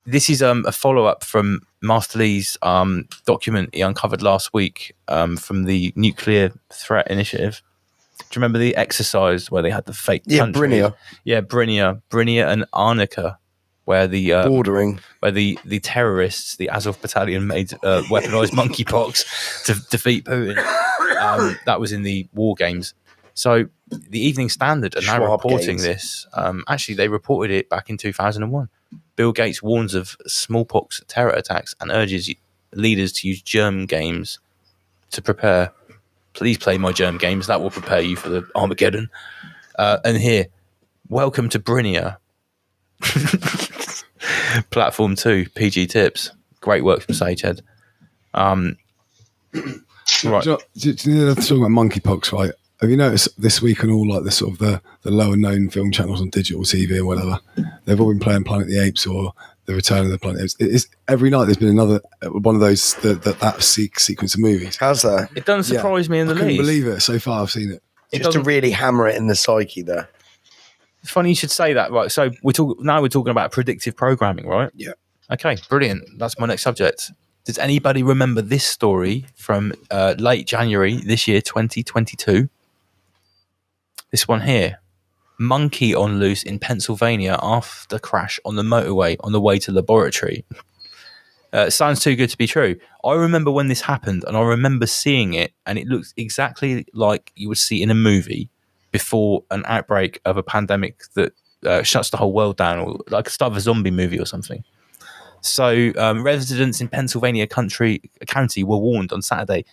This is a follow-up from Master Lee's document he uncovered last week from the Nuclear Threat Initiative. Do you remember the exercise where they had the fake countries? Brinia. Yeah, Brinia and Arnica, where the bordering, where the terrorists, the Azov Battalion, made weaponized monkeypox to defeat Putin. That was in the war games. So the Evening Standard are now reporting this. Actually, they reported it back in 2001. Bill Gates warns of smallpox terror attacks and urges leaders to use germ games to prepare. Please play my germ games. That will prepare you for the Armageddon. And here, welcome to Brinia. Platform 2, PG Tips. Great work from Sagehead. Right. Talking about monkeypox, right? Have you noticed this week on all like the sort of the lower known film channels on digital TV or whatever, they've all been playing Planet of the Apes or The Return of the Planet of the Apes. Every night there's been another one of those that sequence of movies. How's that? It doesn't surprise me in the least. I couldn't believe it. So far I've seen it. Just to really hammer it in the psyche there. It's funny you should say that, right? So we're talking about predictive programming, right? Yeah. Okay, brilliant. That's my next subject. Does anybody remember this story from late January this year, 2022? This one here. Monkey on loose in Pennsylvania after crash on the motorway on the way to laboratory. Sounds too good to be true. I remember when this happened, and I remember seeing it, and it looked exactly like you would see in a movie before an outbreak of a pandemic that shuts the whole world down, or like a start of a zombie movie or something. So residents in Pennsylvania County were warned on Saturday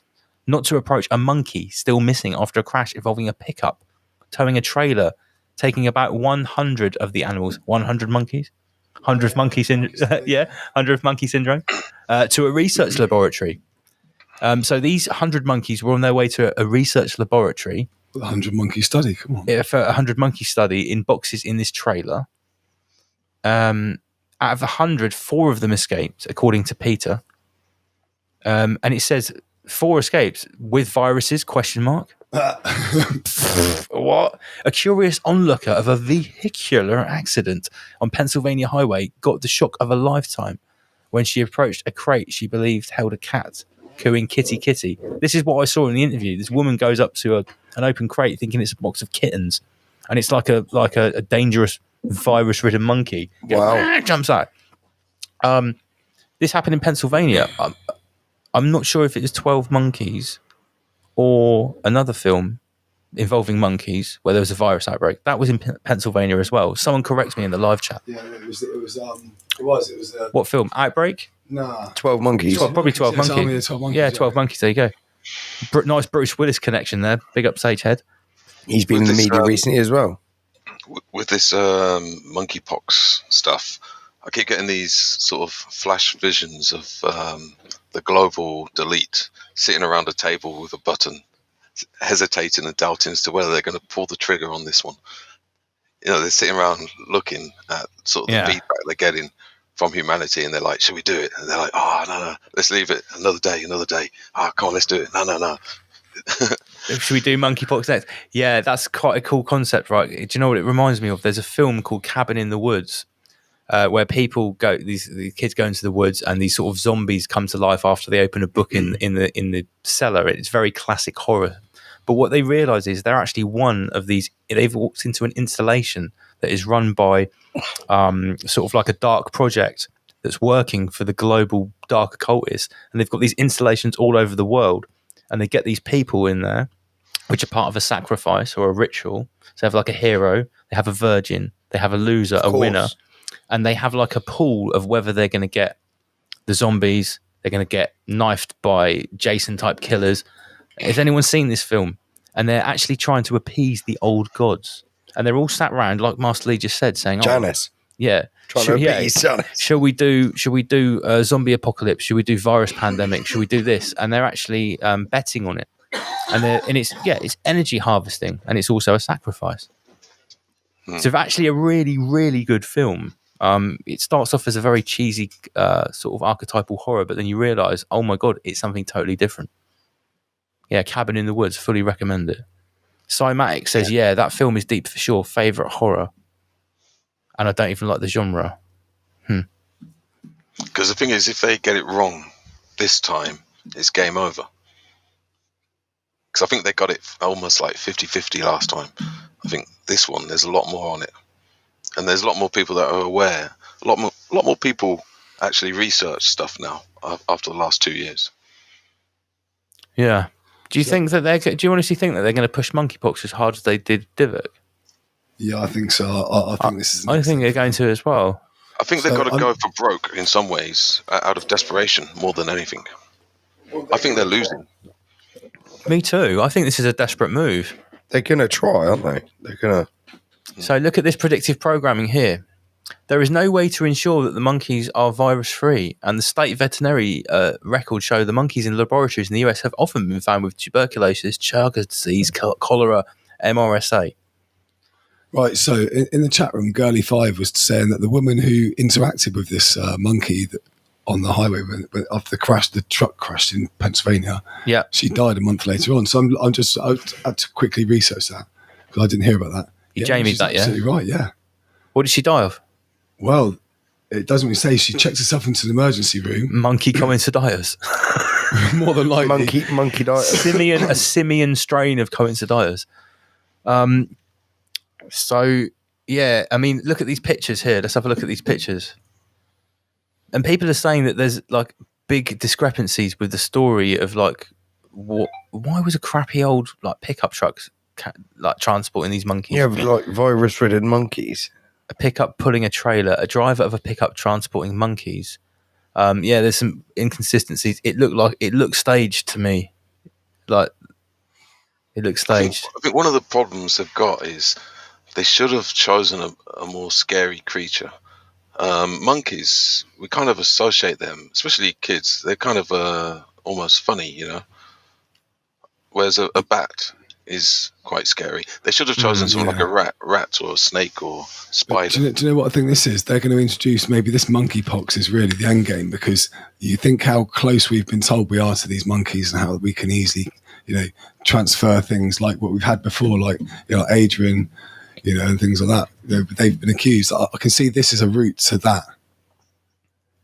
not to approach a monkey still missing after a crash involving a pickup towing a trailer, taking about 100 of the animals, 100 monkeys, 100th monkey syndrome, 100th monkey syndrome, to a research laboratory. So these 100 monkeys were on their way to a research laboratory. The 100 monkey study, come on. For a 100 monkey study in boxes in this trailer. Out of 100, 4 of them escaped, according to Peter. And it says 4 escaped with viruses, ? What? A curious onlooker of a vehicular accident on Pennsylvania Highway got the shock of a lifetime when she approached a crate she believed held a cat, cooing kitty kitty. This is what I saw in the interview. This woman goes up to an open crate thinking it's a box of kittens, and it's like a dangerous virus-ridden monkey. Wow. Jumps out. This happened in Pennsylvania. I'm not sure if it was 12 Monkeys or another film involving monkeys where there was a virus outbreak. That was in Pennsylvania as well. Someone corrects me in the live chat. Yeah, it was what film? Outbreak? Nah. 12 Monkeys. Probably 12 Monkeys. 12 Monkeys. Yeah, 12 Monkeys. There you go. Nice Bruce Willis connection there. Big up Sagehead. He's been in the media recently as well. With this monkeypox stuff, I keep getting these sort of flash visions of the global elite sitting around a table with a button, hesitating and doubting as to whether they're going to pull the trigger on this one. You know, they're sitting around looking at sort of the feedback they're getting from humanity, and they're like, should we do it? And they're like, oh, no, let's leave it another day. Oh, come on, let's do it. No. Should we do monkeypox next? Yeah, that's quite a cool concept, right? Do you know what it reminds me of? There's a film called Cabin in the Woods, where people go, these kids go into the woods, and these sort of zombies come to life after they open a book in the cellar. It's very classic horror. But what they realise is they're actually one of these. They've walked into an installation that is run by sort of like a dark project that's working for the global dark occultists, and they've got these installations all over the world, and they get these people in there, which are part of a sacrifice or a ritual. So they have like a hero, they have a virgin, they have a loser, a winner, and they have like a pool of whether they're going to get the zombies, they're going to get knifed by Jason type killers. Has anyone seen this film? And they're actually trying to appease the old gods, and they're all sat around, like Master Lee just said, saying, Janice. Yeah. Trying to appease Janice. Should we do a zombie apocalypse? Should we do virus pandemic? Should we do this? And they're actually betting on it. And it's energy harvesting, and it's also a sacrifice. So actually a really, really good film. It starts off as a very cheesy sort of archetypal horror, but then you realise, oh my God, it's something totally different. Yeah, Cabin in the Woods, fully recommend it. Cymatic says, yeah, that film is deep for sure. Favourite horror. And I don't even like the genre. Because the thing is, if they get it wrong this time, it's game over. Because I think they got it almost like 50-50 last time. I think this one, there's a lot more on it. And there's a lot more people that are aware. A lot more people actually research stuff now after the last 2 years. Yeah. Do you think that do you honestly think that they're going to push monkeypox as hard as they did Divok? Yeah, I think so. I think this is. I think they're going to as well. I think they've got to go for broke in some ways, out of desperation more than anything. I think they're losing. Me too. I think this is a desperate move. They're going to try, aren't they? They're going to. So look at this predictive programming here. There is no way to ensure that the monkeys are virus-free, and the state veterinary records show the monkeys in laboratories in the US have often been found with tuberculosis, Chagas disease, cholera, MRSA. Right, so in the chat room, Girly5 was saying that the woman who interacted with this monkey on the highway after the truck crashed in Pennsylvania, she died a month later on. So I had to quickly research that because I didn't hear about that. You Jamie'd that, yeah? Absolutely right, yeah. What did she die of? Well, it doesn't really say. She checked herself into the emergency room. Monkey coinciditis. More than likely. Monkeyditis. A simian strain of coinciditis. So, yeah, I mean, look at these pictures here. Let's have a look at these pictures. And people are saying that there's like big discrepancies with the story of like why was a crappy old like pickup truck like transporting these monkeys? Yeah, like virus-ridden monkeys. A pickup pulling a trailer, a driver of a pickup transporting monkeys. Yeah, there's some inconsistencies. It looked staged to me. Like it looks staged. I think one of the problems they've got is they should have chosen a more scary creature. Monkeys, we kind of associate them, especially kids. They're kind of almost funny, you know. Whereas a bat is quite scary. They should have chosen something like a rat or a snake or spider. Do you know what I think this is? They're going to introduce maybe this monkeypox is really the end game, because you think how close we've been told we are to these monkeys and how we can easily, you know, transfer things like what we've had before, like, you know, Adrian, you know, and things like that. You know, they've been accused. I can see this as a route to that.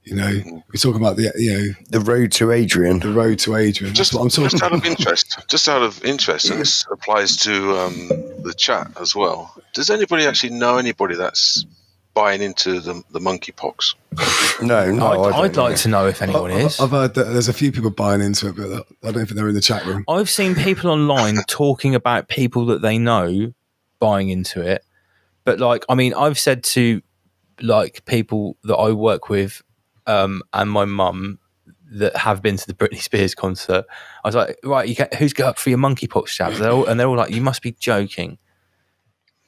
You know, we're talking about the road to Adrian. The road to Adrian. Just out of interest, and this applies to the chat as well. Does anybody actually know anybody that's buying into the monkeypox? No, I'd like to know if anyone is. I've heard that there's a few people buying into it, but I don't think they're in the chat room. I've seen people online talking about people that they know buying into it, but like, I mean, I've said to like people that I work with and my mum that have been to the Britney Spears concert, I was like, right, who's got up for your monkeypox jabs? They're all like, you must be joking.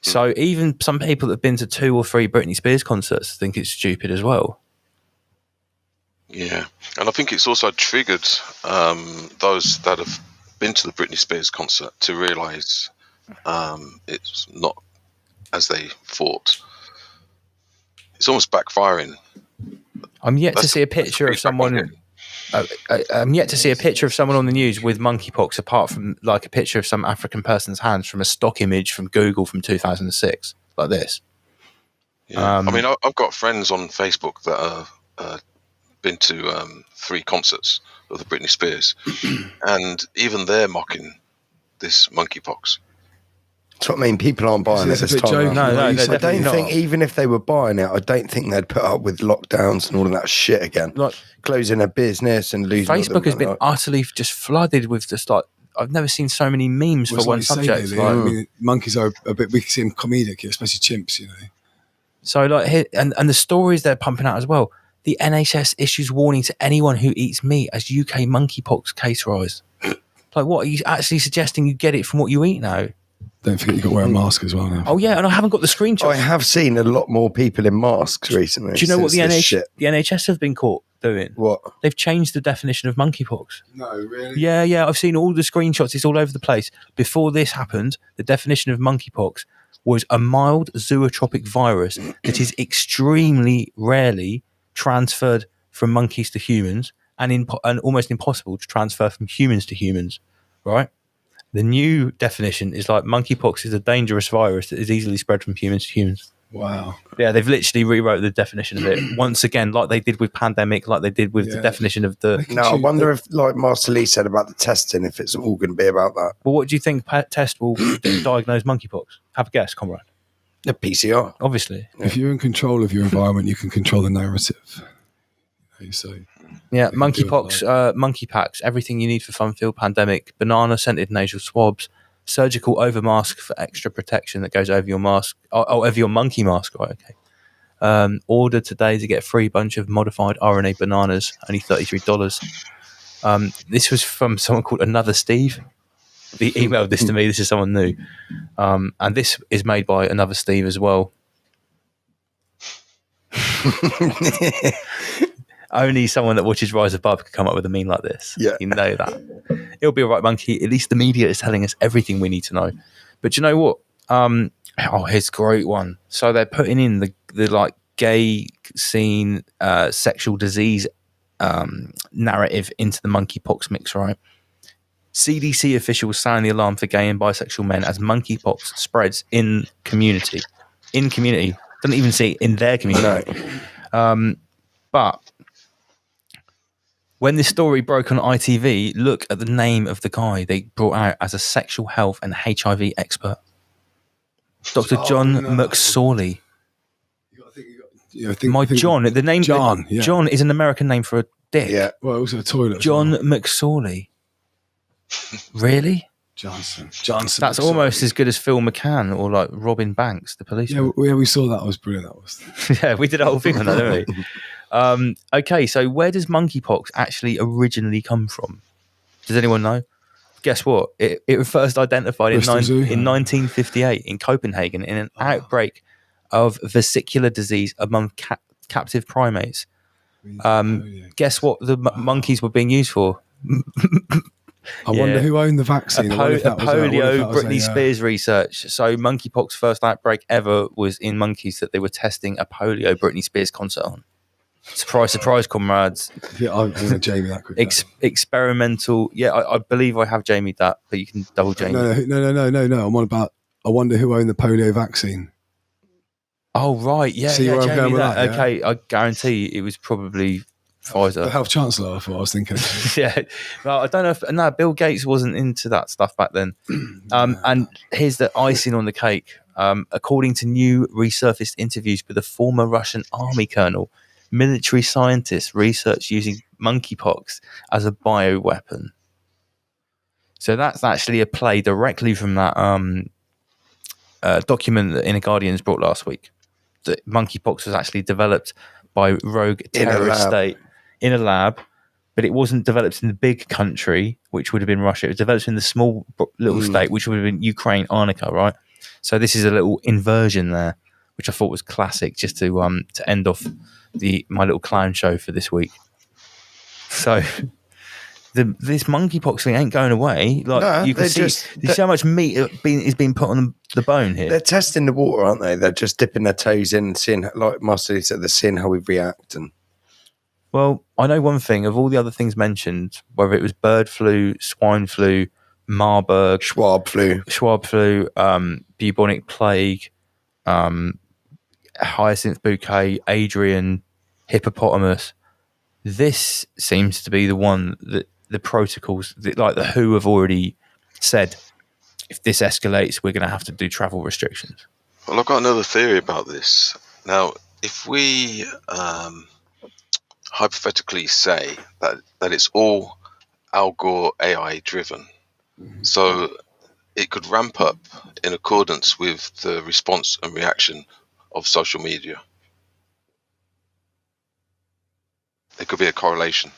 So even some people that have been to 2 or 3 Britney Spears concerts think it's stupid as well. Yeah, and I think it's also triggered those that have been to the Britney Spears concert to realise it's not as they thought. It's almost backfiring. I'm yet to see a picture of someone. I'm yet to see a picture of someone on the news with monkeypox, apart from like a picture of some African person's hands from a stock image from Google from 2006, like this. Yeah. I mean, I've got friends on Facebook that have been to 3 concerts of the Britney Spears, and even they're mocking this monkeypox. That's what I mean. People aren't buying it this time. No, I don't think even if they were buying it, I don't think they'd put up with lockdowns and all of that shit again. Like closing a business and losing. Facebook has been utterly just flooded with just like, I've never seen so many memes for one subject. Like, I mean, monkeys are a bit, we can see them comedic, especially chimps, you know. So like here, and the stories they're pumping out as well. The NHS issues warning to anyone who eats meat as UK monkeypox case rise. Like, what are you actually suggesting? You get it from what you eat now? Don't forget you've got to wear a mask as well now. Oh yeah, and I haven't got the screenshot. I have seen a lot more people in masks recently. Do you know what the NHS have been caught doing? What? They've changed the definition of monkeypox. No, really? Yeah, I've seen all the screenshots. It's all over the place. Before this happened, the definition of monkeypox was a mild zootropic virus that is extremely rarely transferred from monkeys to humans and almost impossible to transfer from humans to humans, right? The new definition is like monkeypox is a dangerous virus that is easily spread from humans to humans. Wow. Yeah, they've literally rewrote the definition of it once again, like they did with pandemic, like they did with the definition of the... No, I wonder if, like Master Lee said about the testing, if it's all going to be about that. Well, what do you think test will diagnose monkeypox? Have a guess, comrade. The PCR. Obviously. If you're in control of your environment, you can control the narrative. So... Yeah, monkeypox, monkey packs, everything you need for fun-filled pandemic, banana-scented nasal swabs, surgical over mask for extra protection that goes over your mask, over your monkey mask, right, okay. Order today to get a free bunch of modified RNA bananas, only $33. This was from someone called Another Steve. He emailed this to me, this is someone new. And this is made by Another Steve as well. Only someone that watches Rise Above could come up with a meme like this. Yeah. You know that. It'll be all right, monkey. At least the media is telling us everything we need to know. But you know what? Here's a great one. So they're putting in the like gay scene, sexual disease narrative into the monkeypox mix, right? CDC officials sound the alarm for gay and bisexual men as monkeypox spreads in community. In community. Doesn't even see in their community. No. But when this story broke on ITV, look at the name of the guy they brought out as a sexual health and HIV expert. Dr. John McSorley. John. The name John. Yeah. John is an American name for a dick. Yeah. Well, also a toilet. John McSorley. Really? Johnson. That's almost as good as Phil McCann or like Robin Banks, the policeman. Yeah, we saw that. It was brilliant. That was. Yeah, we did a whole thing on that, didn't we? Okay, so where does monkeypox actually originally come from? Does anyone know? Guess what? It was first identified in 1958 in Copenhagen in an outbreak of vesicular disease among captive primates. Guess what the monkeys were being used for? I wonder who owned the vaccine. Polio, Britney Spears research. So monkeypox first outbreak ever was in monkeys that they were testing a polio Britney Spears concert on. Surprise, surprise, comrades. Yeah, I'm going to Jamie that quick. Experimental. Yeah, I believe I have Jamie that, but you can double Jamie. No. I'm on about. I wonder who owned the polio vaccine. Oh right, yeah. See yeah, where I'm Jamie going with that. that, yeah? Okay, I guarantee it was probably Pfizer. The health chancellor. I thought I was thinking. Yeah, well, I don't know if Bill Gates wasn't into that stuff back then. And here's the icing on the cake. According to new resurfaced interviews with a former Russian army colonel, military scientists research using monkeypox as a bioweapon. So that's actually a play directly from that document that Inner Guardians brought last week. That monkeypox was actually developed by rogue terrorist state in a lab, but it wasn't developed in the big country, which would have been Russia. It was developed in the small little state, which would have been Ukraine, Arnica, right? So this is a little inversion there, which I thought was classic, just to end off my little clown show for this week. So this monkeypox thing ain't going away. Like you can see, you see how much meat is being put on the bone here. They're testing the water, aren't they? They're just dipping their toes in, seeing, like Master said, they're seeing how we react. And well, I know one thing of all the other things mentioned, whether it was bird flu, swine flu, Marburg, Schwab flu, bubonic plague, hyacinth bouquet, Adrian, hippopotamus. This seems to be the one that the protocols, like the WHO, have already said, if this escalates, we're going to have to do travel restrictions. Well, I've got another theory about this. Now, if we hypothetically say that it's all Al Gore AI driven, so it could ramp up in accordance with the response and reaction of social media. There could be a correlation.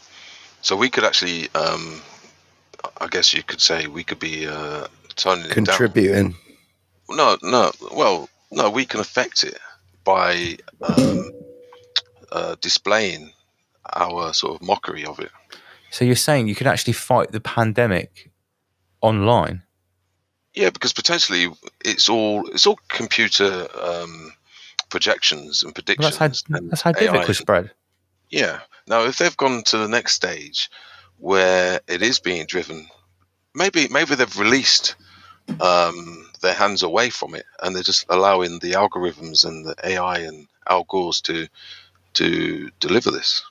So we could actually, I guess you could say, we could be toning it down. contributing. No, we can affect it by displaying our sort of mockery of it. So you're saying you could actually fight the pandemic online? Yeah, because potentially it's all computer projections and predictions. Well, that's how Divock was spread. Yeah. Now, if they've gone to the next stage where it is being driven, maybe they've released their hands away from it, and they're just allowing the algorithms and the AI and Al Gore's to deliver this.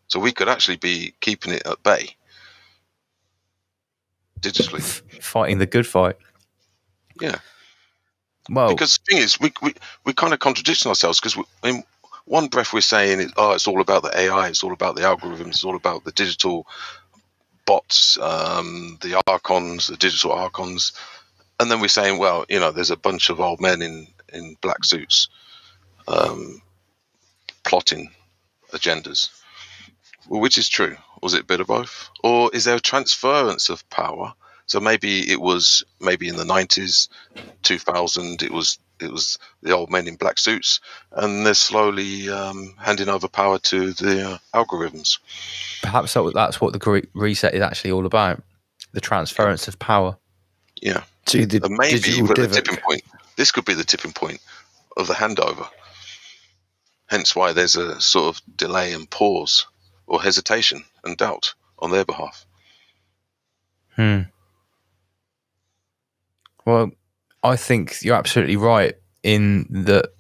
So we could actually be keeping it at bay digitally, fighting the good fight. Yeah. Well, because the thing is, we kind of contradicting ourselves, because in one breath we're saying, it's all about the AI, it's all about the algorithms, it's all about the digital bots, the archons, the digital archons, and then we're saying, well, there's a bunch of old men in black suits plotting agendas. Well, which is true? Was it a bit of both? Or is there a transference of power? So maybe in the 90s, 2000, it was the old men in black suits, and they're slowly handing over power to the algorithms. Perhaps that's what the Great Reset is actually all about, the transference of power. Yeah. To the and maybe digital we're at the divot. tipping point. This could be the tipping point of the handover. Hence why there's a sort of delay and pause or hesitation and doubt on their behalf. Well, I think you're absolutely right in that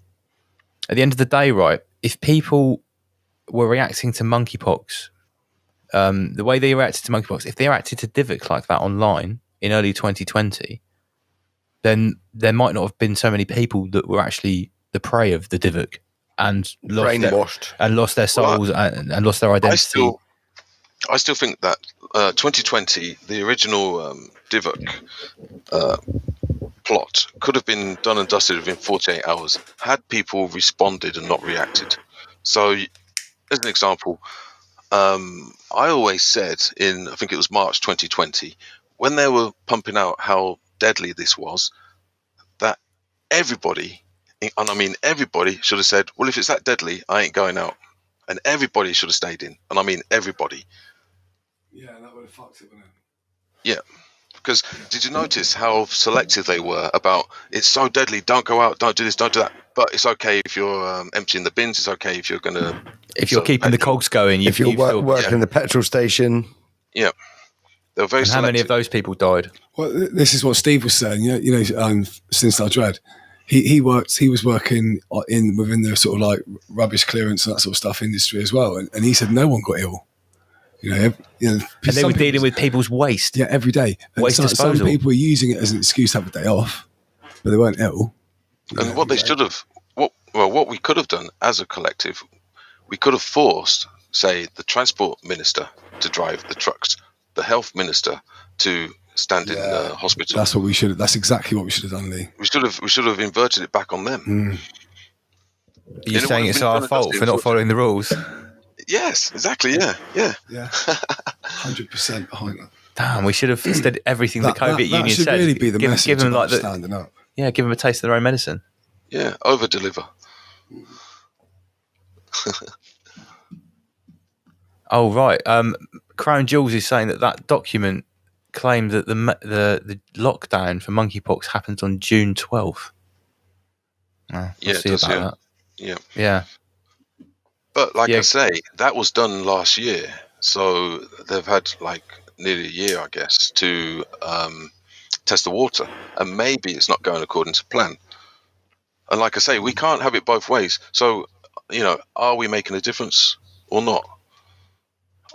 at the end of the day, right, if people were reacting to monkeypox, the way they reacted to monkeypox, if they reacted to Divock like that online in early 2020, then there might not have been so many people that were actually the prey of the Divock and brainwashed and lost their souls and lost their identity. I still think that 2020, the original Divok plot could have been done and dusted within 48 hours had people responded and not reacted. So, as an example, I always said I think it was March 2020, when they were pumping out how deadly this was, that everybody, and I mean everybody, should have said, well, if it's that deadly, I ain't going out. And everybody should have stayed in. And I mean everybody. Yeah, that would have fucked it, wouldn't it? Yeah. Because did you notice how selective they were about, it's so deadly, don't go out, don't do this, don't do that. But it's okay if you're emptying the bins, it's okay if you're going to... If you're keeping the cogs going. If you're working in the petrol station. Yeah. They were very and how many of those people died? Well, this is what Steve was saying. Since I Dread, he was working within the sort of like rubbish clearance and that sort of stuff industry as well, and he said no one got ill. And they were dealing with people's waste. Yeah, every day. Waste disposal. Some people were using it as an excuse to have a day off, but they weren't ill. And what they should have, what we could have done as a collective, we could have forced, say, the transport minister to drive the trucks, the health minister to stand in the hospital. That's what we should. That's exactly what we should have done, Lee. We should have inverted it back on them. Are you saying it's our fault for not following the rules? Yes, exactly. Yeah. 100% behind that. Damn, we should have instead everything the COVID union said. That should really be the message. Give them like standing up. Yeah, give them a taste of their own medicine. Yeah, over deliver. Oh right. Crown Jewels is saying that document claimed that the lockdown for monkeypox happened on June 12th. Oh, Yeah. But like I say, that was done last year, so they've had like nearly a year, I guess, to test the water, and maybe it's not going according to plan. And like I say, we can't have it both ways. So, are we making a difference or not?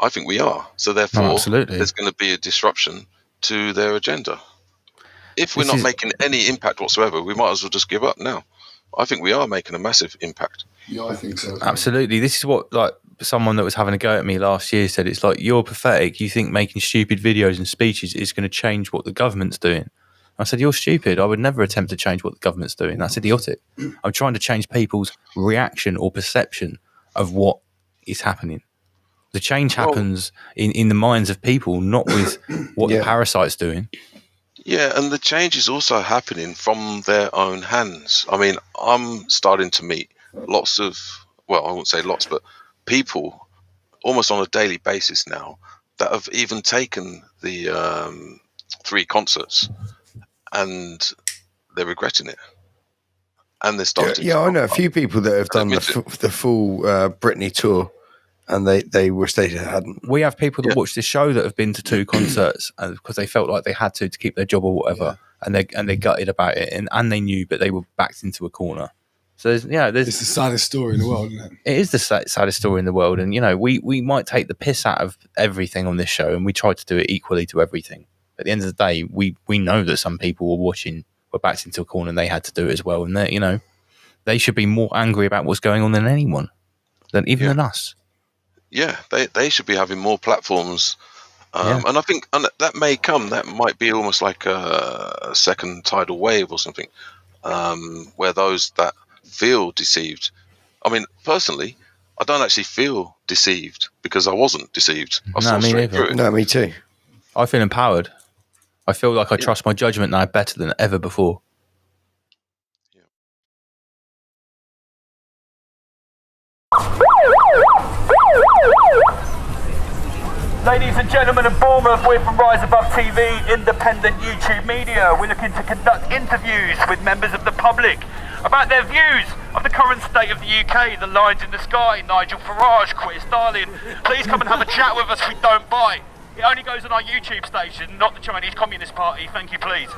I think we are. So therefore, there's going to be a disruption to their agenda. If we're not making any impact whatsoever, we might as well just give up now. I think we are making a massive impact. Yeah, I think so. Absolutely. This is what like someone that was having a go at me last year said. It's like, you're pathetic. You think making stupid videos and speeches is going to change what the government's doing. I said, you're stupid. I would never attempt to change what the government's doing. That's idiotic. I'm trying to change people's reaction or perception of what is happening. The change happens in the minds of people, not with what the parasite's doing. Yeah, and the change is also happening from their own hands. I mean, I'm starting to meet lots of, well, I won't say lots, but people almost on a daily basis now that have even taken the 3 concerts and they're regretting it. And they're starting I know a few people that have done the full Britney tour. And they wish they hadn't. We have people that watch this show that have been to 2 concerts because they felt like they had to keep their job or whatever, and they gutted about it, and they knew, but they were backed into a corner. So it's the saddest story in the world, isn't it? It is the saddest story in the world, and we might take the piss out of everything on this show, and we try to do it equally to everything. But at the end of the day, we know that some people were backed into a corner, and they had to do it as well, and they should be more angry about what's going on than anyone, than us. Yeah, they should be having more platforms. And I think that might be almost like a second tidal wave or something, where those that feel deceived. I mean, personally, I don't actually feel deceived because I wasn't deceived. I saw straight through it. No, me too. I feel empowered. I feel like I trust my judgment now better than ever before. Ladies and gentlemen of Bournemouth, we're from Rise Above TV, independent YouTube media. We're looking to conduct interviews with members of the public about their views of the current state of the UK, the lines in the sky, Nigel Farage, quit Stalin. Please come and have a chat with us, we don't bite. It only goes on our YouTube station, not the Chinese Communist Party. Thank you, please.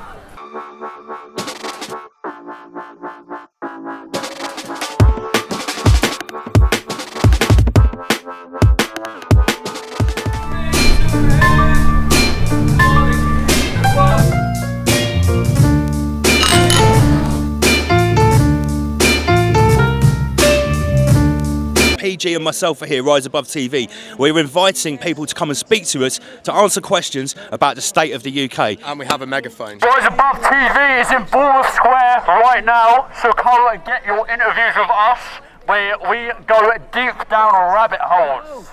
PG and myself are here, Rise Above TV. We're inviting people to come and speak to us to answer questions about the state of the UK. And we have a megaphone. Rise Above TV is in Bournemouth Square right now, so come and get your interviews with us, where we go deep down rabbit holes.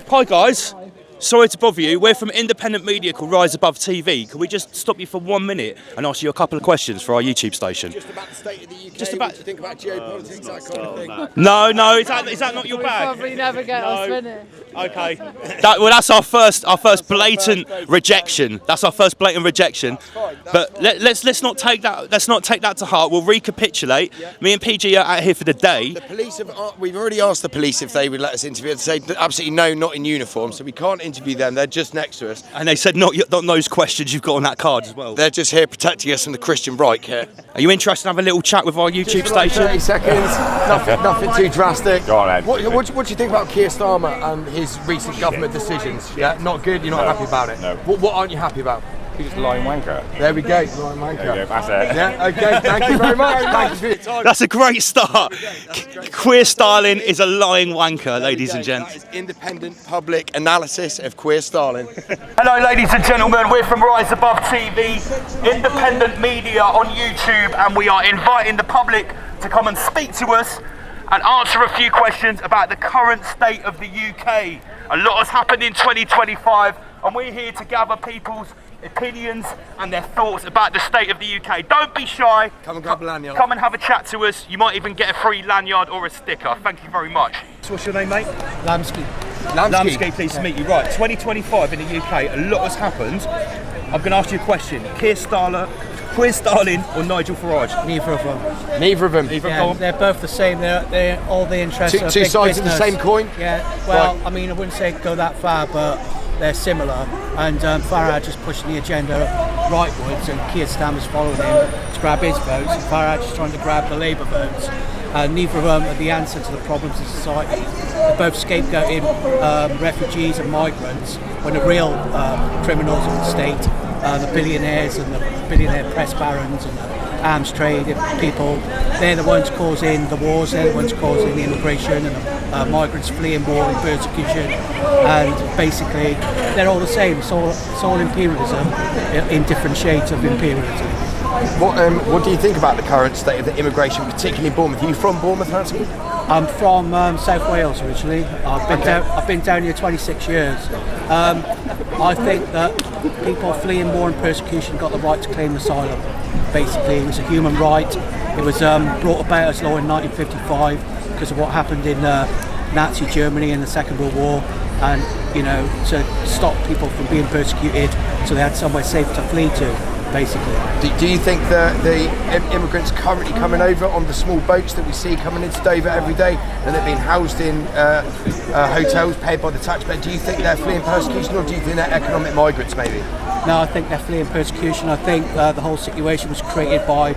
Hi guys, sorry to bother you. We're from independent media called Rise Above TV. Can we just stop you for 1 minute and ask you a couple of questions for our YouTube station? Just about the state of the UK. Just about- what do you think about geopolitics, that kind of thing. No, is that not your bag? Probably never get us finished. Okay. That's our first blatant rejection. That's our first blatant rejection. But let's not take that to heart. We'll recapitulate. Me and PG are out here for the day. The police we've already asked the police if they would let us interview. They say absolutely no, not in uniform, so we can't interview them. They're just next to us. And they said not those questions you've got on that card as well. They're just here protecting us from the Christian right here. Are you interested in having a little chat with our YouTube station? 30 seconds, nothing too drastic. Go on, Ed. What do you think about Keir Starmer and his recent government decisions? Yeah, not good. You're not happy about it. No. What aren't you happy about? He's just a lying wanker. There we go. Lying wanker. There you go, that's it. Yeah. Okay. Thank you very much. Thank you for your time. That's a great start. Queer styling is a lying wanker, ladies and gents. That is independent public analysis of queer styling. Hello ladies and gentlemen, we're from Rise Above TV, independent media on YouTube, and we are inviting the public to come and speak to us and answer a few questions about the current state of the UK. A lot has happened in 2025, and we're here to gather people's opinions and their thoughts about the state of the UK. Don't be shy. Come and grab a lanyard. Come and have a chat to us. You might even get a free lanyard or a sticker. Thank you very much. So what's your name, mate? Lamsky. Lamsky, pleased to meet you. Right, 2025 in the UK, a lot has happened. I'm going to ask you a question. Keir Starling or Nigel Farage? Neither of them. Neither of them. Yeah, they're both the same. They're all the interests of Two big sides of the business. same coin. Yeah. Well, I mean, I wouldn't say go that far, but they're similar. And Farage is pushing the agenda rightwards, and Keir Starmer's following him to grab his votes. And Farage is trying to grab the Labour votes. Neither of them are the answer to the problems of society. They're both scapegoating refugees and migrants when the real criminals of the state, the billionaires and the billionaire press barons and the arms trade people, they're the ones causing the wars, they're the ones causing the immigration and the migrants fleeing war and persecution. And basically, they're all the same. It's all imperialism in different shades of imperialism. What do you think about the current state of the immigration, particularly in Bournemouth? Are you from Bournemouth, Hansky? I'm from South Wales originally. I've been down here 26 years. I think that people fleeing war and persecution got the right to claim asylum. Basically, it was a human right. It was brought about as law in 1955 because of what happened in Nazi Germany in the Second World War, and to stop people from being persecuted, so they had somewhere safe to flee to. Basically. Do you think the immigrants currently coming over on the small boats that we see coming into Dover every day, and they're being housed in hotels paid by the taxpayer, do you think they're fleeing persecution, or do you think they're economic migrants maybe? No, I think they're fleeing persecution. I think the whole situation was created by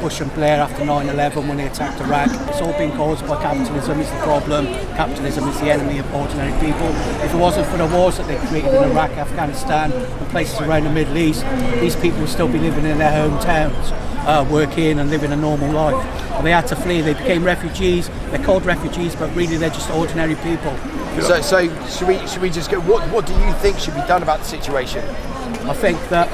Bush and Blair after 9/11 when they attacked Iraq. It's all been caused by capitalism is the problem. Capitalism is the enemy of ordinary people. If it wasn't for the wars that they created in Iraq, Afghanistan and places around the Middle East, these people would still be living in their hometowns, working and living a normal life. And they had to flee. They became refugees. They're called refugees, but really they're just ordinary people. So should we just go? What do you think should be done about the situation? I think that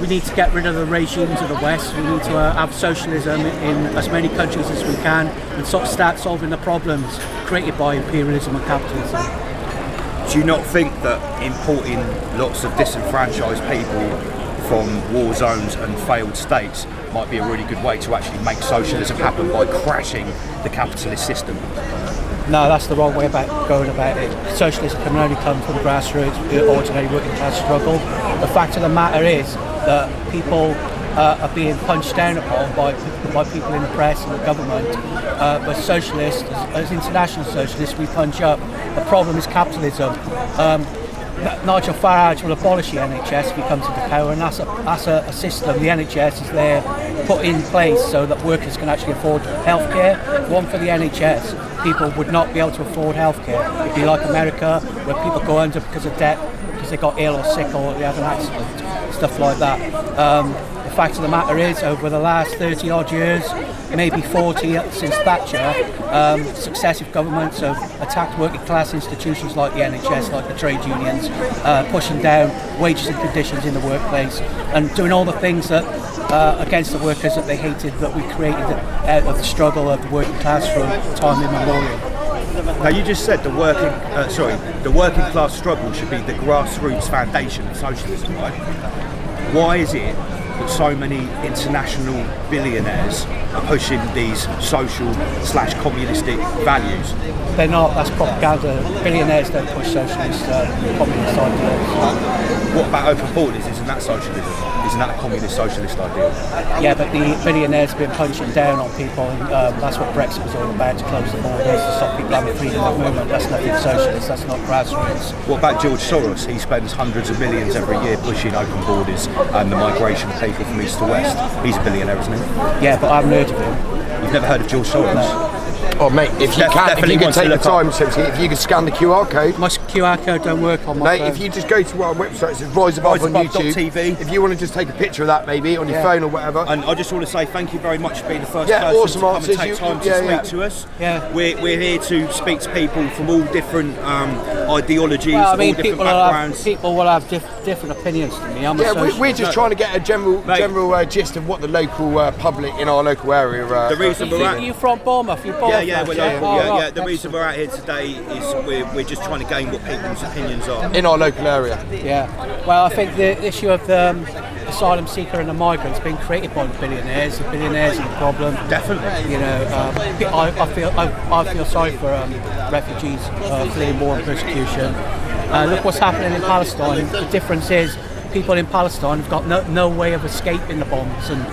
we need to get rid of the regimes of the West. We need to have socialism in as many countries as we can, and start solving the problems created by imperialism and capitalism. Do you not think that importing lots of disenfranchised people from war zones and failed states might be a really good way to actually make socialism happen by crashing the capitalist system? No, that's the wrong way about going about it. Socialism can only come from grassroots, ordinary working class struggle. The fact of the matter is that people are being punched down upon by people in the press and the government. But socialists, as international socialists, we punch up. The problem is capitalism. Nigel Farage will abolish the NHS if he comes into power, and that's a system. The NHS is there put in place so that workers can actually afford healthcare. If it wasn't for the NHS, people would not be able to afford healthcare. It'd be like America, where people go under because of debt, because because they got ill or sick or they had an accident, stuff like that. The fact of the matter is, over the last 30 odd years, maybe 40 since Thatcher, successive governments have attacked working class institutions like the NHS, like the trade unions, pushing down wages and conditions in the workplace, and doing all the things that against the workers that they hated, that we created out of the struggle of the working class from time immemorial. Now, you just said the working class struggle should be the grassroots foundation of socialism, right? Why is it that so many international billionaires are pushing these social/communistic values? They're not, that's propaganda. Billionaires don't push socialist, communist ideals. What about open borders? Isn't that socialism? Isn't that a communist socialist ideal? Yeah, but the billionaires have been punching down on people, and that's what Brexit was all about, to close the borders, to stop people having freedom of movement. That's nothing socialist, that's not grassroots. What about George Soros? He spends hundreds of millions every year pushing open borders and the migration of people from east to west. He's a billionaire, isn't he? Yeah, but I haven't heard of him. You've never heard of George Soros? No. Oh mate, if you could take the time, Simpson, if you could scan the QR code. My QR code don't work on my phone. If you just go to our website, it says Rise Above on YouTube. TV. If you want to just take a picture of that maybe on your phone or whatever. And I just want to say thank you very much for being the first person awesome to come answers. and take time to speak to us. Yeah. We're here to speak to people from all different ideologies, well, I mean, all different backgrounds. People will have different opinions to me. We're just trying to get a general gist of what the local public in our local area. The reason we're Are you from Bournemouth? You're Bournemouth? Yeah, we're local. Oh, Yeah, the reason we're out here today is we're just trying to gain what people's opinions are in our local area. Yeah, well, I think the issue of the asylum seeker and the migrants being created by the billionaires. The billionaires are the problem. Definitely. You know, I feel sorry for refugees fleeing war and persecution. Look what's happening in Palestine. The difference is people in Palestine have got no way of escaping the bombs, and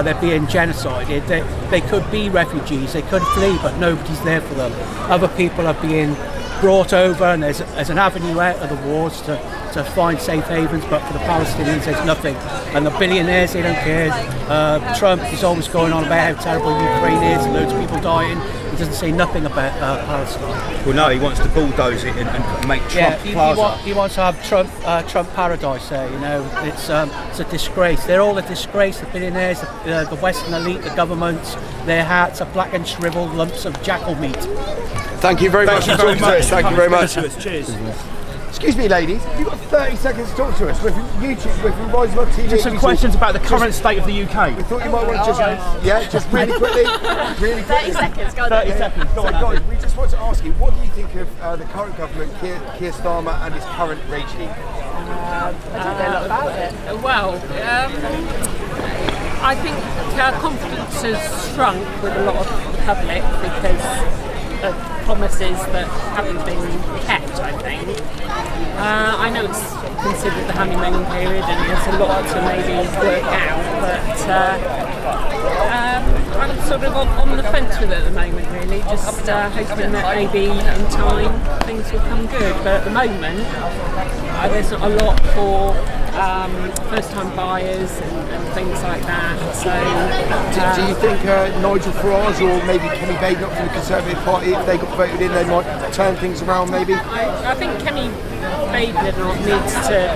they're being genocided. They could be refugees, they could flee, but nobody's there for them. Other people are being brought over, and there's an avenue out of the wars to find safe havens, but for the Palestinians there's nothing. And the billionaires, they don't care. Trump is always going on about how terrible Ukraine is and loads of people dying. He doesn't say nothing about Palestine. Well, no, he wants to bulldoze it and make Trump Plaza. He wants to have Trump paradise there. You know, it's a disgrace. They're all a disgrace. The billionaires, the Western elite, the governments. Their hats are black and shriveled lumps of jackal meat. Thank you very much for talking to us. Thank you very much. Cheers. Excuse me, ladies. You've got 30 seconds to talk to us. We're from YouTube. We're from Rise Above TV. Just some questions about the current state of the UK. We thought you might want to just really quickly. 30 seconds. Go on. 30 seconds. Go on, guys, we just want to ask you, what do you think of the current government, Keir Starmer, and his current regime? I don't know a lot about it. Well, I think confidence has shrunk with a lot of the public because of promises that haven't been kept, I think. I know it's considered the honeymoon period and there's a lot to maybe work out, but I'm sort of on the fence with it at the moment, really, just hoping that maybe in time things will come good. But at the moment, there's not a lot for first-time buyers and things like that. So, do you think Nigel Farage or maybe Kenny Baker from the Conservative Party, if they got voted in, they might turn things around? Maybe. I think Kenny Baker needs to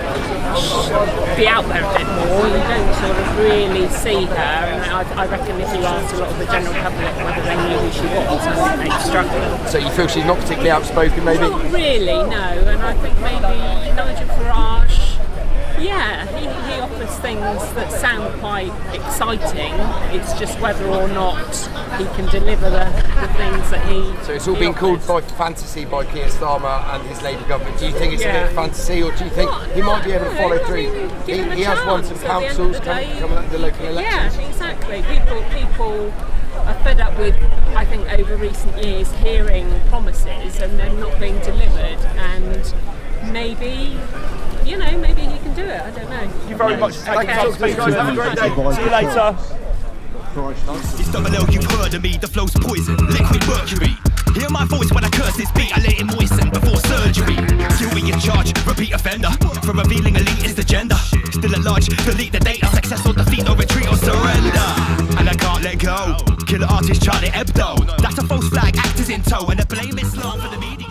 be out there a bit more. You don't sort of really see her, and I reckon if you asked a lot of the general public whether they knew who she was, I think they'd struggle. So you feel she's not particularly outspoken, maybe? Not really, no. And I think maybe Nigel Farage. Yeah, he offers things that sound quite exciting. It's just whether or not he can deliver the things that he. So it's all been called by fantasy by Keir Starmer and his Labour government. Do you think it's a bit of fantasy, or do you think he might be able to follow through? He has won some councils coming at the local elections. Yeah, exactly. People are fed up with, I think, over recent years hearing promises and then not being delivered, and maybe. Maybe he can do it. I don't know. Thank you very much for taking time to speak to us. Have a great day. See you later. It's double you've heard of me, the flow's poison, liquid mercury. Hear my voice when I curse this beat, I let it moisten before surgery. QE in charge, repeat offender, for revealing elitist agenda. Still at large, delete the data, success or defeat or retreat or surrender. And I can't let go, killer artist Charlie Hebdo. That's a false flag, actors in tow, and the blame is slung for the media.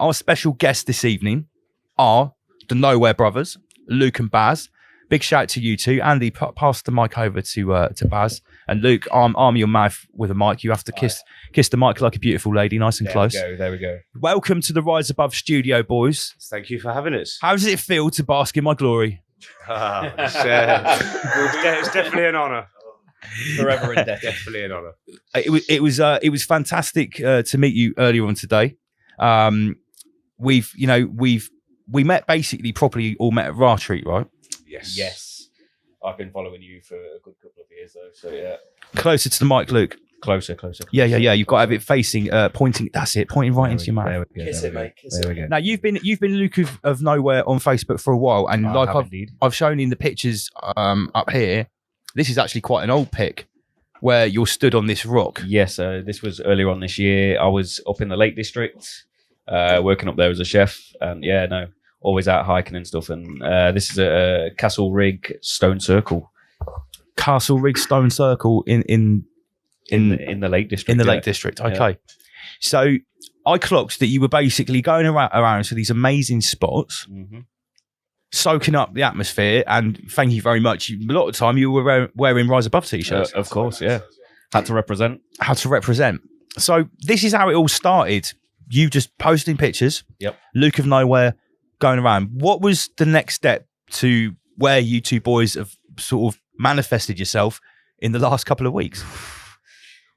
Our special guests this evening are the Nowhere Brothers, Luke and Baz. Big shout to you two. Andy, pass the mic over to Baz. And Luke, arm your mouth with a mic. You have to kiss the mic like a beautiful lady, nice and close. There we go. Welcome to the Rise Above studio, boys. Thank you for having us. How does it feel to bask in my glory? It's definitely an honour. Forever in debt. Definitely an honour. It was fantastic to meet you earlier on today. We met basically properly all met at Raw Treat, right? Yes. I've been following you for a good couple of years though, so yeah. Closer to the mic, Luke. Closer. Yeah. You've got to have it facing, pointing. That's it, pointing right into your mouth. Kiss it, mate. There we go. Now you've been Luke of Nowhere on Facebook for a while, and I've shown in the pictures up here. This is actually quite an old pic where you're stood on this rock. Yes, this was earlier on this year. I was up in the Lake District, working up there as a chef, and always out hiking and stuff. And this is a Castle Rig Stone Circle. Castle Rig Stone Circle in the Lake District. In the Lake District. Okay. Yeah. So I clocked that you were basically going around to these amazing spots, soaking up the atmosphere. And thank you very much. A lot of the time you were wearing Rise Above t-shirts. Of course, yeah. Had to represent. So this is how it all started. You just posting pictures. Yep. Luke of Nowhere going around. What was the next step to where you two boys have sort of manifested yourself in the last couple of weeks?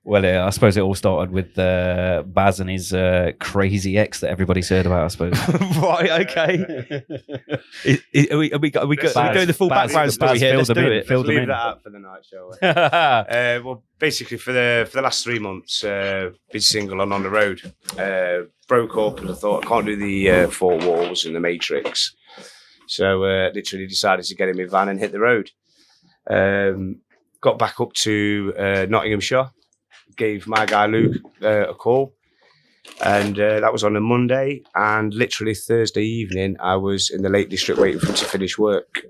Well, I suppose it all started with Baz and his crazy ex that everybody's heard about, I suppose. Right, okay. Are we doing the full background story here? Let's do it. Let's leave that out for the night show. Well, basically for the last 3 months, been single and on the road. Broke up and I thought I can't do the 4 walls in the Matrix. So literally decided to get in my van and hit the road. Got back up to Nottinghamshire. Gave my guy Luke a call, and that was on a Monday, and literally Thursday evening I was in the Lake District waiting for him to finish work.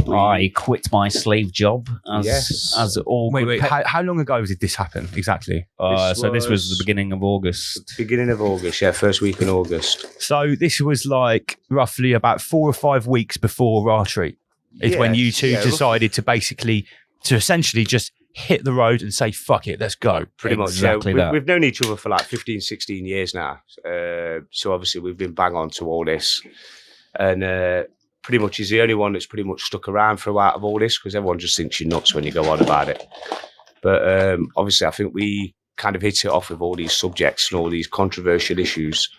I quit my slave job as all. Wait, how long ago did this happen exactly? This was the beginning of August. Beginning of August, yeah, first week in August. So this was like roughly about 4 or 5 weeks before Raw Treat is when you two decided to essentially just hit the road and say, fuck it, let's go. Pretty much, yeah. We've known each other for like 15, 16 years now. So obviously we've been bang on to all this. And pretty much he's the only one that's pretty much stuck around for a while of all this, because everyone just thinks you're nuts when you go on about it. But obviously I think we kind of hit it off with all these subjects and all these controversial issues.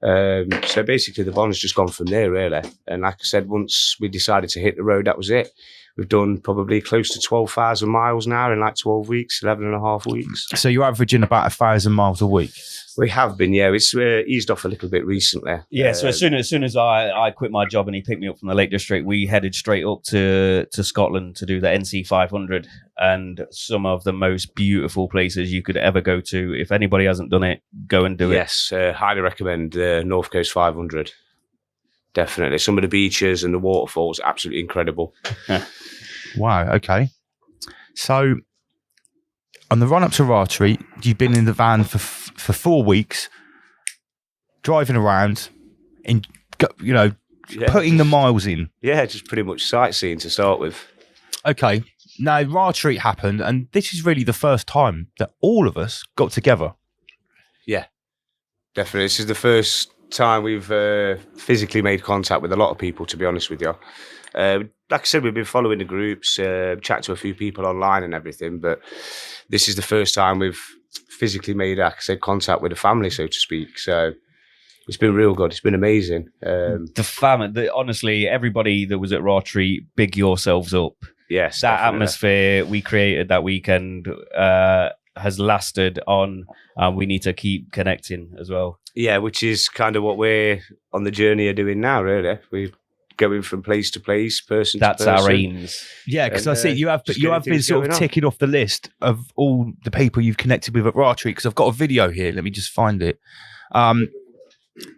So basically the bond's just gone from there, really. And like I said, once we decided to hit the road, that was it. We've done probably close to 12,000 miles now in like 12 weeks, 11 and a half weeks. So you're averaging about 1,000 miles a week? We have been, yeah. It's eased off a little bit recently. Yeah, so as soon as I quit my job and he picked me up from the Lake District, we headed straight up to Scotland to do the NC 500, and some of the most beautiful places you could ever go to. If anybody hasn't done it, go and do it. Yes, highly recommend the North Coast 500. Definitely. Some of the beaches and the waterfalls, absolutely incredible. Wow, okay. So on the run-up to Raw Treat, you've been in the van for 4 weeks, driving around, putting the miles in. Yeah, just pretty much sightseeing to start with. Okay. Now, Raw Treat happened, and this is really the first time that all of us got together. Yeah, definitely. This is the first time we've physically made contact with a lot of people, to be honest with you. Like I said, we've been following the groups, chat to a few people online and everything, but this is the first time we've physically made, like I said, contact with a family, so to speak. So it's been real good. It's been amazing. The family, honestly, everybody that was at Raw Treat, big yourselves up. Yes, that atmosphere we created that weekend has lasted on. We need to keep connecting as well. Yeah, which is kind of what we're on the journey of doing now, really. We're going from place to place, person to person. That's our aims. Yeah, because I see you have been sort of ticking off the list of all the people you've connected with at Raw Treat, because I've got a video here. Let me just find it.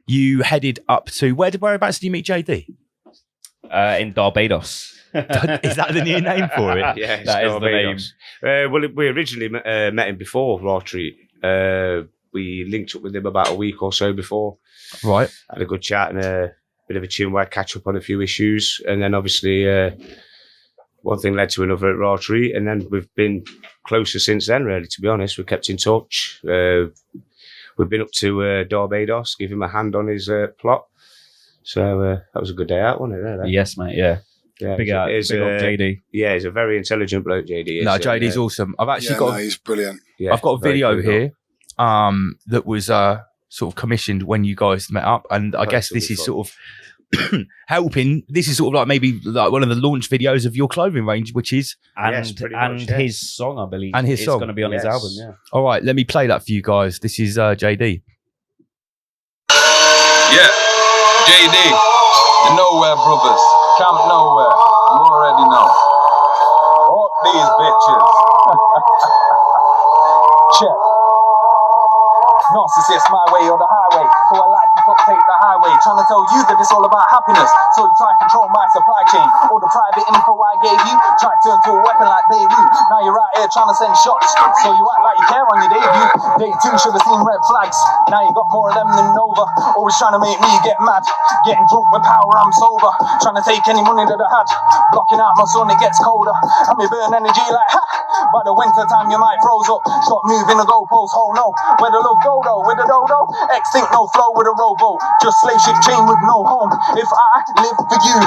You headed up to whereabouts did you meet JD? In Barbados. Is that the new name for it? Yeah, that is the name. Well, we originally met him before Raw Treat. we linked up with him about a week or so before. Right. Had a good chat and a bit of a chin-wag, catch up on a few issues. And then obviously one thing led to another at Rotary. And then we've been closer since then, really, to be honest. We've kept in touch. We've been up to Barbados, give him a hand on his plot. So that was a good day out, wasn't it? There, Yes, mate, yeah. Big up JD. Yeah, he's a very intelligent bloke, JD. No, JD's awesome. I've actually he's brilliant. Yeah, I've got a video here that was sort of commissioned when you guys met up, and I guess this is sort of helping. This is sort of like maybe like one of the launch videos of your clothing range, which is his song, I believe, and his song going to be on his album. Yeah. All right, let me play that for you guys. This is JD. Yeah, JD, the Nowhere Brothers, Camp Nowhere. You already know. Fuck these bitches. Check. Narcissist, my way or the highway. So I like to take the highway. Trying to tell you that it's all about happiness. So you try to control my supply chain. All the private info I gave you, try to turn to a weapon like Beirut. Now you're out here trying to send shots. So you act like you care on your debut. Day 2 should have seen red flags. Now you got more of them than Nova. Always trying to make me get mad. Getting drunk with power, I'm sober. Trying to take any money that I had. Blocking out my sun, it gets colder. And me burn energy like ha. By the winter time you might froze up. Stop moving the goalposts, oh no. Where the love go though, with the dodo. Extinct, no flow with a rowboat. Just slave ship chain with no home. If I live for you,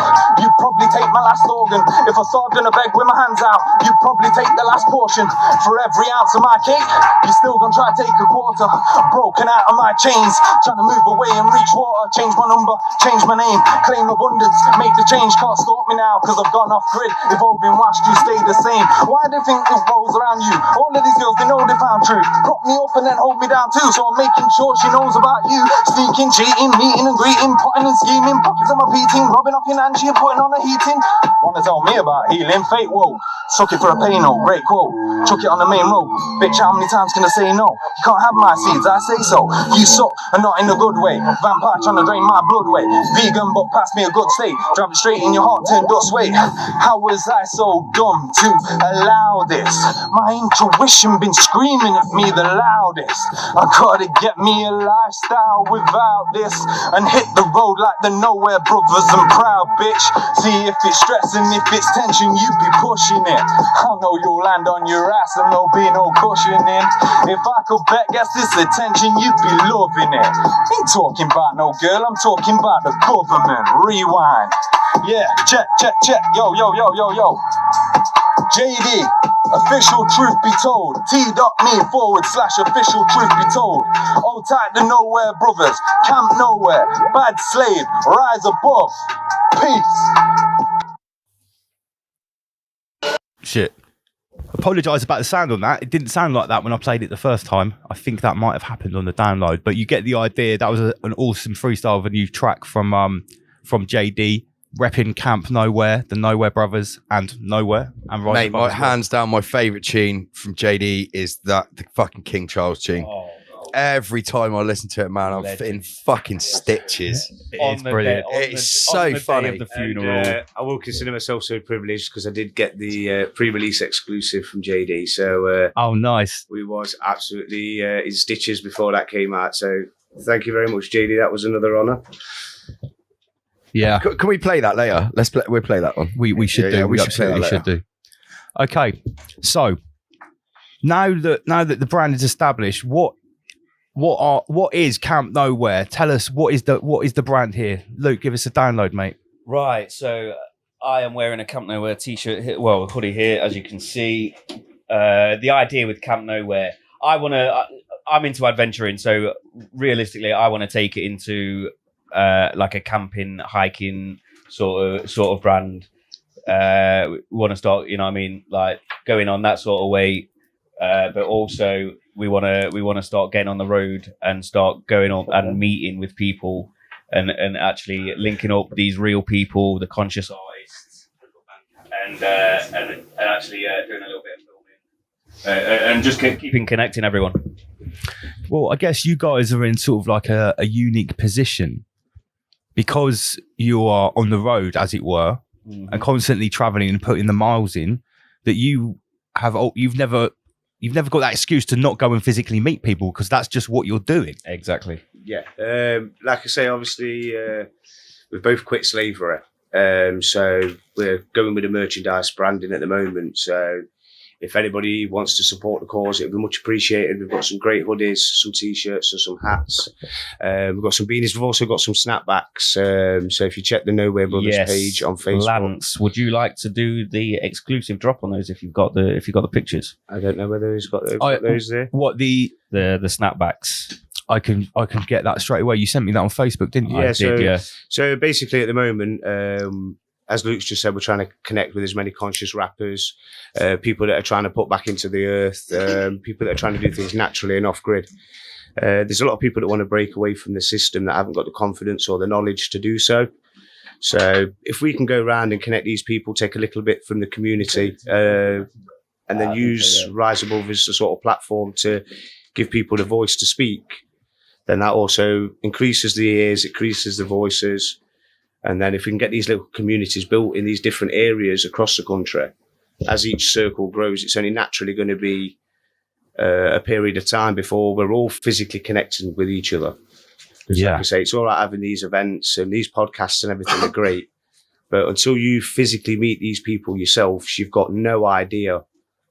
you'd probably take my last organ. If I starved in a beg with my hands out, you'd probably take the last portion. For every ounce of my cake, you're still gonna try to take a quarter. Broken out of my chains, trying to move away and reach water. Change my number, change my name, claim abundance. Make the change, can't stop me now, cause I've gone off grid. If all been washed, you stay the same. Why do you think it rolls around you? All of these girls, they know they found truth. Prop me up and then hold me down too. So I'm making sure she knows about you. Sneaking, cheating, meeting and greeting, plotting and scheming. Pockets of my beating, rubbing off your hand, she putting on the heating. Wanna tell me about healing? Fate, whoa. Suck it for a pay note, great quote. Chuck it on the main road. Bitch, how many times can I say no? You can't have my seeds, I say so. You suck, and not in a good way. Vampire trying to drain my blood way. Vegan, but pass me a good state. Drop it straight in your heart, turn dust way. How was I so dumb to allow this? My intuition been screaming at me the loudest. I gotta get me a lifestyle without this. And hit the road like the Nowhere Brothers and proud, bitch. See if it's stress and if it's tension, you be pushing it. I know you'll land on your ass and there'll be no cushioning. If I could bet, guess this attention, you'd be loving it. Ain't talking about no girl, I'm talking about the government. Rewind. Yeah, check, check, check. Yo, yo, yo, yo, yo. JD, official truth be told. T.me/official truth be told. Hold tight the Nowhere Brothers. Camp Nowhere. Bad slave. Rise above. Peace. Shit. Apologise about the sound on that. It didn't sound like that when I played it the first time. I think that might have happened on the download, but you get the idea. That was an awesome freestyle of a new track from JD, repping Camp Nowhere, the Nowhere Brothers, and Nowhere. And Mate, hands down, my favourite tune from JD is the fucking King Charles tune. Oh. Every time I listen to it, man, I'm in fucking stitches. It's brilliant. It's so funny. Of the funeral. And, I will consider myself so privileged because I did get the pre-release exclusive from JD. So, oh, nice. We was absolutely in stitches before that came out. So, thank you very much, JD. That was another honour. Yeah. Can we play that later? We'll play that one. We should do. We absolutely should do. Okay. So now that the brand is established, what is Camp Nowhere? Tell us what is the brand here. Luke, give us a download, mate. Right. So I am wearing a Camp Nowhere t-shirt, well, hoodie here, as you can see. The idea with Camp Nowhere, I'm into adventuring, so realistically, I want to take it into like a camping, hiking sort of brand. We want to start, you know what I mean, like going on that sort of way, but also we want to start getting on the road and start going up and meeting with people and actually linking up these real people, the conscious artists, and actually doing a little bit of filming and just keeping connecting everyone. Well, I guess you guys are in sort of like a unique position because you are on the road, as it were, and constantly traveling and putting the miles in, that you've never you've never got that excuse to not go and physically meet people because that's just what you're doing. Exactly. Yeah. Like I say, obviously, we've both quit slavery. So we're going with the merchandise branding at the moment. So if anybody wants to support the cause, it would be much appreciated. We've got some great hoodies, some t-shirts and some hats. We've got some beanies. We've also got some snapbacks. So if you check the Nowhere Brothers page on Facebook. Lance, would you like to do the exclusive drop on those if you've got the pictures? I don't know whether he's got those there. What the snapbacks? I can get that straight away. You sent me that on Facebook, didn't you? Yeah, so basically at the moment, as Luke's just said, we're trying to connect with as many conscious rappers, people that are trying to put back into the earth, people that are trying to do things naturally and off grid. There's a lot of people that want to break away from the system that haven't got the confidence or the knowledge to do so. So if we can go around and connect these people, take a little bit from the community, and then use Rise Above as a sort of platform to give people the voice to speak, then that also increases the ears, increases the voices. And then if we can get these little communities built in these different areas across the country, as each circle grows, it's only naturally going to be a period of time before we're all physically connecting with each other. Because like I say, it's all right having these events and these podcasts and everything are great. But until you physically meet these people yourselves, you've got no idea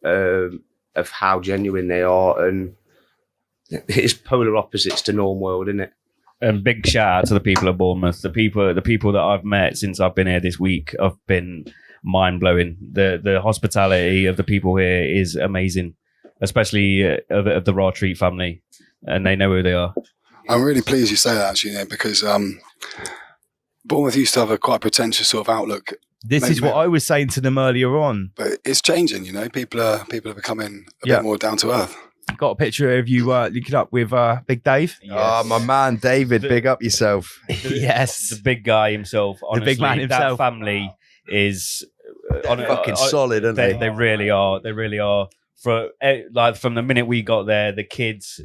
of how genuine they are. And it's polar opposites to norm world, isn't it? And big shout out to the people of Bournemouth. The people that I've met since I've been here this week have been mind blowing. The hospitality of the people here is amazing, especially of the Raw Treat family, and they know who they are. I'm really pleased you say that, actually, because Bournemouth used to have a quite pretentious sort of outlook. This is what I was saying to them earlier on. But it's changing, People are becoming a bit more down to earth. Got a picture of you linking up with Big Dave. Yes. Oh, my man, David, big up yourself. Yes. The big guy himself. Honestly, the big man himself. That family is fucking solid, aren't they? They really are. They really are. From the minute we got there, the kids,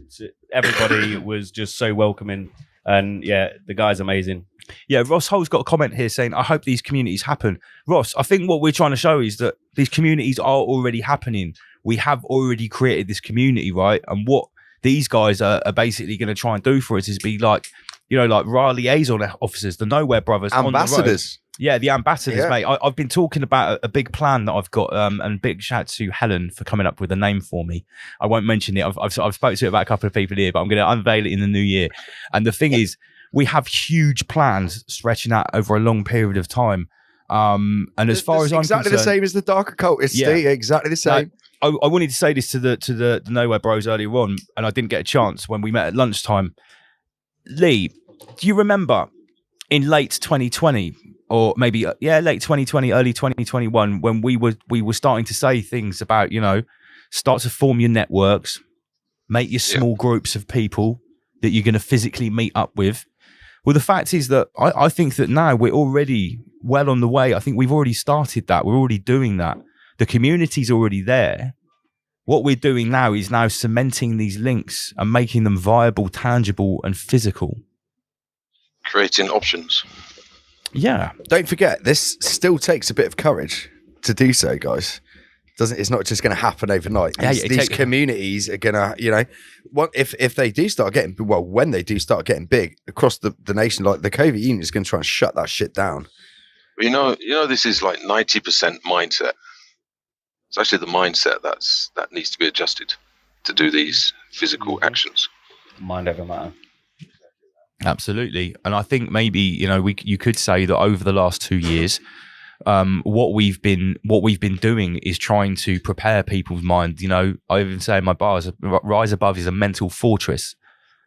everybody was just so welcoming. And yeah, the guy's amazing. Yeah, Ross Hull's got a comment here saying, I hope these communities happen. Ross, I think what we're trying to show is that these communities are already happening. We have already created this community, right? And what these guys are basically going to try and do for us is be like, like RA liaison officers, the Nowhere Brothers. Ambassadors. Yeah, the ambassadors, mate. I've been talking about a big plan that I've got, and big shout to Helen for coming up with a name for me. I won't mention it. I've spoken to it about a couple of people here, but I'm going to unveil it in the new year. And the thing is, we have huge plans stretching out over a long period of time. And as far as I'm exactly concerned, the same as the dark occultists, exactly the same. I wanted to say this to the Nowhere Bros earlier on, and I didn't get a chance when we met at lunchtime. Lee, do you remember in late 2020, or maybe late 2020, early 2021, when we were starting to say things about start to form your networks, make your small groups of people that you're going to physically meet up with. Well, the fact is that I think that now we're already well on the way. I think we've already started that. We're already doing that. The community's already there. What we're doing now is cementing these links and making them viable, tangible, and physical. Creating options. Yeah. Don't forget, this still takes a bit of courage to do so, guys. It's not just going to happen overnight. These communities are going to, if they do start getting, when they do start getting big across the nation, like the COVID Union is going to try and shut that shit down. This is like 90% mindset. It's actually the mindset that needs to be adjusted to do these physical actions. Mind over matter. Absolutely. And I think maybe, you could say that over the last 2 years, what we've been doing is trying to prepare people's mind. I even say in my bars, Rise Above is a mental fortress.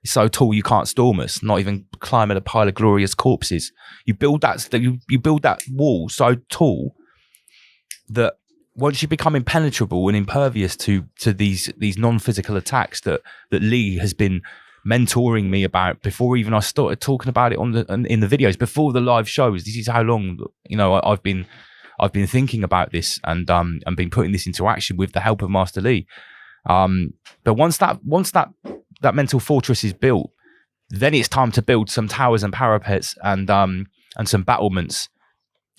It's so tall you can't storm us, not even climb at a pile of glorious corpses. You build that wall so tall that once you become impenetrable and impervious to these non-physical attacks that Lee has been mentoring me about before even I started talking about it in the videos, before the live shows. This is how long I've been thinking about this and been putting this into action with the help of Master Lee. But once that mental fortress is built, then it's time to build some towers and parapets and some battlements.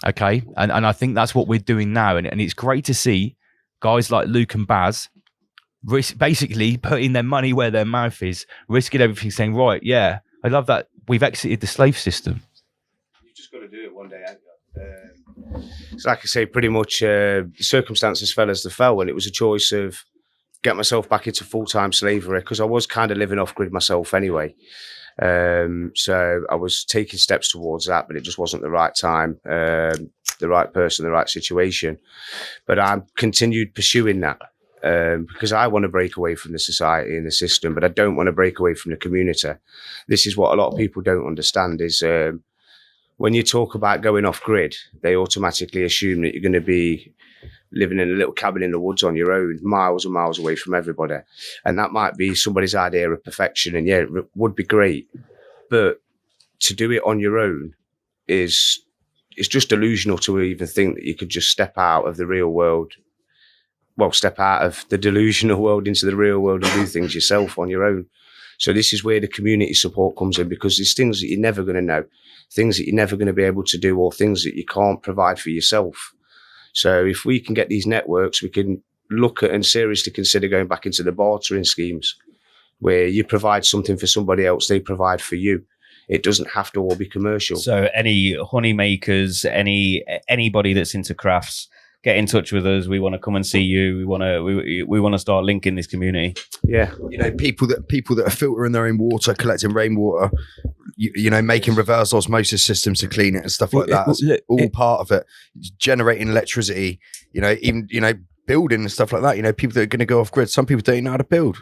Okay, and I think that's what we're doing now, and it's great to see guys like Luke and Baz basically putting their money where their mouth is, risking everything, saying, right, yeah, I love that we've exited the slave system. You just got to do it one day, haven't you? It's like I say, pretty much circumstances fell as they fell, and it was a choice of get myself back into full-time slavery, because I was kind of living off-grid myself anyway. So I was taking steps towards that, but it just wasn't the right time, the right person, the right situation. But I continued pursuing that because I want to break away from the society and the system, but I don't want to break away from the community. This is what a lot of people don't understand is when you talk about going off-grid, they automatically assume that you're going to be living in a little cabin in the woods on your own, miles and miles away from everybody. And that might be somebody's idea of perfection. And yeah, it would be great. But to do it on your own it's just delusional to even think that you could just step out of the real world. Well, step out of the delusional world into the real world and do things yourself on your own. So this is where the community support comes in, because there's things that you're never going to know, things that you're never going to be able to do, or things that you can't provide for yourself. So if we can get these networks, we can look at and seriously consider going back into the bartering schemes where you provide something for somebody else, they provide for you. It doesn't have to all be commercial. So any honey makers, anybody that's into crafts, get in touch with us. We want to come and see you. We want to start linking this community. Yeah, people that are filtering their own water, collecting rainwater, making reverse osmosis systems to clean it and stuff like that. That's all part of it. Generating electricity, even building and stuff like that. People that are going to go off grid. Some people don't know how to build.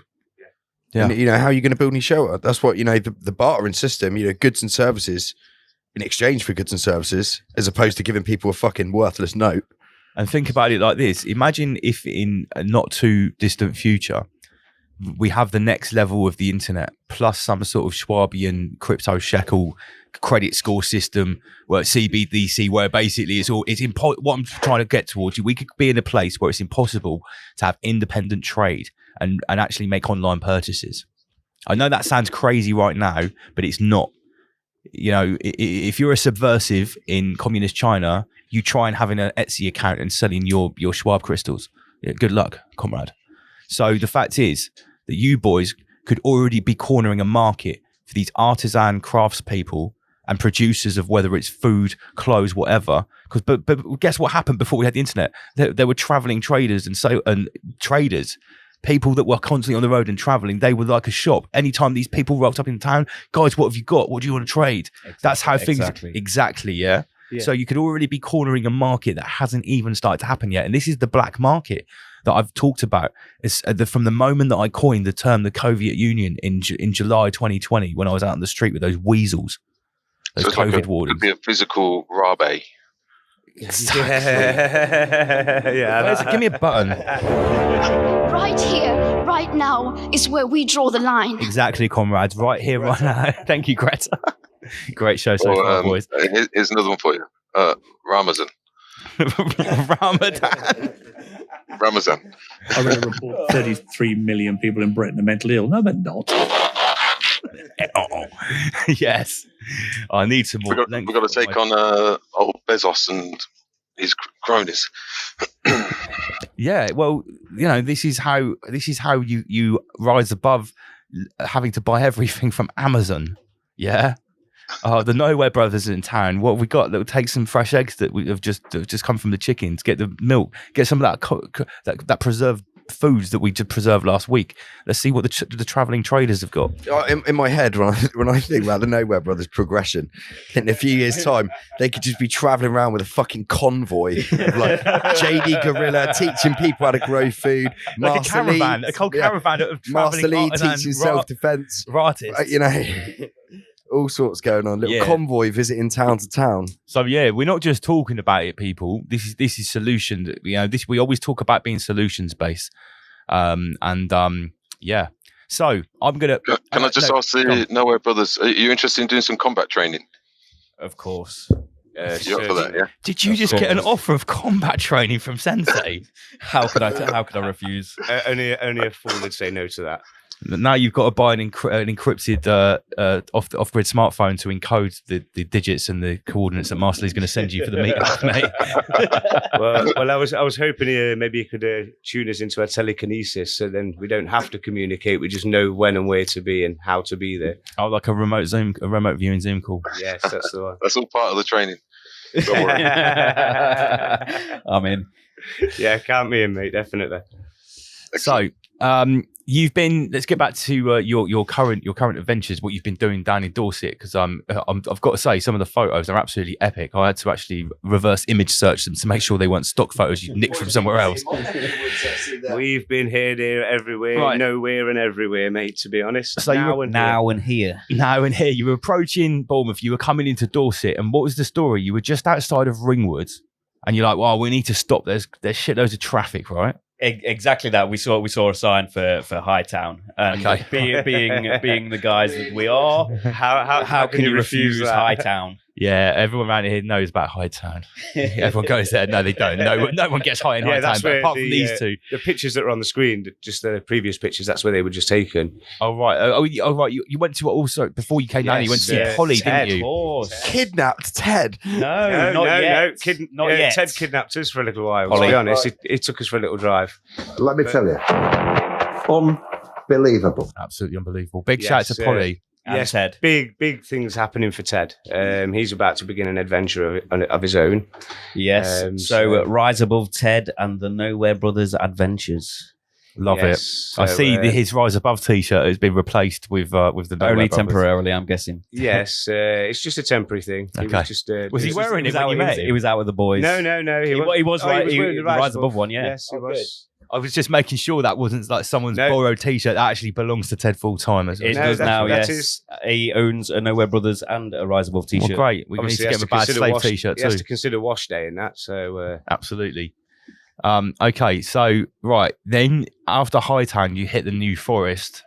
Yeah. And, how are you going to build any shelter? That's what the bartering system. Goods and services in exchange for goods and services, as opposed to giving people a fucking worthless note. And think about it like this. Imagine if in a not too distant future, we have the next level of the internet, plus some sort of Schwabian crypto shekel credit score system, where CBDC, where basically what I'm trying to get towards you. We could be in a place where it's impossible to have independent trade and actually make online purchases. I know that sounds crazy right now, but it's not. If you're a subversive in communist China, you try and having an Etsy account and selling your Schwab crystals. Yeah, good luck, comrade. So the fact is that you boys could already be cornering a market for these artisan craftspeople and producers of whether it's food, clothes, whatever. But guess what happened before we had the internet? There were traveling traders and traders. People that were constantly on the road and traveling, they were like a shop. Anytime these people rocked up in town, guys, what have you got? What do you want to trade? Exactly, that's how things exactly, yeah. So you could already be cornering a market that hasn't even started to happen yet. And this is the black market that I've talked about. It's from the moment that I coined the term the Soviet Union in July 2020, when I was out on the street with those weasels, those COVID wardens. It could be a physical rabe. Exactly. Yeah. Give me a button. Right here, right now is where we draw the line. Exactly, comrades. Right here, right now. Thank you, Greta. Great show so far, boys. Here's another one for you. Ramazan. Ramazan. I read a report: 33 million people in Britain are mentally ill. No, they're not. Yes. I need some more. We've got to take on old Bezos and his cronies. Yeah, well, this is how you rise above having to buy everything from Amazon. Yeah. The Nowhere Brothers in town. What have we got? That'll take some fresh eggs that have just come from the chickens. Get the milk. Get some of that preserved foods that we just preserved last week. Let's see what the traveling traders have got. In my head, when I think about the Nowhere Brothers progression, in a few years' time, they could just be traveling around with a fucking convoy of like JD Gorilla teaching people how to grow food, like a caravan of Master Lee teaching self-defense, artists. All sorts going on. Little convoy visiting town to town. So yeah, we're not just talking about it, people. This is solution. We always talk about being solutions based. Yeah. So I'm gonna. Can I just ask the Nowhere Brothers? Are you interested in doing some combat training? Of course. You're up for that, yeah? Did you just get an offer of combat training from Sensei? How could I refuse? Only a fool would say no to that. Now you've got to buy an encrypted off-grid smartphone to encode the digits and the coordinates that Master Lee's going to send you for the meetup, mate. well, I was hoping maybe you could tune us into a telekinesis, so then we don't have to communicate. We just know when and where to be and how to be there. Oh, like a remote viewing Zoom call. Yes, that's the one. That's all part of the training. Don't worry. I'm in. Yeah, count me in, mate. Definitely. So, you've been. Let's get back to your current adventures. What you've been doing down in Dorset, because I've got to say some of the photos are absolutely epic. I had to actually reverse image search them to make sure they weren't stock photos you nicked from somewhere else. We've been here, there, everywhere, nowhere, and everywhere, mate. To be honest, So Now and here. You were approaching Bournemouth. You were coming into Dorset, and what was the story? You were just outside of Ringwood, and you're like, "Well, we need to stop. There's shitloads of traffic, right?" Exactly that. We saw a sign for Hightown, and being the guys that we are, how can you refuse Hightown? Yeah, everyone around here knows about Hightown. Everyone goes there. No, they don't. No one gets high in Hightown, but apart from these two. The pictures that are on the screen, just the previous pictures, that's where they were just taken. Oh, right. Oh, right. You went to also, before you came down, you went to see Polly, Ted, didn't you? Kidnapped Ted. No, not yet. Not yet. Ted kidnapped us for a little while. Polly. To be honest, it took us for a little drive. Let me tell you, unbelievable. Absolutely unbelievable. Big shout out to Polly. Yes, Ted. Big things happening for Ted. He's about to begin an adventure of his own. Yes. So Rise Above Ted and the Nowhere Brothers Adventures. Love it. So, I see his Rise Above t-shirt has been replaced with the Nowhere only Brothers. Temporarily, I'm guessing. Yes, it's just a temporary thing. Okay. Was he wearing it when you met him? He was out with the boys. No. He was right. He wearing the Rise Above one, yeah. Yes, he was. I was just making sure that wasn't like someone's borrowed t-shirt that actually belongs to Ted full time. It does now, yes. He owns a Nowhere Brothers and a Rise Above t-shirt. Well, great. We need to get him a bad slave t-shirt too. He has to consider wash day in that, so... Absolutely. Okay, so, right. Then, after Hightown, you hit the New Forest.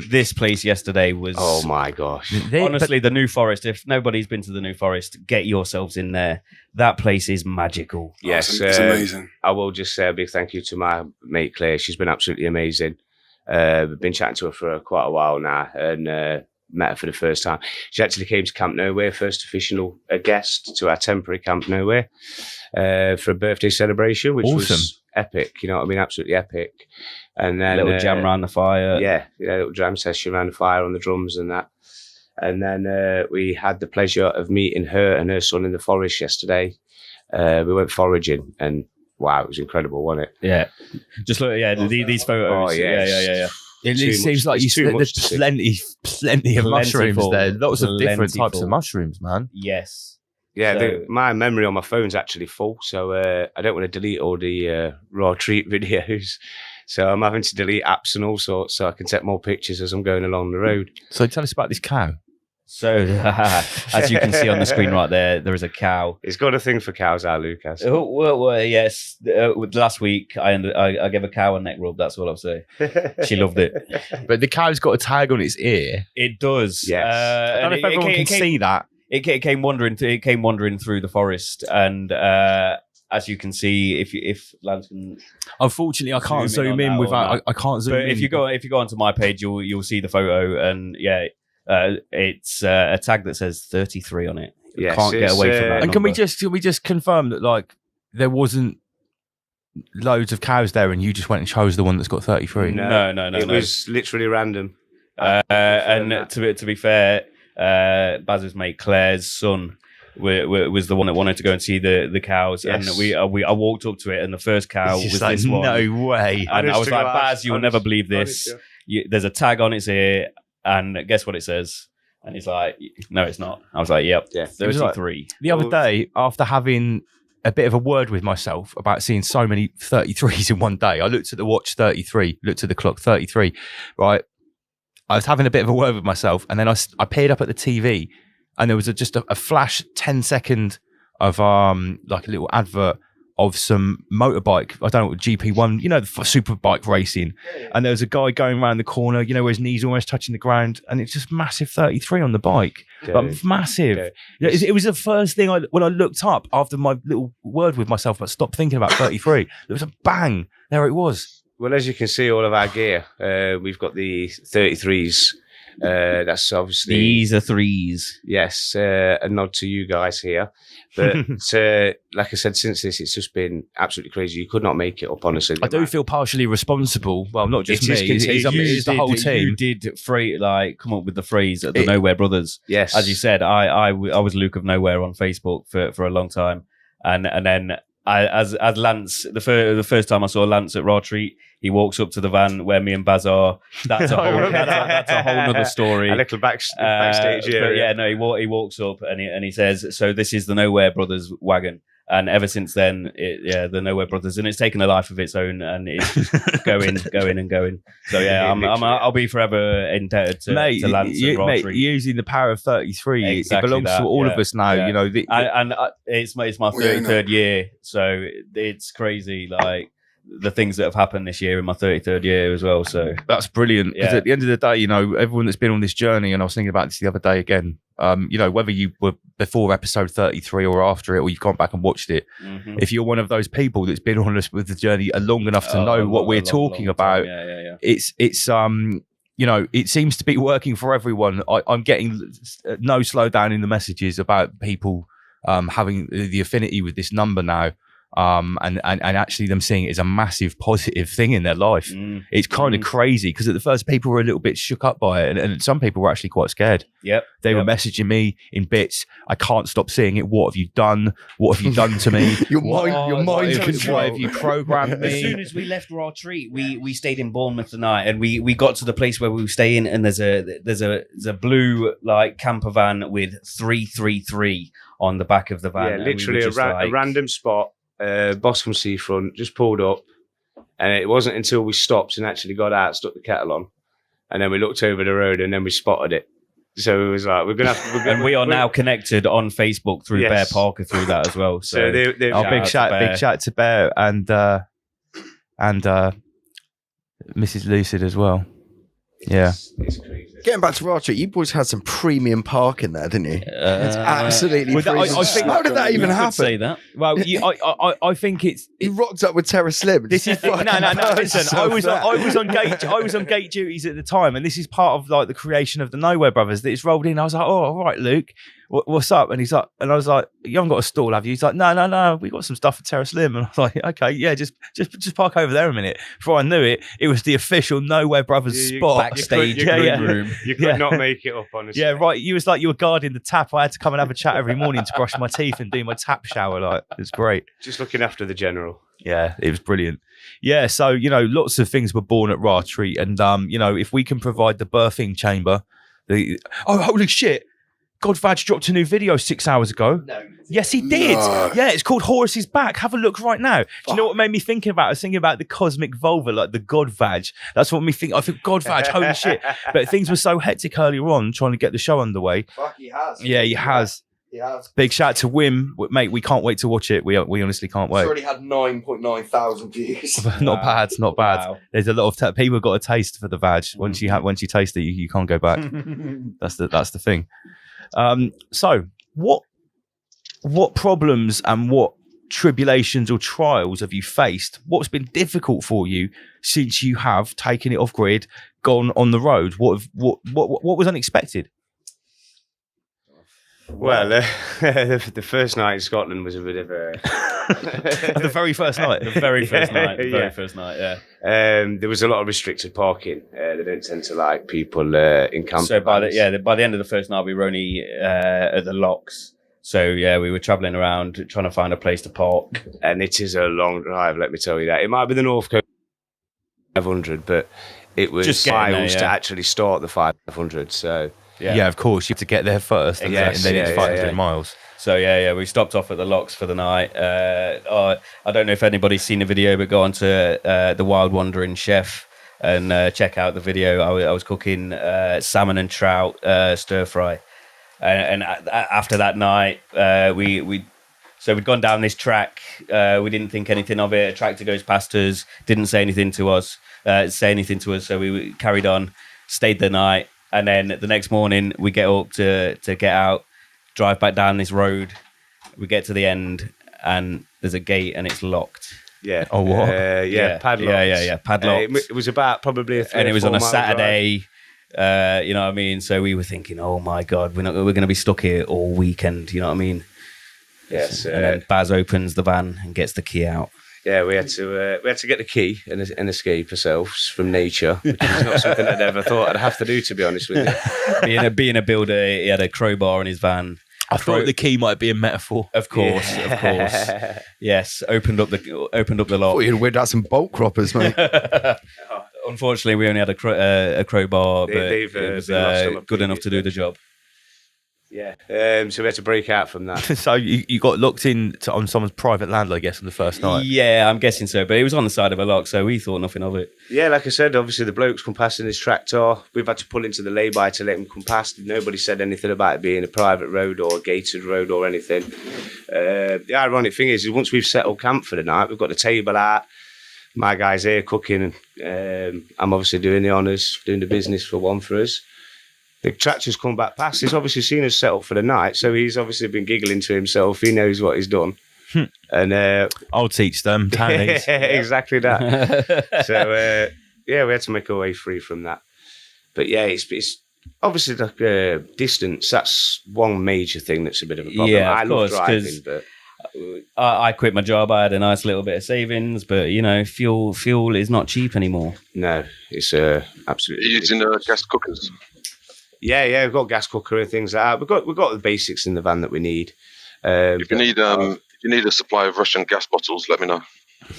This place yesterday was... Oh, my gosh. Honestly, the New Forest, if nobody's been to the New Forest, get yourselves in there. That place is magical. Yes. It's amazing. I will just say a big thank you to my mate, Claire. She's been absolutely amazing. We've been chatting to her for quite a while now and met her for the first time. She actually came to Camp Nowhere, first official guest to our temporary Camp Nowhere for a birthday celebration, which was epic. You know what I mean? Absolutely epic. And then a little jam around the fire. Yeah, a little jam session around the fire on the drums and that. And then we had the pleasure of meeting her and her son in the forest yesterday. We went foraging and wow, it was incredible, wasn't it? Yeah. Just look, these photos. Oh, yes. Yeah. It seems like there's plenty of mushrooms there. Lots of different types of mushrooms, man. Yes. Yeah, So- my memory on my phone's actually full, so I don't want to delete all the raw treat videos. So I'm having to delete apps and all sorts so I can take more pictures as I'm going along the road. So tell us about this cow. So, as you can see on the screen right there is a cow. It's got a thing for cows, our Lucas. Oh, well, yes. Last week, I gave a cow a neck rub. That's all I'll say. She loved it. But the cow's got a tag on its ear. It does. Yes. I don't know if everyone can see that. It came wandering through the forest, and as you can see, if Lance can. Unfortunately, I can't zoom in without. I can't zoom in. But if you go onto my page, you'll see the photo, and yeah. It's a tag that says 33 on it. You Yes, can't get away from that. And can we just confirm that like there wasn't loads of cows there, and you just went and chose the one that's got 33? No. It was literally random. And to be fair, Baz's mate Claire's son was the one that wanted to go and see the cows, Yes. and I walked up to it, and the first cow was like, this one. No way! And I was like, God. Baz, you'll never believe this. There's a tag on its ear. And guess what it says? And he's like, no, it's not. I was like, yep, Yeah. 33. The other day, after having a bit of a word with myself about seeing so many 33s in one day, I looked at the watch, 33, looked at the clock, 33, right? I was having a bit of a word with myself, and then I peered up at the TV, and there was just a flash 10-second of like a little advert of some motorbike, I don't know, GP1, you know, the super bike racing. And there was a guy going around the corner, you know, where his knees almost touching the ground, and it's just massive 33 on the bike. Like, massive. Yeah. It was the first thing when I looked up after my little word with myself, I stopped thinking about 33. There was a bang. There it was. Well, as you can see, all of our gear, we've got the 33s. That's obviously these are threes. Yes, a nod to you guys here. But like I said, since this, it's just been absolutely crazy. You could not make it up, honestly. I do feel partially responsible. Well, not just me. It's the whole team. You did come up with the phrase at the Nowhere Brothers. Yes, as you said, I was Luke of Nowhere on Facebook for a long time, and then as Lance, the first time I saw Lance at Raw Treat, he walks up to the van where me and Baz are. That's a whole nother story. A little backstage area. But yeah, he walks up and he says, "So this is the Nowhere Brothers wagon." And ever since then, the Nowhere Brothers, and it's taken a life of its own, and it's going. So yeah, I'll be forever indebted to Lance and Raw Treat. Using the power of 33, exactly, it belongs to all of us now. Yeah. You know, and it's my 33rd year, so it's crazy. Like the things that have happened this year in my 33rd year as well. So that's brilliant. Because at the end of the day, you know, everyone that's been on this journey, and I was thinking about this the other day again. You know, whether you were before episode 33 or after it, or you've gone back and watched it, if you're one of those people that's been on us with the journey long enough to know what we're talking about, it's you know, it seems to be working for everyone. I'm getting no slowdown in the messages about people having the affinity with this number now. And actually them seeing it as a massive positive thing in their life. It's kind of crazy, because at the first people were a little bit shook up by it, and some people were actually quite scared. They were messaging me in bits. I can't stop seeing it. What have you done? What have you done to me? your mind control. Have you programmed me? As soon as we left Raw Treat, we stayed in Bournemouth tonight, and we got to the place where we were staying, and there's a blue like camper van with 333 on the back of the van. Yeah, literally a random spot. Boscombe Seafront, just pulled up, and it wasn't until we stopped and actually got out, stuck the kettle on, and then we looked over the road, and then we spotted it. So it was like, we're gonna have to. And we are now connected on Facebook through Bear Parker through that as well. So big shout to Bear and Mrs. Lucid as well. It's crazy. Getting back to Raw Treat, you boys had some premium parking there, didn't you? It's absolutely freezing. I think, how did that even happen? Say that. Well, I think it's. He rocked up with Terra Slim. This is no. Listen, I was on gate duties at the time, and this is part of like the creation of the Nowhere Brothers. That it's rolled in. I was like, oh, all right, Luke, what's up? And he's like, and I was like, you haven't got a stall, have you? He's like, no, we got some stuff for Terra Slim. And I was like, okay, yeah, just park over there a minute. Before I knew it, it was the official Nowhere Brothers spot. Backstage room. You could not make it up, honestly. Yeah, right. You was like you were guarding the tap. I had to come and have a chat every morning to brush my teeth and do my tap shower. Like, it's great. Just looking after the general. Yeah, it was brilliant. Yeah, so you know, lots of things were born at Raw Treat, and you know, if we can provide the birthing chamber, holy shit. God Vag dropped a new video 6 hours ago. No. Yes, he did. No. Yeah, it's called Horus's Back. Have a look right now. Do you know what made me thinking about? I was thinking about the cosmic vulva, like the God Vag. That's what made me think. I think God Vag, holy shit. But things were so hectic earlier on trying to get the show underway. Fuck, he has. Yeah, he has. He has. Big shout out to Wim. Mate, we can't wait to watch it. We honestly can't wait. It's already had 9.9 thousand views. Not bad. Wow. There's a lot of people got a taste for the Vag. Once you taste it, you can't go back. That's the thing. So what problems and what tribulations or trials have you faced? What's been difficult for you since you have taken it off grid, gone on the road? What was unexpected? Well, the first night in Scotland was a bit of a... The very first night? The very first night, yeah. There was a lot of restricted parking. They don't tend to like people in camp. So by the end of the first night, we were only at the locks. So yeah, we were travelling around trying to find a place to park. And it is a long drive, let me tell you that. It might be the North Coast 500, but it was just miles to actually start the 500, so... Yeah, of course. You have to get there first, and then it's 500 miles. So we stopped off at the locks for the night. I don't know if anybody's seen the video, but go on to the Wild Wandering Chef and check out the video. I was cooking salmon and trout stir fry, and after that night, we'd gone down this track. We didn't think anything of it. A tractor goes past us, didn't say anything to us. So we carried on, stayed the night. And then the next morning, we get up to get out, drive back down this road. We get to the end, and there's a gate, and it's locked. Yeah. Oh, what? Padlocks. Yeah. Padlocks. It was about probably and it was on a 4 mile Saturday. You know what I mean? So we were thinking, oh my God, we're going to be stuck here all weekend. You know what I mean? Yes. And then Baz opens the van and gets the key out. Yeah, we had to get the key and escape ourselves from nature, which is not something I'd ever thought I'd have to do, to be honest with you. being a builder, he had a crowbar in his van. I thought the key might be a metaphor. Of course. Yes, opened up the lock. Oh, you'd whip out some bolt croppers, mate. Unfortunately, we only had a crowbar, but it was good enough to do the job. Yeah, so we had to break out from that. So you got locked in on someone's private land, I guess, on the first night. Yeah, I'm guessing so, but it was on the side of a lock, so we thought nothing of it. Yeah, like I said, obviously the blokes come past in his tractor. We've had to pull into the lay-by to let him come past. Nobody said anything about it being a private road or a gated road or anything. The ironic thing is once we've settled camp for the night, we've got the table out. My guy's here cooking, and I'm obviously doing the honours, doing the business for us. The tractor's come back past. He's obviously seen us set up for the night, so he's obviously been giggling to himself. He knows what he's done. And I'll teach them. Townies. Exactly that. So we had to make our way free from that. But yeah, it's obviously like distance. That's one major thing that's a bit of a problem. Yeah, I love driving, but I quit my job. I had a nice little bit of savings, but fuel is not cheap anymore. No, it's absolutely. You're using gas cookers. Yeah, we've got gas cooker and things like that. We've got the basics in the van that we need. If you need a supply of Russian gas bottles, let me know.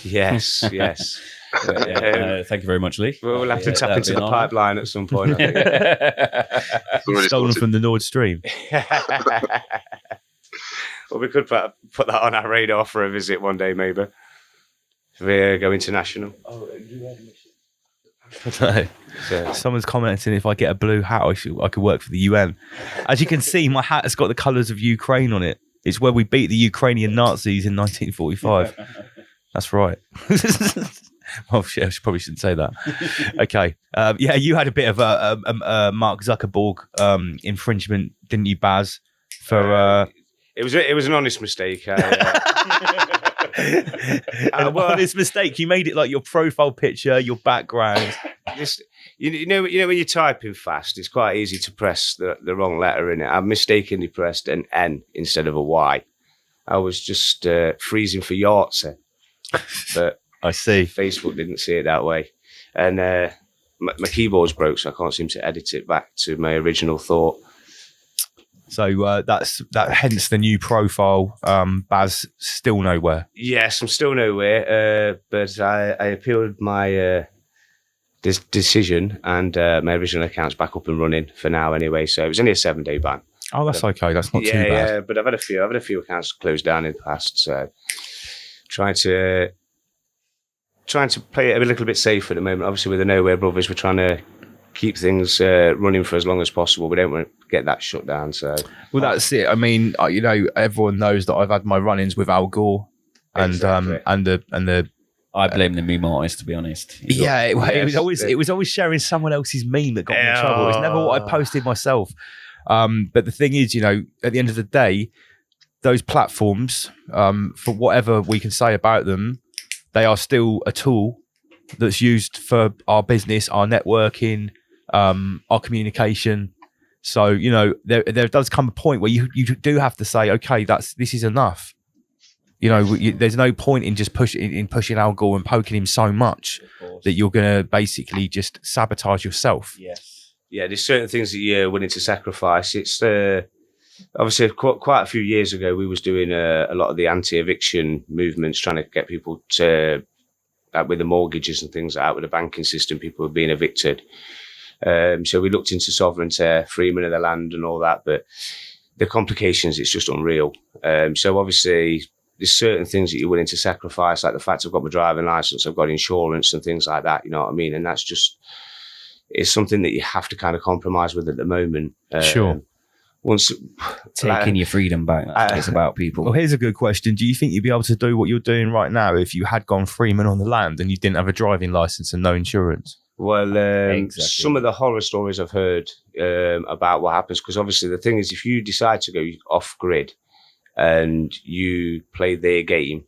Yes. Thank you very much, Lee. We'll have to tap into the pipeline at some point, I think. Stolen from the Nord Stream. Well, we could put that on our radar for a visit one day, maybe. If we go international. Oh, No. Someone's commenting if I get a blue hat, I could work for the UN. As you can see, my hat has got the colours of Ukraine on it. It's where we beat the Ukrainian Nazis in 1945. That's right. Well, I probably shouldn't say that. Okay. You had a bit of a Mark Zuckerberg infringement, didn't you, Baz? For it was an honest mistake. Honest mistake. You made it like your profile picture, your background. You know when you're typing fast, it's quite easy to press the wrong letter in it. I mistakenly pressed an N instead of a Y. I was just freezing for Yahtzee, but I see. Facebook didn't see it that way, and my keyboard's broke, so I can't seem to edit it back to my original thought. So that's hence the new profile. Baz still nowhere. Yes, I'm still nowhere. But I appealed my decision, and my original account's back up and running for now anyway. So it was only a 7-day ban. Oh, that's okay. That's not too bad. Yeah, but I've had a few accounts closed down in the past. So trying to play it a little bit safe at the moment. Obviously, with the Nowhere Brothers, we're trying to keep things running for as long as possible. We don't want to get that shut down. So, well, that's it. I mean, everyone knows that I've had my run-ins with Al Gore, and Exactly. and the. I blame the meme artist, to be honest. It was always sharing someone else's meme that got me in trouble. It's never what I posted myself. But the thing is, at the end of the day, those platforms, for whatever we can say about them, they are still a tool that's used for our business, our networking, our communication. So, there does come a point where you do have to say, okay, this is enough. There's no point in just pushing Al Gore and poking him so much that you're going to basically just sabotage yourself. Yes. Yeah, there's certain things that you're willing to sacrifice. It's obviously quite a few years ago, we was doing a lot of the anti-eviction movements, trying to get people to, with the mortgages and things like that, with the banking system, people were being evicted. So we looked into sovereignty, freeing of the land and all that, but the complications, it's just unreal. So obviously, there's certain things that you're willing to sacrifice, like the fact I've got my driving license, I've got insurance and things like that, you know what I mean? And that's just, it's something that you have to kind of compromise with at the moment. Sure. Once taking your freedom back, that's what it's about, people. Well, here's a good question. Do you think you'd be able to do what you're doing right now if you had gone freeman on the land and you didn't have a driving license and no insurance? Well, Exactly. Some of the horror stories I've heard about what happens, because obviously the thing is, if you decide to go off grid and you play their game,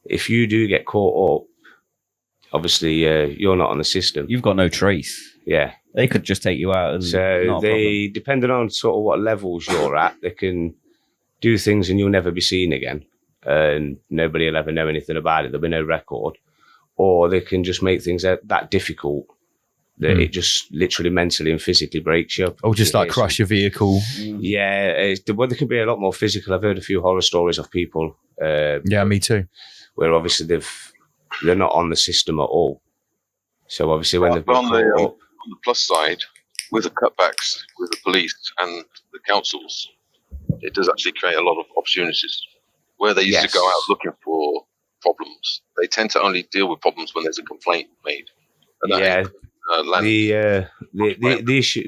if you do get caught up, obviously you're not on the system. You've got no trace. Yeah. They could just take you out. And so they, depending on sort of what levels you're at, they can do things and you'll never be seen again. And nobody will ever know anything about it. There'll be no record. Or they can just make things that difficult that it just literally mentally and physically breaks you. Or just like crush your vehicle. Yeah. Well, they can be a lot more physical. I've heard a few horror stories of people. Yeah, me too. Where obviously they're not on the system at all. So obviously when they've been caught up, on the plus side, with the cutbacks with the police and the councils, it does actually create a lot of opportunities. Where they used to go out looking for problems, they tend to only deal with problems when there's a complaint made. And the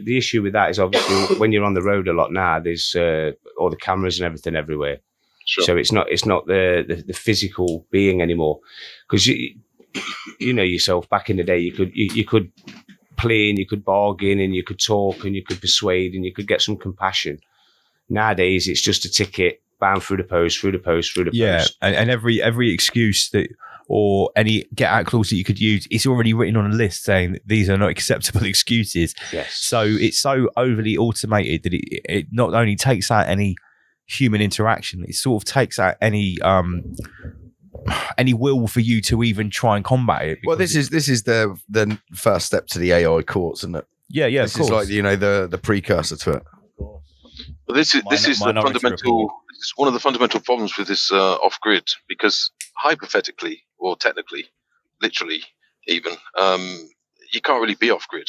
issue with that is obviously when you're on the road a lot now, there's all the cameras and everything everywhere. Sure. So it's not the physical being anymore, because you know yourself. Back in the day, you could play and you could bargain and you could talk and you could persuade and you could get some compassion. Nowadays, it's just a ticket, bam, through the post. Yeah, and every excuse that or any get out clause that you could use, it's already written on a list saying that these are not acceptable excuses. Yes. So it's so overly automated that it not only takes out any human interaction, it sort of takes out any will for you to even try and combat it. Well, this is the first step to the AI courts, isn't it? Yeah, This is like the precursor to it. But this is the fundamental. It's one of the fundamental problems with this off-grid, because hypothetically or technically, literally even, you can't really be off-grid.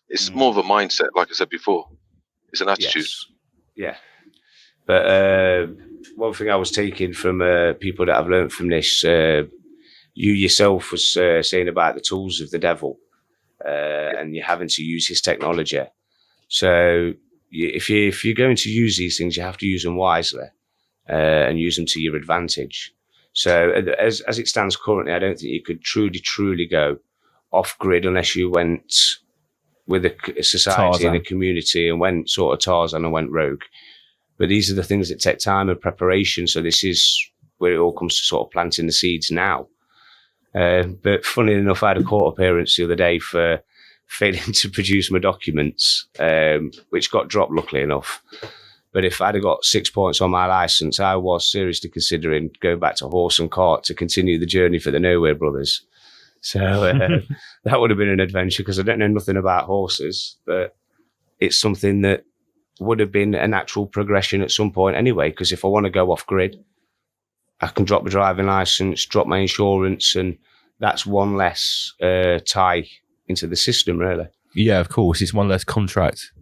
It's more of a mindset, like I said before. It's an attitude. Yes. Yeah. But one thing I was taking from people that I've learned from this, you yourself was saying about the tools of the devil, and you're having to use his technology. So if you're going to use these things, you have to use them wisely and use them to your advantage. So as it stands currently, I don't think you could truly go off grid unless you went with a society and a community and went sort of Tarzan and went rogue. But these are the things that take time and preparation. So this is where it all comes to sort of planting the seeds now. But funny enough, I had a court appearance the other day for failing to produce my documents, which got dropped, luckily enough. But if I'd have got 6 points on my licence, I was seriously considering going back to horse and cart to continue the journey for the Nowhere Brothers. So that would have been an adventure, because I don't know nothing about horses, but it's something that would have been a natural progression at some point anyway, because if I want to go off grid, I can drop my driving licence, drop my insurance, and that's one less tie into the system, really. Yeah, of course. It's one less contract.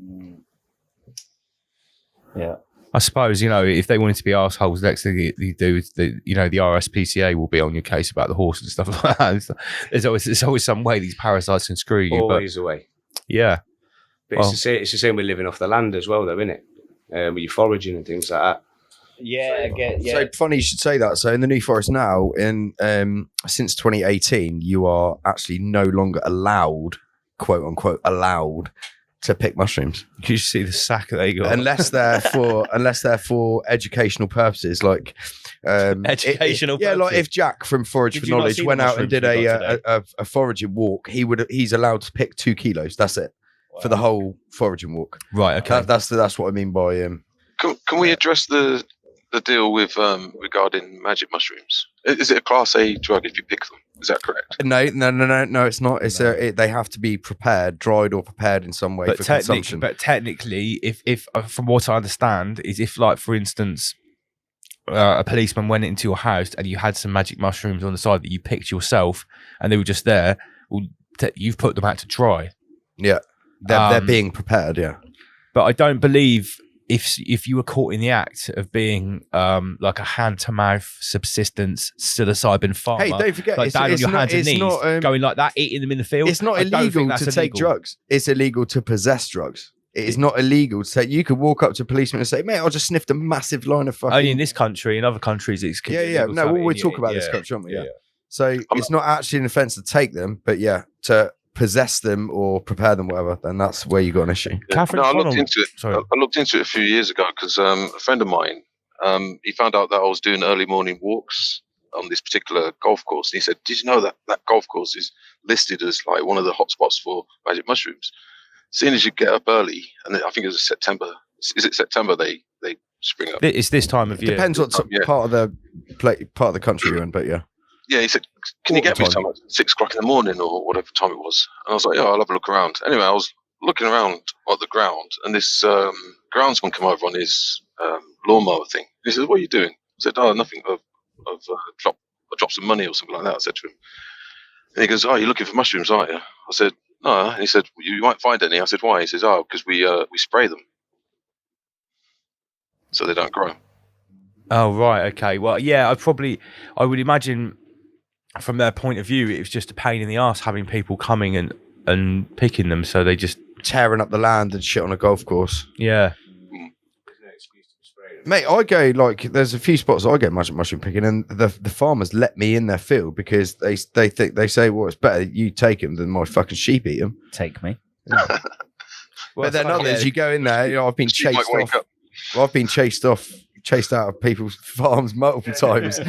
Yeah. I suppose, if they wanted to be arseholes, the next thing you do is the RSPCA will be on your case about the horse and stuff like that. There's always some way these parasites can screw you. Always a way. Yeah. But it's the same with living off the land as well, though, isn't it? With your foraging and things like that. Yeah, So funny you should say that. So in the New Forest now, since 2018, you are actually no longer allowed, quote unquote, allowed to pick mushrooms. You see the sack that they got, unless they're for educational purposes, like educational. Yeah, like if Jack from Forage for Knowledge went out and did a foraging walk, he's allowed to pick 2 kilos. That's it. Wow. For the whole foraging walk. Right. Okay. That's what I mean by. Can we address the deal with regarding magic mushrooms? Is it a Class A drug if you pick them? Is that correct? No, it's not. It's they have to be prepared, dried or prepared in some way for consumption. But technically, if from what I understand, is if, like, for instance, a policeman went into your house and you had some magic mushrooms on the side that you picked yourself and they were just there, well, you've put them out to dry. Yeah, they're being prepared. Yeah, but I don't believe if you were caught in the act of being like a hand-to-mouth subsistence psilocybin farmer, hey, don't forget, like it's, down it's on your not, hands and knees, going like that, eating them in the field. It's not illegal to take drugs. It's illegal to possess drugs. It is not illegal to take. You could walk up to a policeman and say, "Mate, I just sniffed a massive line of fucking." Only in this country. In other countries, it's yeah. No, we're talking about this country, aren't we? Yeah. So it's not actually an offence to take them, but to possess them or prepare them, whatever, then that's where you got an issue. Yeah. No, I looked into it. Sorry. I looked into it a few years ago because a friend of mine, he found out that I was doing early morning walks on this particular golf course. And he said, "Did you know that that golf course is listed as like one of the hotspots for magic mushrooms? Seeing as you get up early, and I think it was September. Is it September they spring up? It's this time of year. Depends what part of the country you're in, but yeah. Yeah, he said, "Can you get me some at 6 o'clock in the morning or whatever time it was?" And I was like, "Yeah, I'll have a look around." Anyway, I was looking around at the ground, and this groundsman come over on his lawnmower thing. He says, "What are you doing?" I said, "Oh, nothing. I've dropped some money or something like that." I said to him, and he goes, "Oh, you're looking for mushrooms, aren't you?" I said, "No." And he said, "You might find any." I said, "Why?" He says, "Oh, because we spray them so they don't grow." Oh, right. Okay. Well, yeah, I would imagine from their point of view, it was just a pain in the ass having people coming and picking them. So they just tearing up the land and shit on a golf course. Yeah. Mate, I go there's a few spots I get mushroom picking, and the farmers let me in their field because they say, well, it's better you take them than my fucking sheep eat them. Take me. But then others, you go in there. I've been chased off. Well, I've been chased out of people's farms multiple times,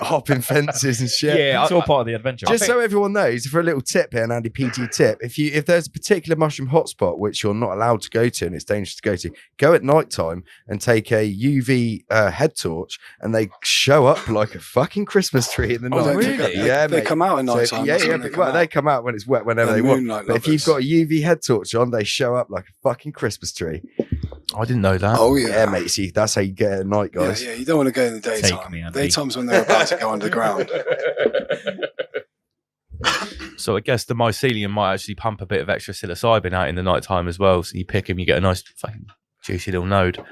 hopping fences and shit. Yeah, it's all part of the adventure. Just so everyone knows, for a little tip here, an Andy PG tip, if there's a particular mushroom hotspot which you're not allowed to go to and it's dangerous to, go at night time and take a UV head torch, and they show up like a fucking Christmas tree in the night. Really? Yeah, they come out at night time. They come out when it's wet, whenever they want. But if you've got a UV head torch on, they show up like a fucking Christmas tree. I didn't know that. Oh yeah, mate. See, that's how you get it at night, guys. Yeah, you don't want to go in the daytime. Daytime's when they're about to go underground. So I guess the mycelium might actually pump a bit of extra psilocybin out in the night time as well. So you pick them, you get a nice fucking juicy little node.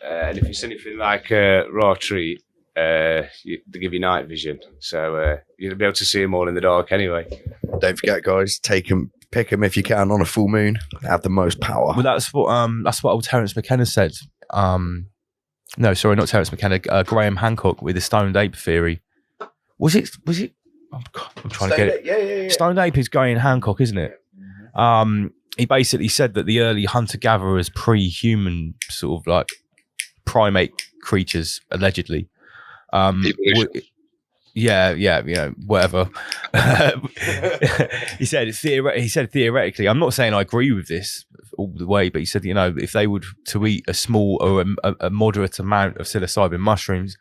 And if it's anything like a raw tree, they give you night vision, so you'll be able to see them all in the dark anyway. Don't forget, guys, pick them if you can on a full moon. They have the most power. Well, that's what old Terence McKenna said. No, sorry, not Terence McKenna. Graham Hancock with the stoned ape theory. Was it? I'm trying to get it. Yeah. Stoned ape is Graham Hancock, isn't it? He basically said that the early hunter-gatherers, pre-human sort of like primate creatures, allegedly. Whatever. He said theoretically. I'm not saying I agree with this all the way, but he said, if they would to eat a small or a moderate amount of psilocybin mushrooms,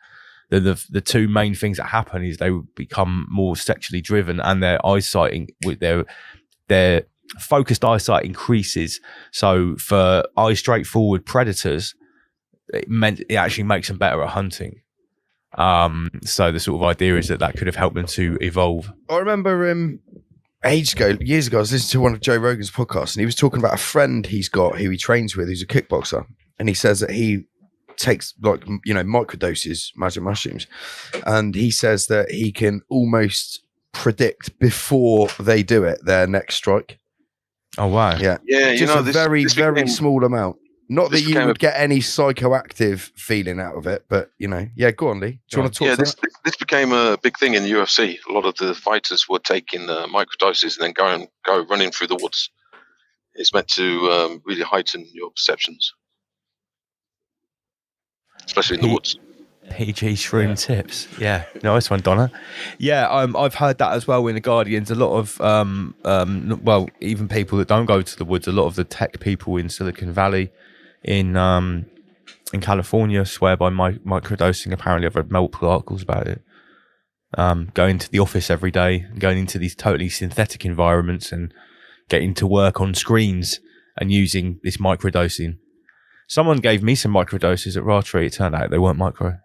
the two main things that happen is they would become more sexually driven, and their eyesight with their focused eyesight increases. So for eye straightforward predators, it actually makes them better at hunting. So the sort of idea is that could have helped them to evolve. I remember years ago, I was listening to one of Joe Rogan's podcasts, and he was talking about a friend he's got who he trains with, who's a kickboxer, and he says that he takes microdoses magic mushrooms, and he says that he can almost predict before they do it their next strike. Oh wow! Yeah. Just a very small amount. Not that you would get any psychoactive feeling out of it, but go on, Lee. Do you want to talk to that? This became a big thing in the UFC. A lot of the fighters were taking microdoses and then go running through the woods. It's meant to really heighten your perceptions, especially in the woods. PG shroom tips. Yeah, nice one, Donna. Yeah, I've heard that as well in the Guardians. A lot of even people that don't go to the woods, a lot of the tech people in Silicon Valley, in California, swear by microdosing. Apparently, I've read multiple articles about it. Going to the office every day, going into these totally synthetic environments, and getting to work on screens and using this microdosing. Someone gave me some microdoses at Ratree. It turned out they weren't micro.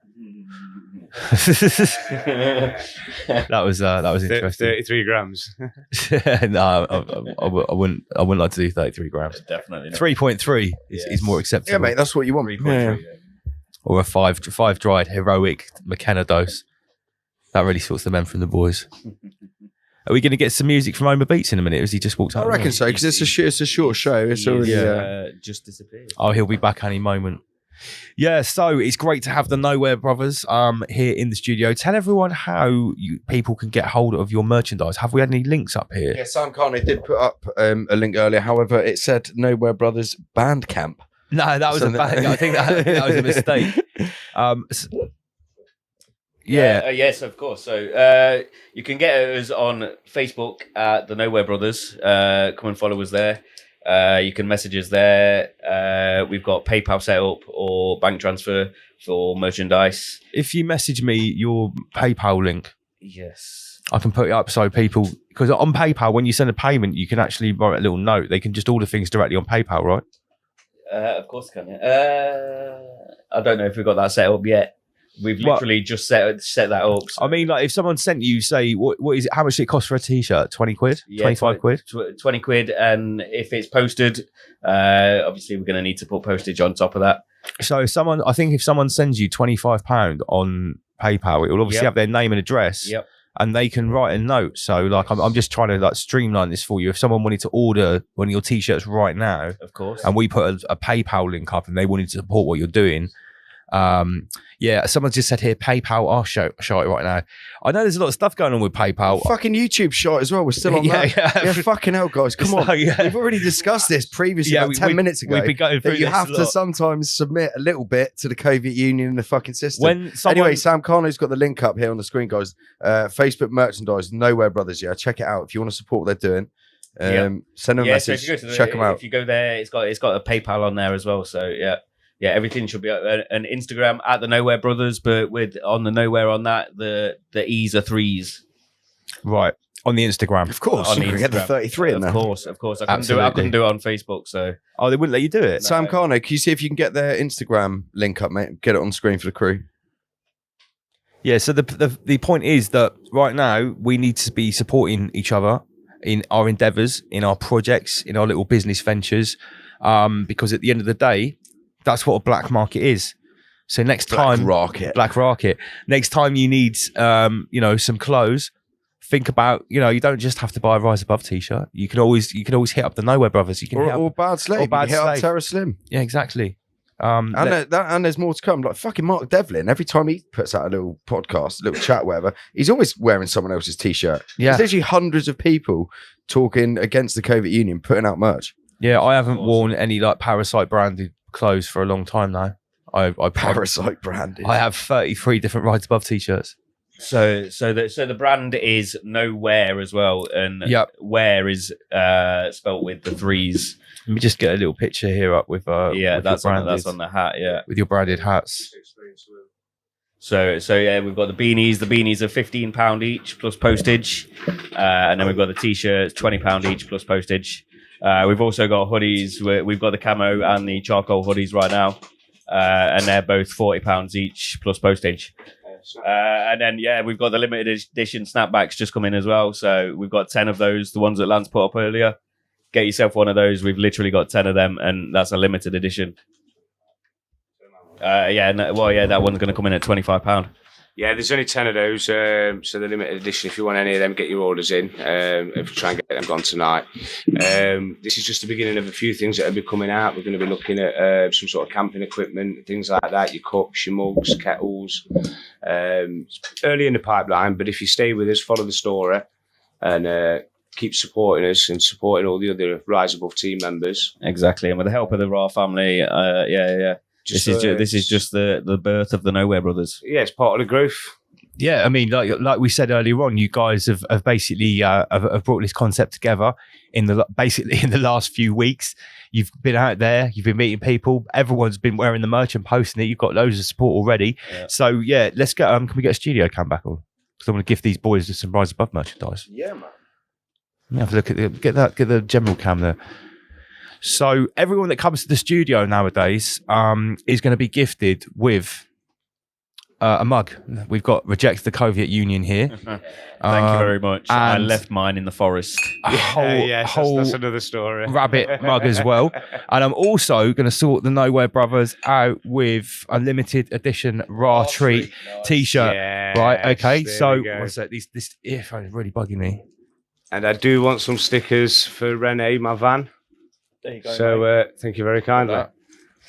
that was interesting. 33 grams. No, I wouldn't like to do 33 grams. Definitely not. 3.3 is more acceptable. Yeah, mate, that's what you want. 3.3, or a five dried heroic McKenna dose. That really sorts the men from the boys. Are we going to get some music from Homer Beats in a minute? Or has he just walked out? I reckon so, because it's a short show. It's already just disappeared. Oh, he'll be back any moment. Yeah, so it's great to have the Nowhere Brothers here in the studio. Tell everyone how people can get hold of your merchandise. Have we had any links up here? Yeah, Sam Carney did put up a link earlier. However, it said Nowhere Brothers Bandcamp. No, that was I think that was a mistake. Yeah. Yes, of course. So you can get us on Facebook at the Nowhere Brothers. Come and follow us there. You can message us there. We've got PayPal set up or bank transfer for merchandise. If you message me your PayPal link, yes, I can put it up so people, because on PayPal, when you send a payment, you can actually write a little note. They can just order things directly on PayPal, right? Of course, can you? I don't know if we've got that set up yet. We've literally just set that up. So. I mean, like if someone sent you, say, what is it? How much it cost for a T-shirt? 20 quid? Yeah, 25 quid? 20 quid. And if it's posted, obviously we're going to need to put postage on top of that. So if someone sends you £25 on PayPal, it will obviously have their name and address. Yep. And they can write a note. So like, I'm just trying to like streamline this for you. If someone wanted to order one of your T-shirts right now, of course, and we put a PayPal link up, and they wanted to support what you're doing, someone just said here, PayPal are shite right now. I know there's a lot of stuff going on with PayPal. Fucking YouTube shite as well. We're still on that. Yeah, fucking hell, guys. Come on. We've already discussed this previously, about 10 minutes ago. We've been going through that you this have a to lot. sometimes submit a little bit to the COVID Union and the fucking system. Anyway, Sam Carno's got the link up here on the screen, guys. Facebook merchandise, Nowhere Brothers. Yeah, check it out if you want to support what they're doing. Send them a message. So if you go to check them out. If you go there, it's got a PayPal on there as well. So yeah, everything should be an Instagram at the Nowhere Brothers, but with on the Nowhere on that, the E's are 3s. Right. On the Instagram. Of course. On the you can get the Instagram. 33 in there. Of course. I couldn't do it on Facebook, so. Oh, they wouldn't let you do it? Sam Carno, can you see if you can get their Instagram link up, mate? Get it on screen for the crew. Yeah, so the point is that right now we need to be supporting each other in our endeavours, in our projects, in our little business ventures, because at the end of the day, that's what a black market is. So next time, black market. Next time you need, some clothes, think about, you don't just have to buy a Rise Above T-shirt. You can always hit up the Nowhere Brothers. You can or Bad Slave. Or Bad hit up Slave. Terra Slim. Yeah, exactly. And there's more to come. Like fucking Mark Devlin, every time he puts out a little podcast, a little chat, whatever, he's always wearing someone else's T-shirt. Yeah. There's literally hundreds of people talking against the COVID Union, putting out merch. Yeah, I haven't worn any like Parasite branded clothes for a long time now. I Parasite branded. I have 33 different Rise Above T-shirts. So the brand is Nowhere as well, and Where is spelt with the 3s. Let me just get a little picture here up with that's on the hat, with your branded hats. So we've got the beanies. The beanies are £15 each plus postage, and then we've got the T-shirts, £20 each plus postage. We've also got hoodies. We've got the camo and the charcoal hoodies right now, and they're both £40 each plus postage. And then we've got the limited edition snapbacks just come in as well. So we've got 10 of those, the ones that Lance put up earlier. Get yourself one of those. We've literally got 10 of them, and that's a limited edition. That one's going to come in at £25. Yeah, there's only 10 of those, so the limited edition, if you want any of them, get your orders in. If you try and get them gone tonight. This is just the beginning of a few things that will be coming out. We're going to be looking at some sort of camping equipment, things like that, your cups, your mugs, kettles. Early in the pipeline, but if you stay with us, follow the story, and keep supporting us and supporting all the other Rise Above team members. Exactly, and with the help of the Raw family, This is just the birth of the Nowhere Brothers. Yeah, it's part of the growth. Yeah, I mean, like we said earlier on, you guys have basically have brought this concept together in the last few weeks. You've been out there, you've been meeting people. Everyone's been wearing the merch and posting it. You've got loads of support already. Yeah. So yeah, let's get. Can we get a studio cam back on? Because I want to give these boys just some Rise Above merchandise. Yeah, man. Let me have a look at get the general cam there. So everyone that comes to the studio nowadays is going to be gifted with a mug. We've got Reject the Soviet Union here. Thank you very much. I left mine in the forest. That's another story. Rabbit mug as well. And I'm also going to sort the Nowhere Brothers out with a limited edition Raw Treat T-shirt. Yes, right? Okay. So what's that? This earphone is really bugging me. And I do want some stickers for Renee, my van. There you go. So thank you very kindly.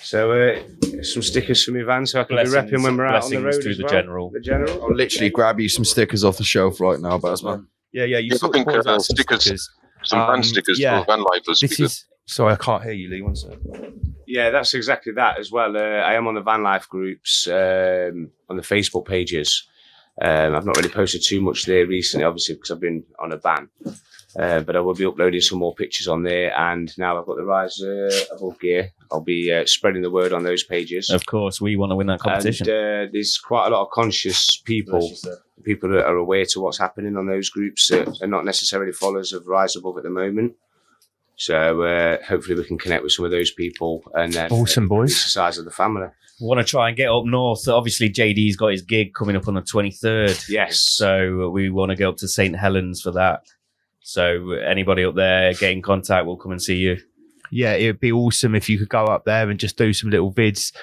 So some stickers for my van, so I can be repping when we're out on the road to as the well. general. The general. I'll literally grab you some stickers off the shelf right now, Bazman. Yeah. You I sort think of stickers, some van stickers for van lifers. This is sorry, I can't hear you, Lee. One sec. Yeah, that's exactly that as well. I am on the van life groups on the Facebook pages. I've not really posted too much there recently, obviously, because I've been on a ban. But I will be uploading some more pictures on there. And now I've got the Rise Above gear, I'll be spreading the word on those pages. Of course, we want to win that competition. And there's quite a lot of conscious people that are aware to what's happening on those groups that are not necessarily followers of Rise Above at the moment. So hopefully we can connect with some of those people and then awesome boys. It's the size of the family. Want to try and get up north. Obviously, JD's got his gig coming up on the 23rd. Yes. So we want to go up to St. Helens for that. So anybody up there, get in contact. We'll come and see you. Yeah, it would be awesome if you could go up there and just do some little vids,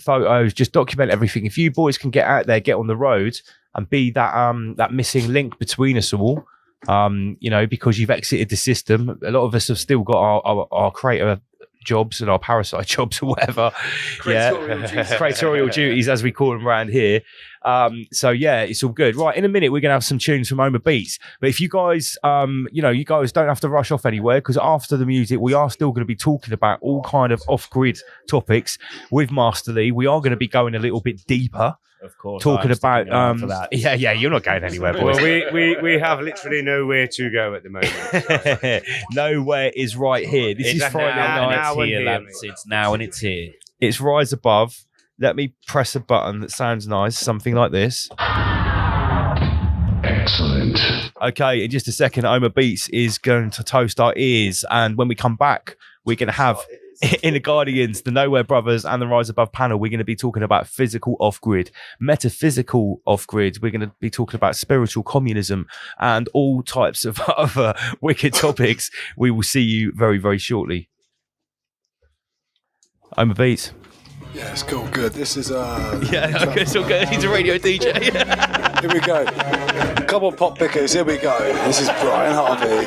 photos, just document everything. If you boys can get out there, get on the road and be that missing link between us all, because you've exited the system. A lot of us have still got our creator jobs and our parasite jobs or whatever. Creatorial duties, as we call them around here. It's all good. Right, in a minute we're gonna have some tunes from Oma Beats. But if you guys, you guys don't have to rush off anywhere, because after the music we are still going to be talking about all kind of off-grid topics with Master Lee. We are going to be going a little bit deeper. Of course, talking about for that. You're not going anywhere, boys. Well, we have literally nowhere to go at the moment. Nowhere is right here. This is Friday night. Now it's here, lads. It's now and it's here. It's Rise Above. Let me press a button that sounds nice, something like this. Excellent. Okay, in just a second, Oma Beats is going to toast our ears, and when we come back, we're going to have in the Guardians, the Nowhere Brothers, and the Rise Above panel. We're going to be talking about physical off-grid, metaphysical off-grid. We're going to be talking about spiritual communism and all types of other wicked topics. We will see you very, very shortly. Oma Beats. Yeah, it's cool. Good. This is it's all good. He's a radio DJ. Here we go. Come on, pop pickers. Here we go. This is Brian Harvey.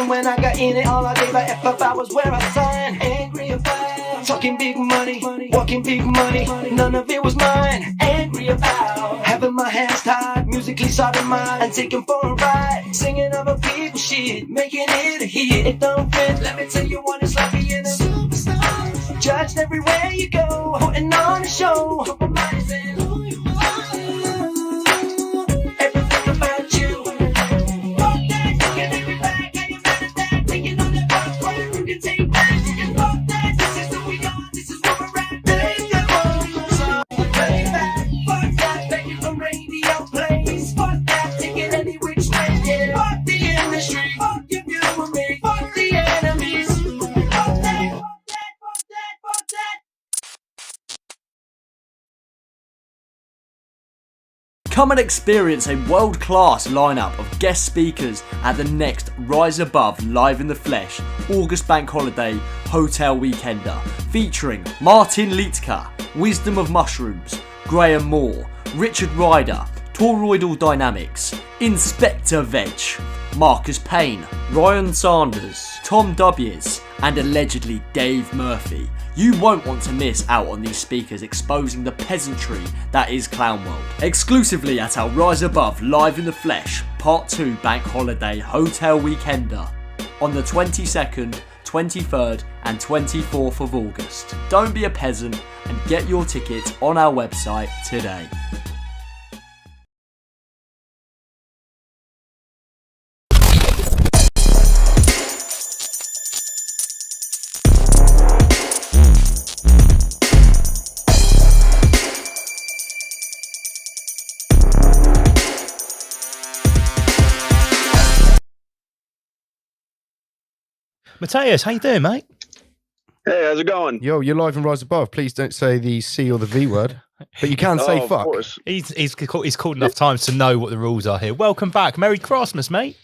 When I got in it, all I gave a F up, I was where I signed. Angry about talking big money, walking big money, none of it was mine. Angry about having my hands tied, musically sobbing mine, and taking for a ride, singing other people's shit, making it a hit. It don't fit, let me tell you what it's like being a superstar. Judged everywhere you go, putting on a show, compromising who you are. Everything about you. Come and experience a world-class lineup of guest speakers at the next Rise Above Live in the Flesh August Bank Holiday Hotel Weekender, featuring Martin Liedtke, Wisdom of Mushrooms, Graham Moore, Richard Ryder, Toroidal Dynamics, Inspector Veg, Marcus Payne, Ryan Sanders, Tom W's, and allegedly Dave Murphy. You won't want to miss out on these speakers exposing the peasantry that is Clown World. Exclusively at our Rise Above Live in the Flesh Part 2 Bank Holiday Hotel Weekender on the 22nd, 23rd and 24th of August. Don't be a peasant and get your tickets on our website today. Mateus, how you doing, mate? Hey, how's it going? Yo, you're live in Rise Above. Please don't say the C or the V word, but you can say fuck. He's called enough times to know what the rules are here. Welcome back. Merry Christmas, mate.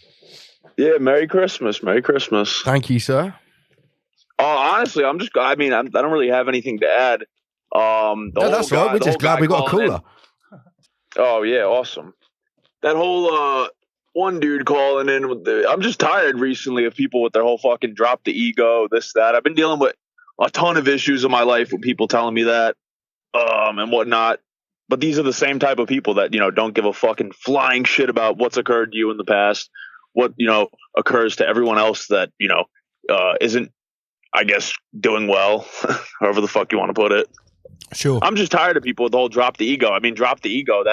Yeah, Merry Christmas. Merry Christmas. Thank you, sir. Honestly, I don't really have anything to add. That's right. We're just glad we got a cooler. Oh, yeah, awesome. That whole one dude calling in with I'm just tired recently of people with their whole fucking drop the ego, this, that. I've been dealing with a ton of issues in my life with people telling me that, and whatnot. But these are the same type of people that, don't give a fucking flying shit about what's occurred to you in the past, what, occurs to everyone else that, isn't, I guess, doing well, however the fuck you want to put it. Sure. I'm just tired of people with the whole drop the ego. I mean, drop the ego.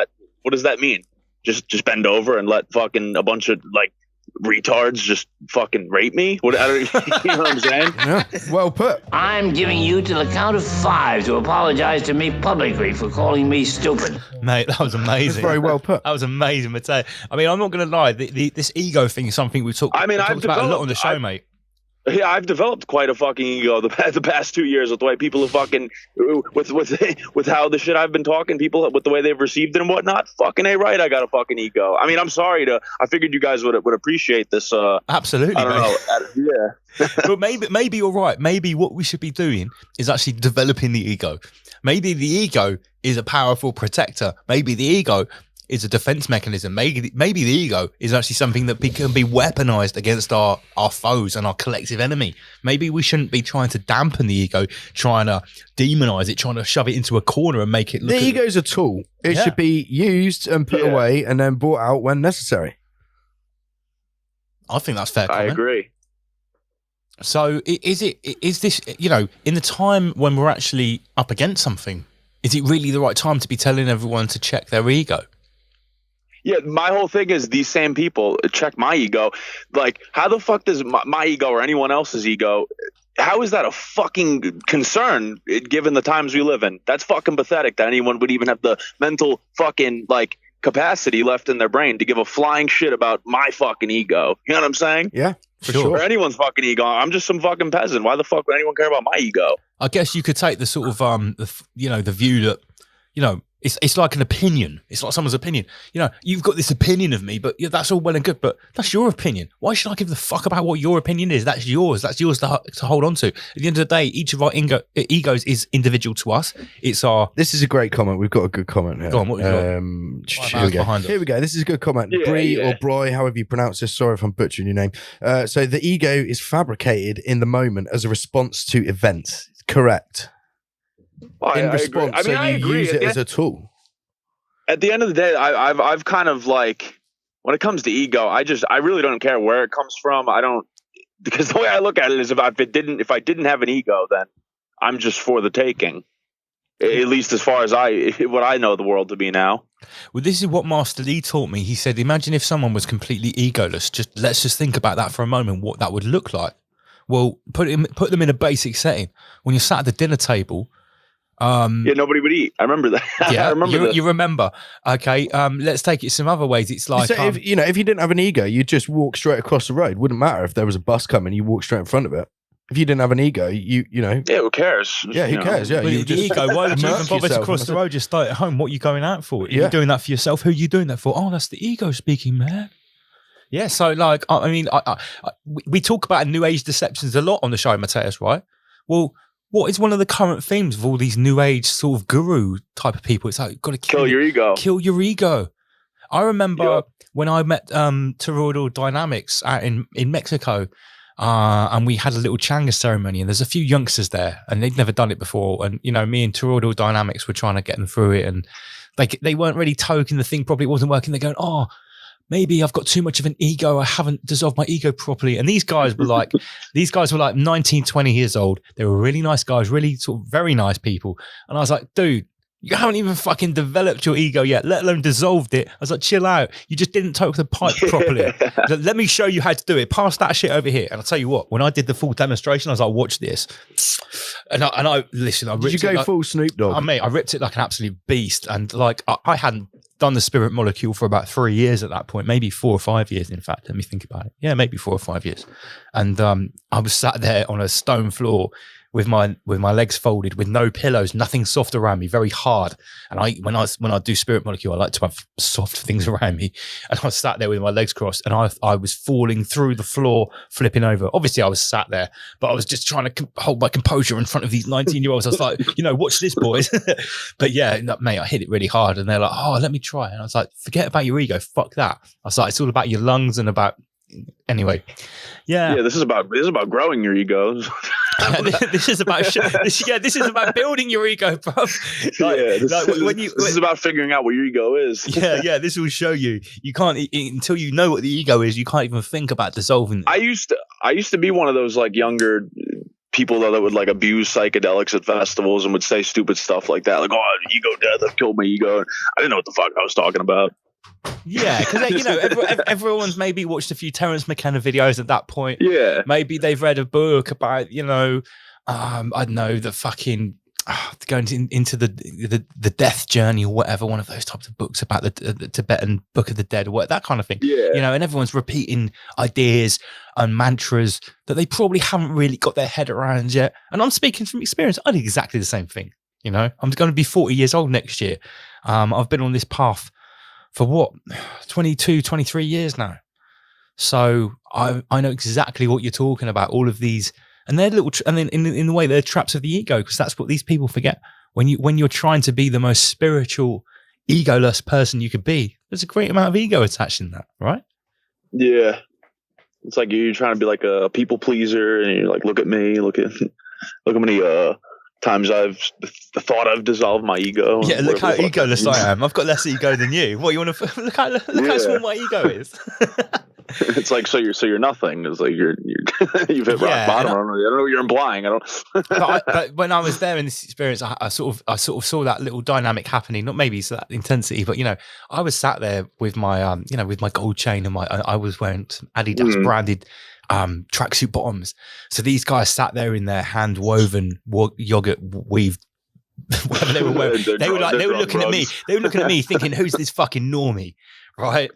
What does that mean? Just bend over and let fucking a bunch of like retards just fucking rape me? You know what I'm saying? Yeah. Well put. I'm giving you to the count of 5 to apologize to me publicly for calling me stupid. Mate, that was amazing. That's very well put. That was amazing, Mateo. I mean, I'm not going to lie. This ego thing is something we've talked about a lot on the show, mate. Yeah, I've developed quite a fucking ego the past 2 years with the way people have fucking with how the shit I've been talking, people with the way they've received it and whatnot. Fucking A right, I got a fucking ego. I mean, I'm sorry I figured you guys would appreciate this. Absolutely, I don't know. Yeah. But maybe you're right. Maybe what we should be doing is actually developing the ego. Maybe the ego is a powerful protector. Maybe the ego is a defense mechanism. Maybe the ego is actually something that can be weaponized against our foes and our collective enemy. Maybe we shouldn't be trying to dampen the ego, trying to demonize it, trying to shove it into a corner and make it look. The ego is a tool. It should be used and put away and then brought out when necessary. I think that's fair comment. I agree. So is this, in the time when we're actually up against something, is it really the right time to be telling everyone to check their ego? Yeah, my whole thing is these same people check my ego. Like, how the fuck does my ego or anyone else's ego, how is that a fucking concern given the times we live in? That's fucking pathetic that anyone would even have the mental fucking, like, capacity left in their brain to give a flying shit about my fucking ego. You know what I'm saying? Yeah, for sure. Or anyone's fucking ego. I'm just some fucking peasant. Why the fuck would anyone care about my ego? I guess you could take the sort of, the view that, it's like an opinion. It's like someone's opinion. You've got this opinion of me, but that's all well and good, but that's your opinion. Why should I give the fuck about what your opinion is? That's yours. That's yours to hold on to. At the end of the day, each of our egos is individual to us. This is a great comment. We've got a good comment here. Go on, what have you got? Here we go. This is a good comment. Yeah, Bree or Bry, however you pronounce this. Sorry if I'm butchering your name. So the ego is fabricated in the moment as a response to events. Correct. In response, I mean, so you use it as a tool. At the end of the day, I've kind of like, when it comes to ego, I really don't care where it comes from. Because the way I look at it is if I didn't have an ego, then I'm just for the taking. At least as far as what I know the world to be now. Well, this is what Master Lee taught me. He said, imagine if someone was completely egoless. Let's just think about that for a moment, what that would look like. Well, put them in a basic setting. When you're sat at the dinner table, nobody would eat. I remember that. Yeah, I remember you remember. Okay, let's take it some other ways. It's like, so if you didn't have an ego, you'd just walk straight across the road. Wouldn't matter if there was a bus coming, you walk straight in front of it. If you didn't have an ego, yeah, who cares? Yeah, who cares? Yeah, the ego. Why would you even bother to cross the road? Just stay at home. What are you going out for? You're doing that for yourself. Who are you doing that for? Oh, that's the ego speaking, man. Yeah, so like, I mean, we talk about New Age deceptions a lot on the show, Mateus, right? Well, what is one of the current themes of all these New Age sort of guru type of people? It's like, you've got to kill your ego. Kill your ego. I remember when I met Toroidal Dynamics out in Mexico, and we had a little Changa ceremony, and there's a few youngsters there, and they'd never done it before. And, me and Toroidal Dynamics were trying to get them through it, and they weren't really toking the thing properly. It wasn't working. They're going, oh, maybe I've got too much of an ego. I haven't dissolved my ego properly. And these guys were like 19, 20 years old. They were really nice guys, really sort of very nice people. And I was like, dude, you haven't even fucking developed your ego yet, let alone dissolved it. I was like, chill out. You just didn't toke the pipe properly. Let me show you how to do it. Pass that shit over here. And I'll tell you what, when I did the full demonstration, I was like, watch this. And I listen, I ripped Did you go like, full Snoop Dogg? I ripped it like an absolute beast. And like, I hadn't done the spirit molecule for about 3 years at that point, maybe 4 or 5 years, in fact. Let me think about it. Yeah, maybe 4 or 5 years. And I was sat there on a stone floor with my legs folded, with no pillows, nothing soft around me, very hard. And when I do spirit molecule, I like to have soft things around me. And I was sat there with my legs crossed, and I was falling through the floor, flipping over. Obviously, I was sat there, but I was just trying to hold my composure in front of these 19-year-olds. I was like, watch this, boys. But yeah, mate, I hit it really hard, and they're like, oh, let me try. And I was like, forget about your ego, fuck that. I was like, it's all about your lungs and about. Anyway, yeah. This is about growing your egos. This is about this is about building your ego, bro. This is about figuring out what your ego is. Yeah. This will show you. You can't until you know what the ego is. You can't even think about dissolving it. I used to be one of those like younger people that would like abuse psychedelics at festivals and would say stupid stuff like that, like, "Oh, ego death, I've killed my ego." I didn't know what the fuck I was talking about. Yeah, because everyone's maybe watched a few Terence McKenna videos at that point. Yeah, maybe they've read a book about I don't know, the fucking going into the death journey or whatever, one of those types of books about the Tibetan Book of the Dead or what, that kind of thing. Yeah, and everyone's repeating ideas and mantras that they probably haven't really got their head around yet. And I'm speaking from experience. I did exactly the same thing. I'm going to be 40 years old next year. I've been on this path for what, 22, 23 years now. So I know exactly what you're talking about. All of these, and they're and then in the way they're traps of the ego, because that's what these people forget. When you're trying to be the most spiritual, egoless person you could be, there's a great amount of ego attached in that, right? Yeah, it's like you're trying to be like a people pleaser, and you're like, look at me, look how many times I've dissolved my ego. Yeah, look how egoless I am. I've got less ego than you. What, you want to look how small my ego is? It's like, so you're nothing. It's like you've hit rock bottom. I don't know what you're implying. But when I was there in this experience, I sort of saw that little dynamic happening. Not maybe so that intensity, but I was sat there with my with my gold chain and I was wearing some Adidas branded tracksuit bottoms. So these guys sat there in their hand woven yogurt weaved whatever they were wearing. They were looking at me. They were looking at me thinking, "Who's this fucking normie?" Right?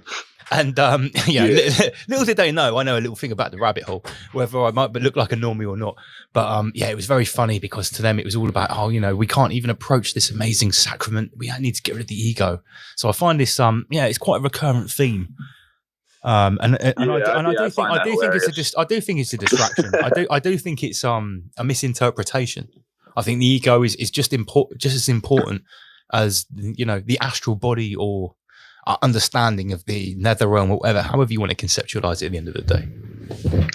And little did they know, I know a little thing about the rabbit hole, whether I might look like a normie or not. But it was very funny because to them it was all about, we can't even approach this amazing sacrament. We need to get rid of the ego. So I find this it's quite a recurrent theme. I do think it's a distraction. I do think it's a misinterpretation. I think the ego is just as important as the astral body or understanding of the nether realm or whatever, however you want to conceptualize it at the end of the day.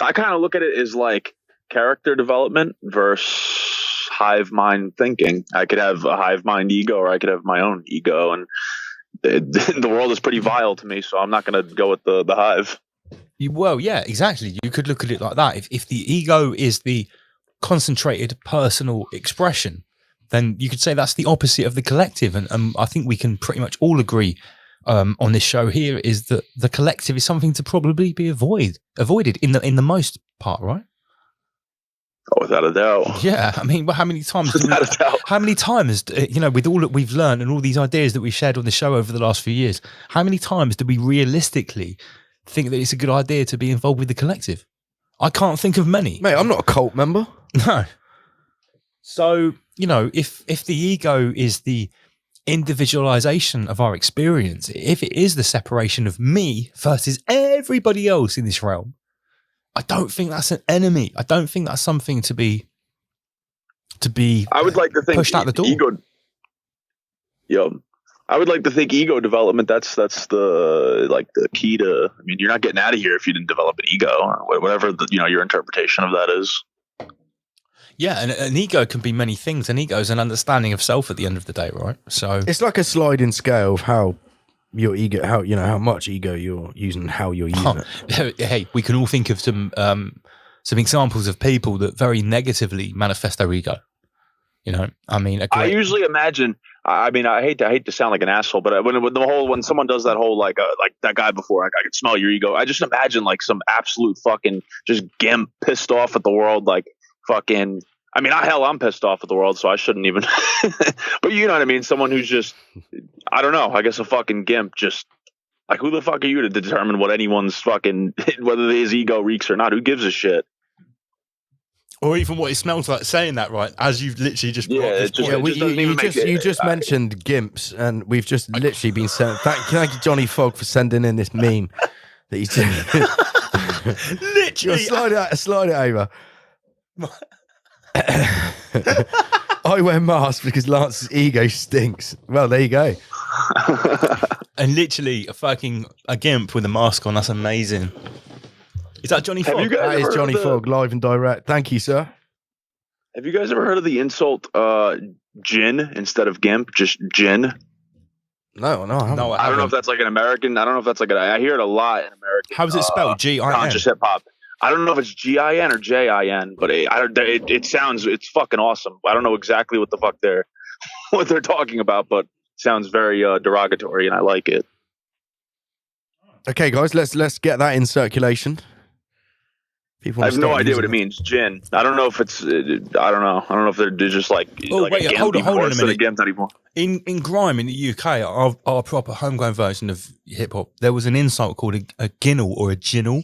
I kind of look at it as like character development versus hive mind thinking. I could have a hive mind ego or I could have my own ego, and the world is pretty vile to me, so I'm not going to go with the hive. Well, yeah, exactly. You could look at it like that. If the ego is the concentrated personal expression, then you could say that's the opposite of the collective. And I think we can pretty much all agree on this show here is that the collective is something to probably be avoided in the most part, right? Oh, without a doubt. Yeah, I mean, how many times? With all that we've learned and all these ideas that we've shared on the show over the last few years, how many times do we realistically think that it's a good idea to be involved with the collective? I can't think of many. Mate, I'm not a cult member. No. So if the ego is the individualization of our experience, if it is the separation of me versus everybody else in this realm, I don't think that's an enemy. I don't think that's something to be I would like to think pushed out the door. I would like to think ego development, that's the key to, I mean, you're not getting out of here if you didn't develop an ego, or whatever your interpretation of that is. Yeah, and an ego can be many things. An ego is an understanding of self at the end of the day, right? So it's like a sliding scale of how your ego, how much ego you're using, how you're using it. Hey, we can all think of some examples of people that very negatively manifest their ego. I mean, I usually imagine. I mean, I hate to sound like an asshole, but when someone does that whole like that guy before, I could smell your ego. I just imagine like some absolute fucking just gimp pissed off at the world, like fucking. I mean, I'm pissed off at the world, so I shouldn't even. But you know what I mean? Someone who's just, I don't know. I guess a fucking gimp. Just like, who the fuck are you to determine what anyone's fucking, whether his ego reeks or not? Who gives a shit? Or even what it smells like, saying that, right? As you've literally just brought this point. You just mentioned gimps, and we've just literally been sent. Thank you, Johnny Fogg, for sending in this meme that he's doing. Literally, slide it over. I wear masks because Lance's ego stinks. Well, there you go. And literally a gimp with a mask on. That's amazing. Is that Johnny Fogg? That is Johnny Fogg, live and direct. Thank you, sir. Have you guys ever heard of the insult "gin" instead of "gimp"? Just "gin." No, I haven't. I don't know if that's like an American. I don't know if that's like I hear it a lot in American. How is it spelled? G-I-N? Conscious hip hop. I don't know if it's G-I-N or J-I-N, but it sounds, it's fucking awesome. I don't know exactly what the fuck what they're talking about, but it sounds very derogatory, and I like it. Okay, guys, let's get that in circulation. I have no idea what it means. Gin. I don't know if it's. I don't know. I don't know if they're just like. Oh, like wait, hold on a minute. Gimp anymore. In grime in the UK, our proper homegrown version of hip hop, there was an insult called a ginnel or a ginnel,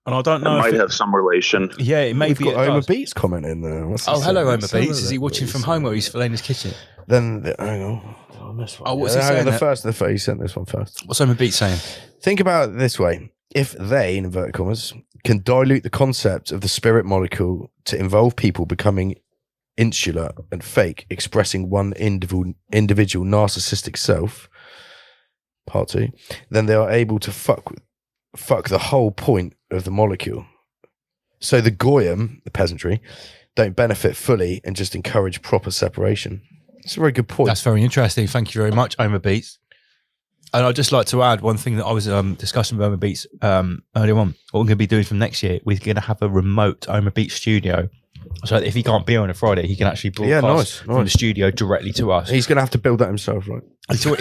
and I don't know. It might have some relation. Yeah, it may We've be. got Homer Beats comment in there. Hello, Homer Beats. Is he watching from home or he's filling in his kitchen? Then hang on. This one. Oh, what's he saying? He sent this one first. What's Homer Beats saying? Think about it this way: if they, in inverted commas, can dilute the concept of the spirit molecule to involve people becoming insular and fake, expressing one individual narcissistic self, part 2, then they are able to fuck the whole point of the molecule. So the goyim, the peasantry, don't benefit fully and just encourage proper separation. It's a very good point. That's very interesting. Thank you very much, Homer Beats. And I'd just like to add one thing that I was discussing with Homer Beats earlier on. What we're going to be doing from next year, we're going to have a remote Homer Beats studio. So if he can't be on a Friday, he can actually broadcast from the studio directly to us. He's going to have to build that himself, right? He'll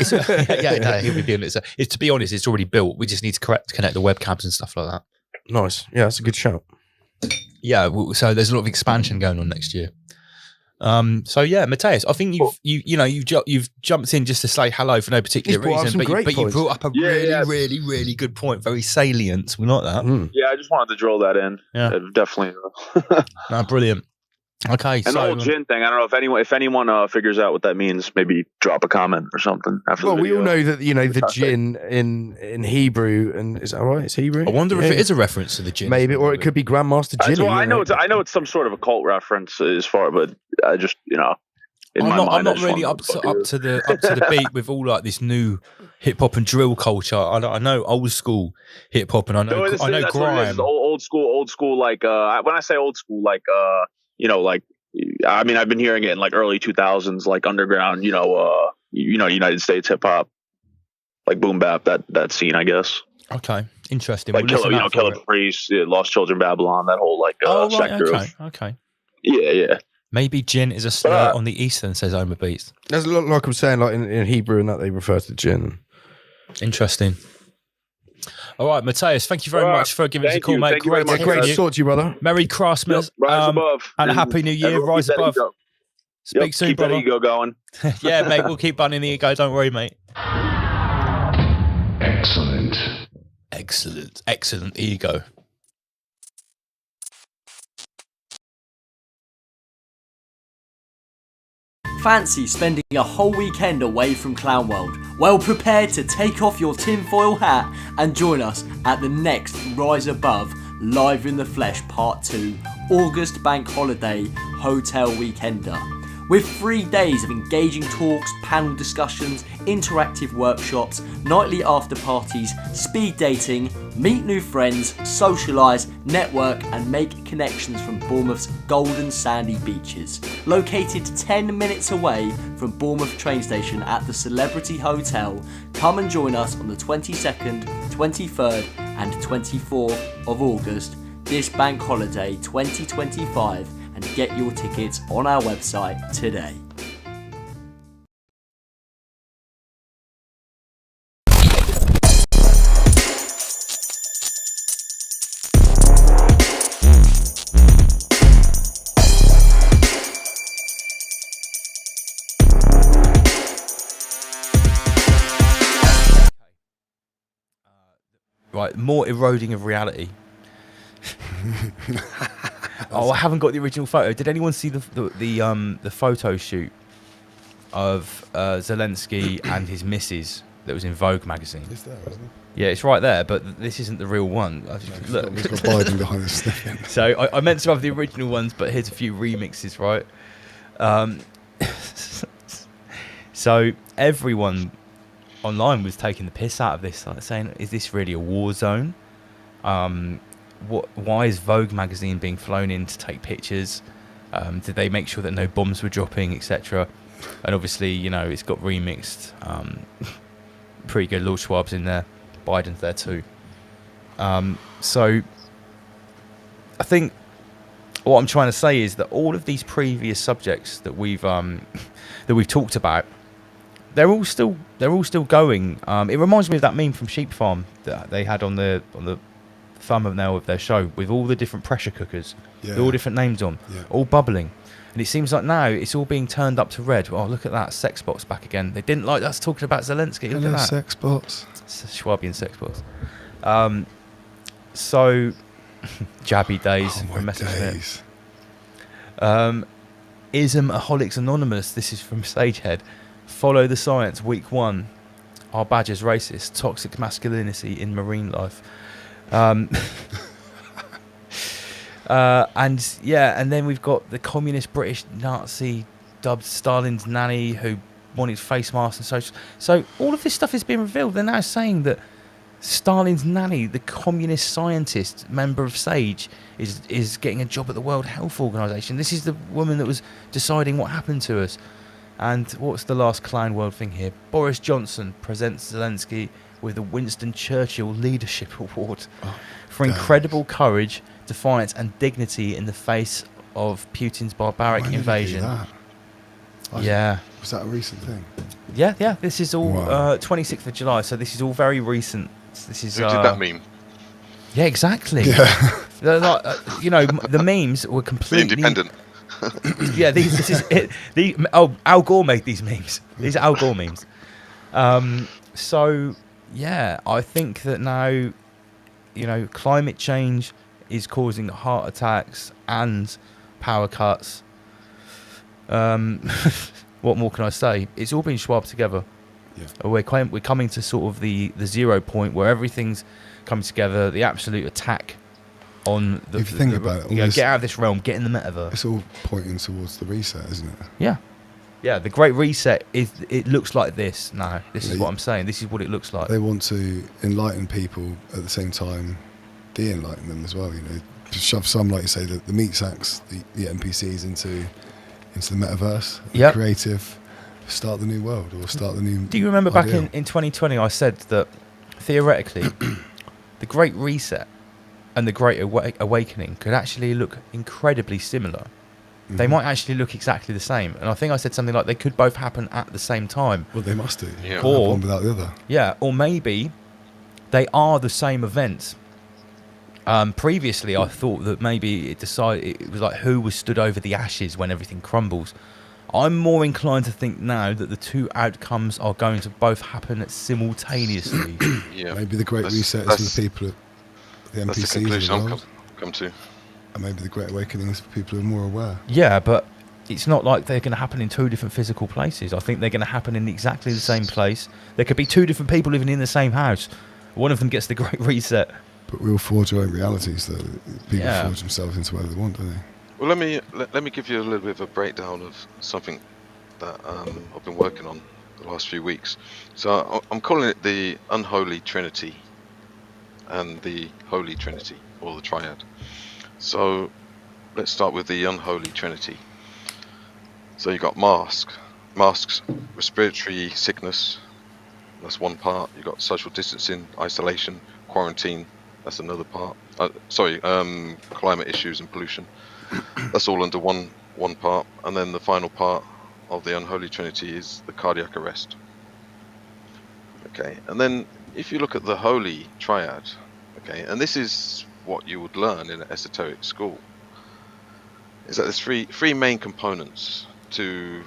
be doing it. So to be honest, it's already built. We just need to connect the webcams and stuff like that. Nice. Yeah, that's a good shout. Yeah, so there's a lot of expansion going on next year. So yeah, Mateus, I think you've jumped in just to say hello for no particular reason, but you brought up a really good point, very salient. We like that. Yeah, I just wanted to drill that in. Yeah, definitely. No, brilliant. Okay, and the whole gin thing. I don't know if anyone figures out what that means. Maybe drop a comment or something. After we all know that the gin in Hebrew, and is that right? It's Hebrew. I wonder if it is a reference to the gin, maybe, or it could be Grandmaster Gin. Well, I know it's some sort of a cult reference as far, but I just I'm not really up to the beat with all like this new hip hop and drill culture. I know old school hip hop, and I know grime. Old school. Like when I say old school, like I mean, I've been hearing it in like early 2000s, like underground, United States hip hop, like boom bap, that scene, I guess. Okay, interesting. Like Killer Priest, Lost Children, Babylon, that whole sector. Okay. Yeah. Maybe gin is a slur on the eastern, says Homer Beats. There's a lot, like I'm saying, like in Hebrew and that they refer to gin. Interesting. All right, Mateus, thank you very much for giving us a call, mate. Great to talk to you, brother. Merry Christmas. Rise above. And a Happy New Year. Rise above. Speak soon, brother. Keep that ego going. Yeah, mate, we'll keep bunning the ego. Don't worry, mate. Excellent ego. Fancy spending a whole weekend away from Clown World? Well prepared to take off your tinfoil hat and join us at the next Rise Above Live in the Flesh Part 2 August Bank Holiday Hotel Weekender. With 3 days of engaging talks, panel discussions, interactive workshops, nightly after parties, speed dating, meet new friends, socialise, network and make connections from Bournemouth's golden sandy beaches. Located 10 minutes away from Bournemouth train station at the Celebrity Hotel, come and join us on the 22nd, 23rd and 24th of August, this bank holiday 2025, and get your tickets on our website today. Right, more eroding of reality. Oh, I haven't got the original photo. Did anyone see the photo shoot of Zelensky and his missus that was in Vogue magazine? It's there, isn't it? Yeah, it's right there, but this isn't the real one. Look, it's got Biden behind this thing. So I meant to have the original ones, but here's a few remixes, right? So everyone online was taking the piss out of this, like saying, "Is this really a war zone? Why is Vogue magazine being flown in to take pictures? Did they make sure that no bombs were dropping, etc.? And obviously, you know, it's got remixed. Pretty good. Lord Schwab's in there. Biden's there too. So I think what I'm trying to say is that all of these previous subjects that we've talked about, they're all still going. It reminds me of that meme from Sheep Farm that they had on the thumbnail of their show with all the different pressure cookers, with all different names on, all bubbling. And it seems like now it's all being turned up to red. Oh, look at that, sex bots back again. They didn't like us talking about Zelensky. Look at that, sex bots, Schwabian sex bots. So Jabby days from Messerschmitt. Ismaholics Anonymous. This is from Sagehead. Follow the science. Week 1. Our badge is racist. Toxic masculinity in marine life. And then we've got the communist British Nazi dubbed Stalin's nanny who wanted face masks and so all of this stuff is being revealed. They're now saying that Stalin's nanny, the communist scientist member of SAGE, is getting a job at the World Health Organization. This is the woman that was deciding what happened to us. And what's the last clown world thing here? Boris Johnson presents Zelensky with the Winston Churchill Leadership Award for incredible courage, defiance and dignity in the face of Putin's barbaric invasion. Was that a recent thing? Yeah. This is all 26th of July, so this is all very recent. This is who did that meme? Yeah, exactly. Yeah. Like, the memes were completely The Independent. Yeah, this is it. Al Gore made these memes. These are Al Gore memes. So yeah, I think that now, climate change is causing heart attacks and power cuts. What more can I say? It's all been Schwab together. Yeah. We're coming to sort of the 0 point where everything's coming together. The absolute attack on the. If you think about it, get out of this realm, get in the metaverse. It's all pointing towards the reset, isn't it? Yeah. Yeah, the Great Reset it looks like this now. This is what I'm saying. This is what it looks like. They want to enlighten people at the same time, de-enlighten them as well. Shove some, like you say, the meat sacks, the NPCs into the metaverse. Yep. Creative, start the new world or start the new. Do you remember back in 2020 I said that theoretically the Great Reset and the Great Awakening could actually look incredibly similar. They might actually look exactly the same. And I think I said something like they could both happen at the same time. Well, they must do. Yeah. Or one without the other. Yeah, or maybe they are the same events. Previously, I thought that maybe it was like who was stood over the ashes when everything crumbles. I'm more inclined to think now that the two outcomes are going to both happen simultaneously. Yeah. Maybe the Great Reset is for the people, the NPCs. That's the conclusion I've come to. And maybe the Great Awakening is for people who are more aware. Yeah, but it's not like they're going to happen in two different physical places. I think they're going to happen in exactly the same place. There could be two different people living in the same house. One of them gets the Great Reset. But we all forge our own realities, though. People forge themselves into whatever they want, don't they? Well, let me give you a little bit of a breakdown of something that I've been working on the last few weeks. So I'm calling it the unholy trinity and the holy trinity, or the triad. So let's start with the unholy trinity. So you've got masks, respiratory sickness, that's one part. You've got social distancing, isolation, quarantine, that's another part. Climate issues and pollution. That's all under one part. And then the final part of the unholy trinity is the cardiac arrest. Okay, and then if you look at the holy triad, okay, and this is what you would learn in an esoteric school, is that there's three main components to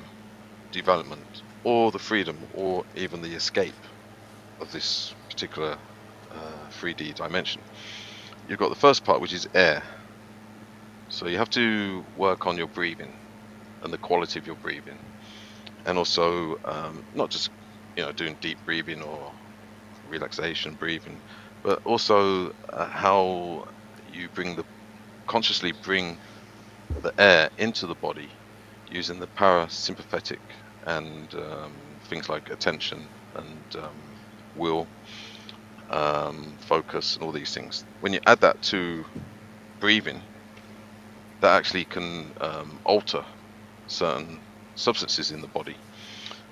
development, or the freedom, or even the escape of this particular 3D dimension. You've got the first part, which is air. So you have to work on your breathing and the quality of your breathing, and also not just doing deep breathing or relaxation breathing, but also how you consciously bring the air into the body using the parasympathetic and things like attention and will, focus, and all these things. When you add that to breathing, that actually can alter certain substances in the body.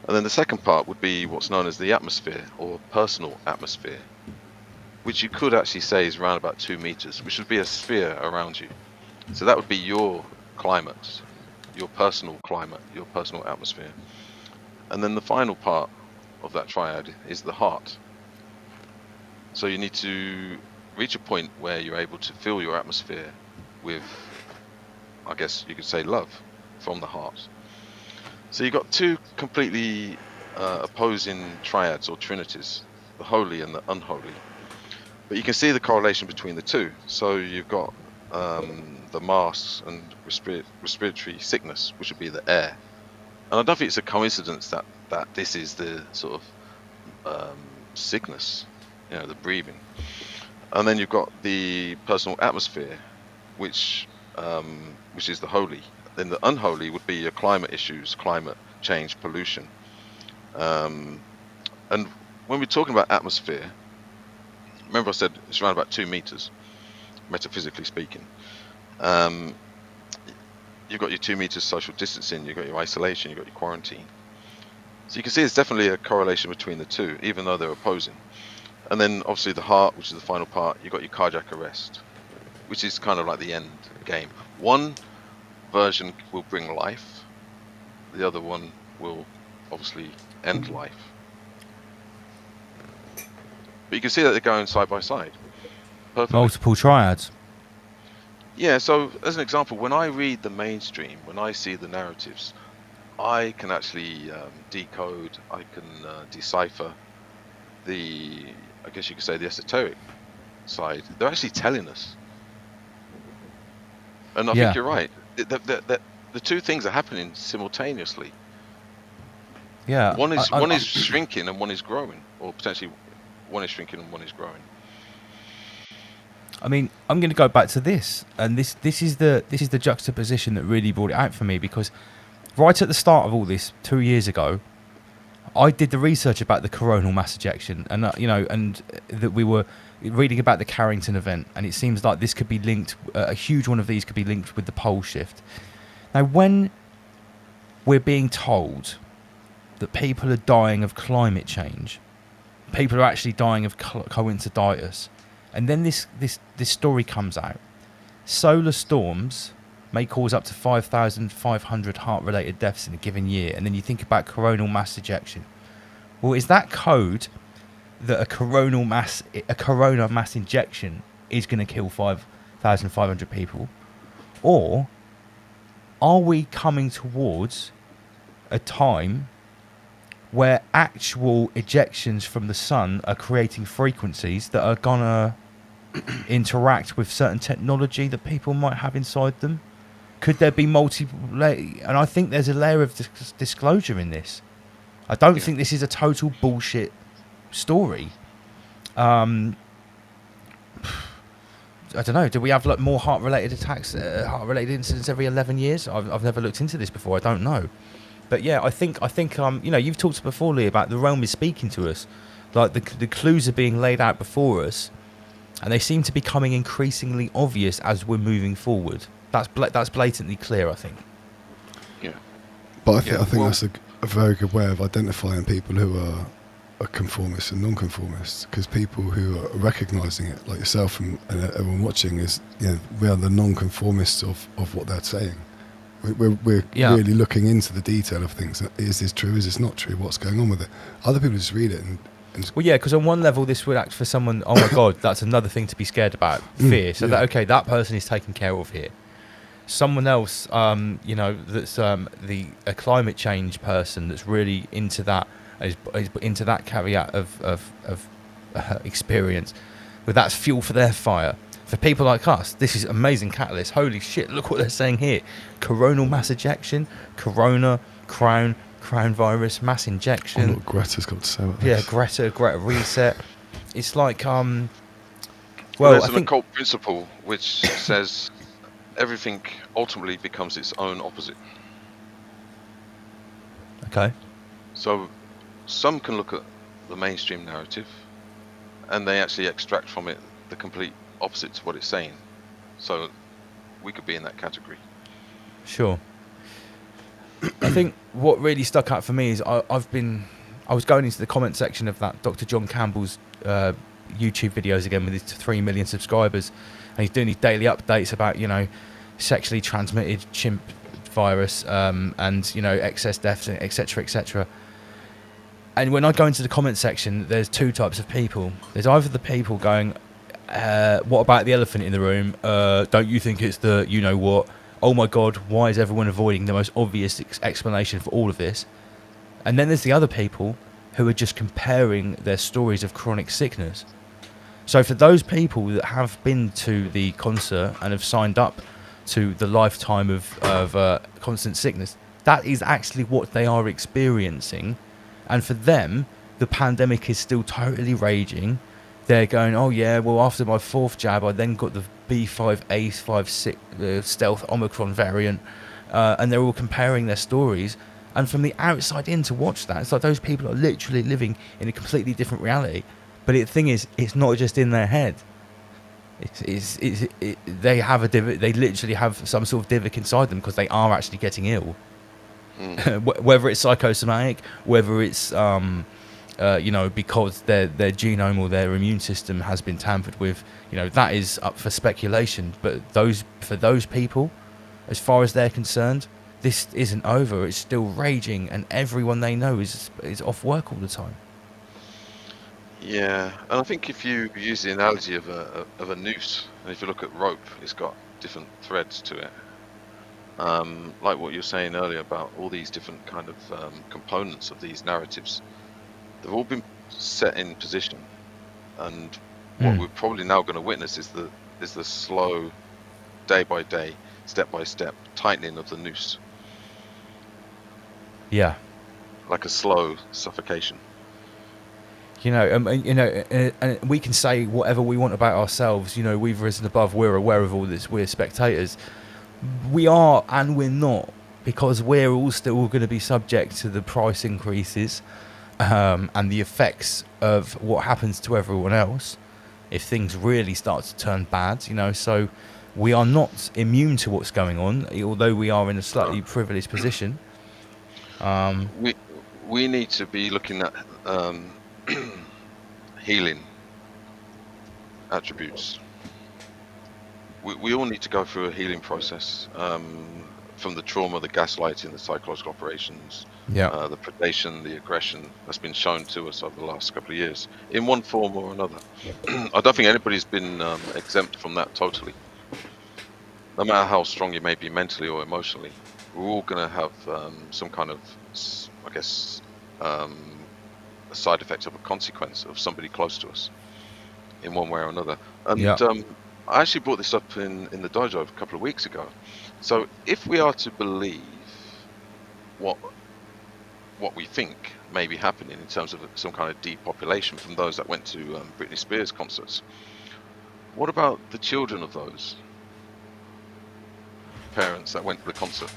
And then the second part would be what's known as the atmosphere, or personal atmosphere, which you could actually say is around about 2 meters, which would be a sphere around you. So that would be your climate, your personal climate, your personal atmosphere. And then the final part of that triad is the heart. So you need to reach a point where you're able to fill your atmosphere with, I guess you could say, love from the heart. So you've got two completely opposing triads or trinities, the holy and the unholy. But you can see the correlation between the two. So you've got the masks and respiratory sickness, which would be the air. And I don't think it's a coincidence that this is the sort of sickness, the breathing. And then you've got the personal atmosphere, which is the holy. Then the unholy would be your climate issues, climate change, pollution. And when we're talking about atmosphere, remember I said it's around about 2 meters, metaphysically speaking. You've got your 2 meters social distancing, you've got your isolation, you've got your quarantine. So you can see there's definitely a correlation between the two, even though they're opposing. And then obviously the heart, which is the final part, you've got your cardiac arrest, which is kind of like the end game. One version will bring life, the other one will obviously end life. But you can see that they're going side by side. Perfectly. Multiple triads. Yeah, so as an example, when I read the mainstream, when I see the narratives, I can actually decode, I can decipher I guess you could say the esoteric side. They're actually telling us. And I think you're right. The two things are happening simultaneously. Yeah. One is shrinking and one is growing, or potentially one is shrinking and one is growing. I mean, I'm going to go back to this, and this is the juxtaposition that really brought it out for me, because right at the start of all this 2 years ago, I did the research about the coronal mass ejection, and and that we were reading about the Carrington event, and it seems like this could be linked. A huge one of these could be linked with the pole shift. Now, when we're being told that people are dying of climate change, people are actually dying of coinciditis, and then this story comes out. Solar storms may cause up to 5,500 heart-related deaths in a given year, and then you think about coronal mass ejection. Well, is that code that a corona mass injection is going to kill 5,500 people, or are we coming towards a time where actual ejections from the sun are creating frequencies that are gonna interact with certain technology that people might have inside them? Could there be multiple and I think there's a layer of disclosure in this. I don't think this is a total bullshit story. I don't know. Do we have like more heart-related attacks, heart-related incidents every 11 years? I've never looked into this before. I don't know. But yeah, I think you've talked before, Lee, about the realm is speaking to us. Like the clues are being laid out before us, and they seem to be becoming increasingly obvious as we're moving forward. That's blatantly clear, I think. Yeah. But I think that's a very good way of identifying people who are conformists and non-conformists, because people who are recognising it, like yourself and everyone watching, is we are the non-conformists of what they're saying. We're really looking into the detail of things. Is this true? Is this not true? What's going on with it? Other people just read it and well, yeah, because on one level this would act for someone, oh my god, that's another thing to be scared about, fear. So that person is taken care of here. Someone else, that's a climate change person that's really into that, is into that caveat of experience, but that's fuel for their fire. For people like us, this is amazing catalyst. Holy shit, look what they're saying here. Coronal mass ejection, corona, crown virus, mass injection. What Greta's got to say about this. Yeah, Greta reset. It's like, there's an occult principle which says everything ultimately becomes its own opposite. Okay. So some can look at the mainstream narrative and they actually extract from it the complete opposite to what it's saying. So we could be in that category. Sure. I think what really stuck out for me is I was going into the comment section of that Dr. John Campbell's YouTube videos again with his 3 million subscribers, and he's doing these daily updates about, you know, sexually transmitted chimp virus, and, you know, excess deaths, etc., etc. And when I go into the comment section, there's two types of people. There's either the people going, what about the elephant in the room? Don't you think it's the you know what? Oh my God, why is everyone avoiding the most obvious explanation for all of this? And then there's the other people who are just comparing their stories of chronic sickness. So for those people that have been to the concert and have signed up to the lifetime of constant sickness, that is actually what they are experiencing. And for them, the pandemic is still totally raging. They're going, oh yeah, well, after my 4th jab, I then got the B5A56 stealth Omicron variant, and they're all comparing their stories. And from the outside in to watch that, it's like those people are literally living in a completely different reality. But the thing is, it's not just in their head. They have they literally have some sort of divot inside them because they are actually getting ill. Whether it's psychosomatic, whether it's you know, because their genome or their immune system has been tampered with, you know, that is up for speculation. But for those people, as far as they're concerned, this isn't over. It's still raging, and everyone they know is off work all the time. Yeah, and I think if you use the analogy of a noose, and if you look at rope, it's got different threads to it. Like what you were saying earlier about all these different kind of components of these narratives, they've all been set in position, and what we're probably now going to witness is the slow, day by day, step by step tightening of the noose. Yeah, like a slow suffocation. You know, and we can say whatever we want about ourselves. You know, we've risen above. We're aware of all this. We're spectators. We are, and we're not, because we're all still going to be subject to the price increases and the effects of what happens to everyone else if things really start to turn bad. You know, so we are not immune to what's going on, although we are in a slightly privileged position. We need to be looking at healing attributes. We all need to go through a healing process, from the trauma, the gaslighting, the psychological operations, the predation, the aggression that's been shown to us over the last couple of years in one form or another. I don't think anybody's been exempt from that totally. No matter how strong you may be mentally or emotionally, we're all going to have some kind of, I guess, a side effect of a consequence of somebody close to us in one way or another. And I actually brought this up in the dojo a couple of weeks ago. So if we are to believe what we think may be happening in terms of some kind of depopulation from those that went to Britney Spears concerts, what about the children of those parents that went to the concert?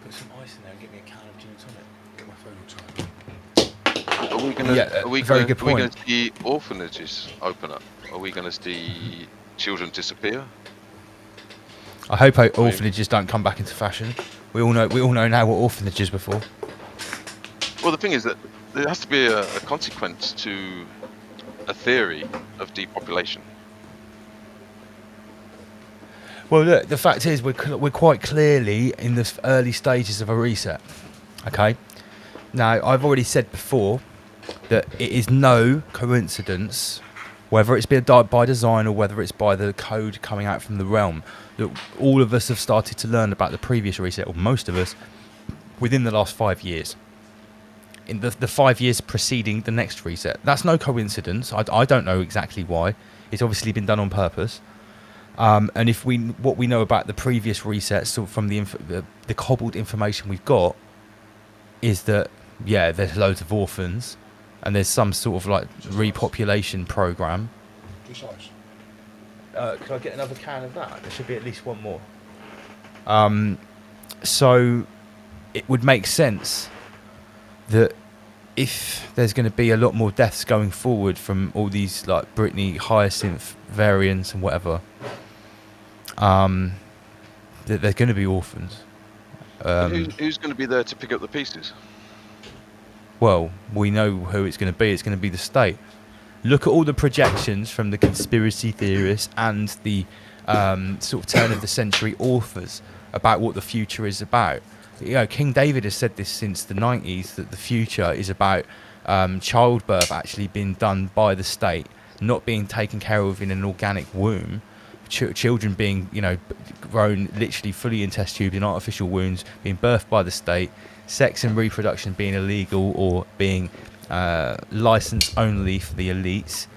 Put some ice in there and get me a can of gin and tonic. Get my phone on charge. Are we very going good point. to see orphanages open up? Are we going to see children disappear? I hope orphanages don't come back into fashion. We all know now what orphanages were for. Well, the thing is that there has to be a consequence to a theory of depopulation. Well, look, the fact is we're quite clearly in the early stages of a reset. Okay. Now, I've already said before that it is no coincidence, whether it's been by design or whether it's by the code coming out from the realm, that all of us have started to learn about the previous reset, or most of us, within the last 5 years. In the 5 years preceding the next reset. That's no coincidence. I don't know exactly why. It's obviously been done on purpose. And what we know about the previous resets, so from the cobbled information we've got, is that there's loads of orphans, and there's some sort of like repopulation program. Can I get another can of that? There should be at least one more. So it would make sense that if there's going to be a lot more deaths going forward from all these like Britney Hyacinth variants and whatever, They're going to be orphans. Who's going to be there to pick up the pieces? Well, we know who it's going to be. It's going to be the state. Look at all the projections from the conspiracy theorists and the sort of turn of the century authors about what the future is about. You know, King David has said this since the 90s, that the future is about childbirth actually being done by the state, not being taken care of in an organic womb. Children being, grown literally fully in test tubes in artificial wombs, being birthed by the state, sex and reproduction being illegal or being licensed only for the elites.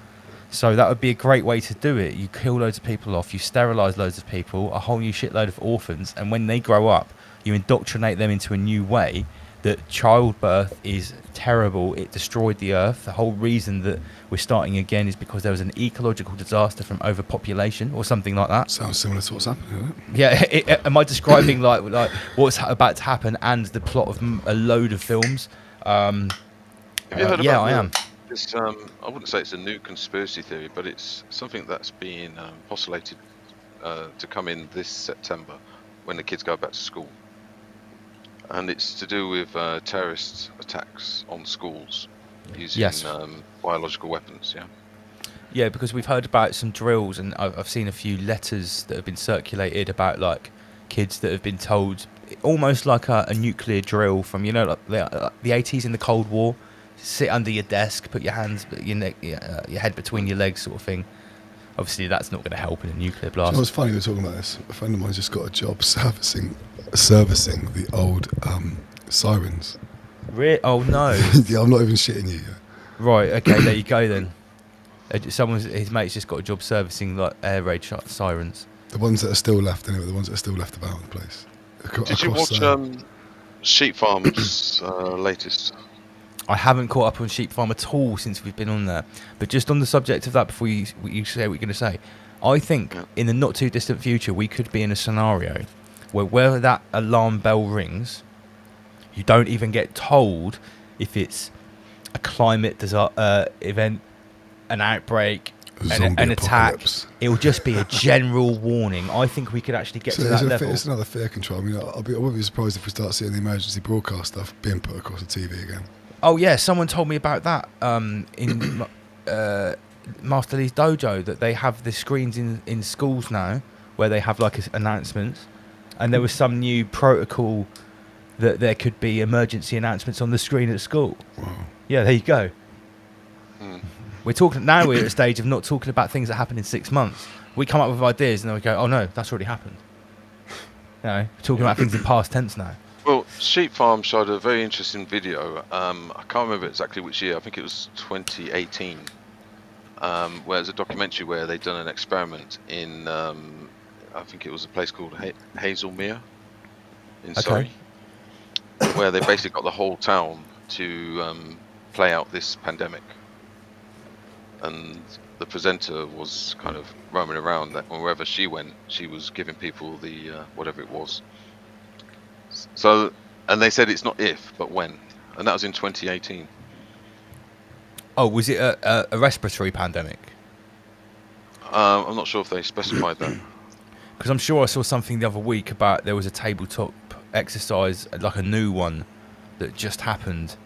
So that would be a great way to do it. You kill loads of people off, you sterilise loads of people, a whole new shitload of orphans, and when they grow up, you indoctrinate them into a new way that childbirth is terrible. It destroyed the earth. The whole reason that we're starting again is because there was an ecological disaster from overpopulation or something like that. Sounds similar to what's happening, isn't it? Yeah, am I describing like what's about to happen and the plot of a load of films? Have you heard about I am. This, I wouldn't say it's a new conspiracy theory, but it's something that's being postulated to come in this September when the kids go back to school. And it's to do with terrorist attacks on schools using biological weapons, Yeah, because we've heard about some drills, and I've seen a few letters that have been circulated about like kids that have been told, almost like a nuclear drill from, like the 80s in the Cold War. Sit under your desk, put your hands, your head between your legs, sort of thing. Obviously, that's not going to help in a nuclear blast. So it was funny we were talking about this. A friend of mine just got a job servicing the old sirens. Oh no! Yeah, I'm not even shitting you. Right. Okay. There you go then. His mate's just got a job servicing like air raid sirens. The ones that are still left, anyway. The ones that are still left about the place. Did you watch Sheep Farm's latest? I haven't caught up on Sheep Farm at all since we've been on there. But just on the subject of that, before you say what you're going to say, I think in the not too distant future we could be in a scenario where that alarm bell rings, you don't even get told if it's a climate event, an outbreak, an attack. It will just be a general warning. I think we could actually get to that level. It's another fear control. I mean, I wouldn't be surprised if we start seeing the emergency broadcast stuff being put across the TV again. Oh yeah, someone told me about that in Master Lee's dojo, that they have the screens in schools now where they have like announcements, and there was some new protocol that there could be emergency announcements on the screen at school. Wow. Yeah, there you go. We're at a stage of not talking about things that happen in 6 months. We come up with ideas and then we go, oh no, that's already happened. We're talking about things in past tense now. Well, Sheep Farm showed a very interesting video. I can't remember exactly which year. I think it was 2018. Where there's a documentary where they'd done an experiment in, I think it was a place called Hazelmere in Surrey, where they basically got the whole town to play out this pandemic. And the presenter was kind of roaming around that wherever she went, she was giving people the whatever it was. So, and they said it's not if, but when, and that was in 2018. Oh, was it a respiratory pandemic? I'm not sure if they specified that. Because I'm sure I saw something the other week about there was a tabletop exercise, like a new one, that just happened.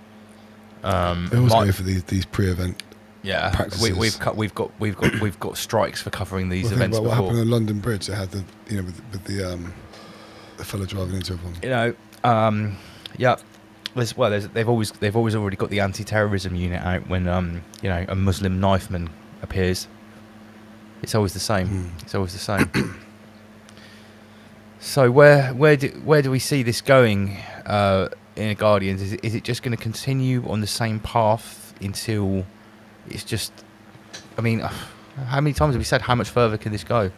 They always go for these pre-event. Yeah, practices. we've got strikes for covering these events about before. What happened on London Bridge? They had with the fellow driving into everyone. Yeah. They've always already got the anti-terrorism unit out when a Muslim knifeman appears. It's always the same. It's always the same. So where do we see this going in Guardians? Is it just going to continue on the same path until it's just? I mean, how many times have we said how much further can this go?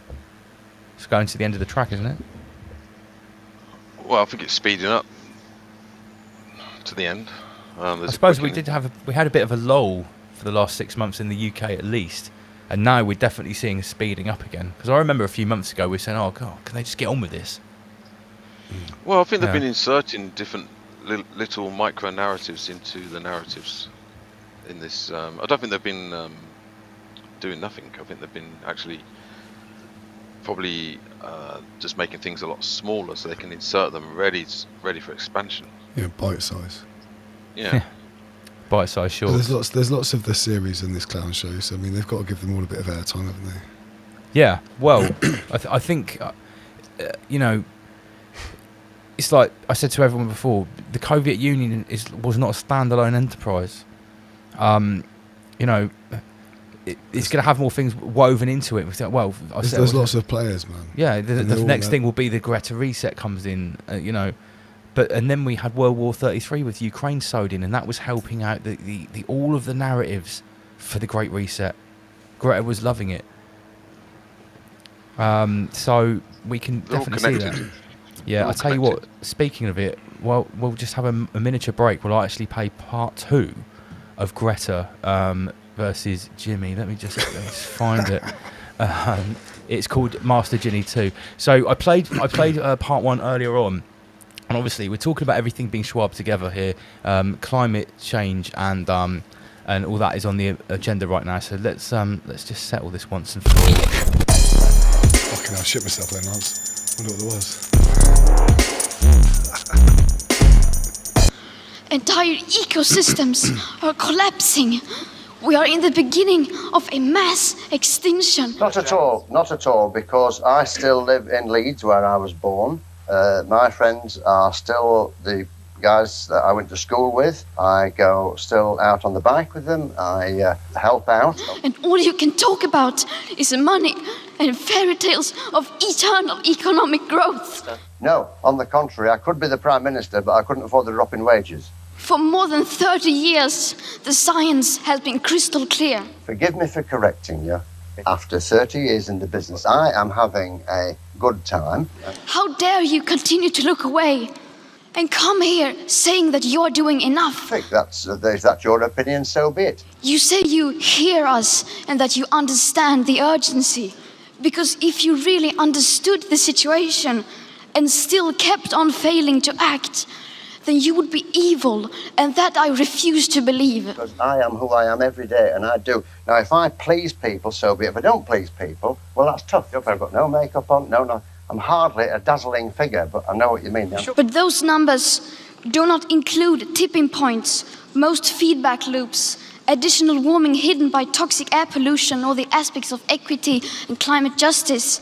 It's going to the end of the track, isn't it? Well, I think it's speeding up to the end. I suppose we had a bit of a lull for the last 6 months in the UK at least, and now we're definitely seeing a speeding up again. Because I remember a few months ago we were saying, "Oh God, can they just get on with this?" Well, I think they've been inserting different little micro narratives into the narratives in this. I don't think they've been doing nothing. I think they've been actually probably just making things a lot smaller so they can insert them ready for expansion. Yeah, bite size. Yeah. Bite-sized But shorts. there's lots of the series in this clown show, so I mean they've got to give them all a bit of airtime, haven't they? Yeah, well, I think, you know, it's like I said to everyone before, the Soviet Union was not a standalone enterprise. You know, it's going to have more things woven into it. Well, There's lots of players, man. Yeah, the next thing will be the Greta reset comes in, you know. And then we had World War 33 with Ukraine sewed in, and that was helping out the all of the narratives for the Great Reset. Greta was loving it. So we can definitely see that. Yeah, I'll tell you what, speaking of it, well, we'll just have a miniature break. We'll actually play part 2 of Greta versus Jimmy. Let me just find it. It's called Master Ginny 2. So I played part 1 earlier on. And obviously, we're talking about everything being swabbed together here. Climate change and all that is on the agenda right now. So let's just settle this once and for all. Fucking hell, shit myself then, Lance. Wonder what there was. Entire ecosystems are collapsing. We are in the beginning of a mass extinction. Not at all, because I still live in Leeds, where I was born. My friends are still the guys that I went to school with. I go still out on the bike with them. I help out. And all you can talk about is money and fairy tales of eternal economic growth. No, on the contrary, I could be the Prime Minister, but I couldn't afford the drop in wages. For more than 30 years, the science has been crystal clear. Forgive me for correcting you. After 30 years in the business, I am having a good time. How dare you continue to look away and come here saying that you're doing enough? I think that's your opinion, so be it. You say you hear us and that you understand the urgency. Because if you really understood the situation and still kept on failing to act, then you would be evil, and that I refuse to believe. Because I am who I am every day, and I do. Now, if I please people, so be it. If I don't please people, well, that's tough. I've got no makeup on, no. I'm hardly a dazzling figure, but I know what you mean now. But those numbers do not include tipping points, most feedback loops, additional warming hidden by toxic air pollution, or the aspects of equity and climate justice.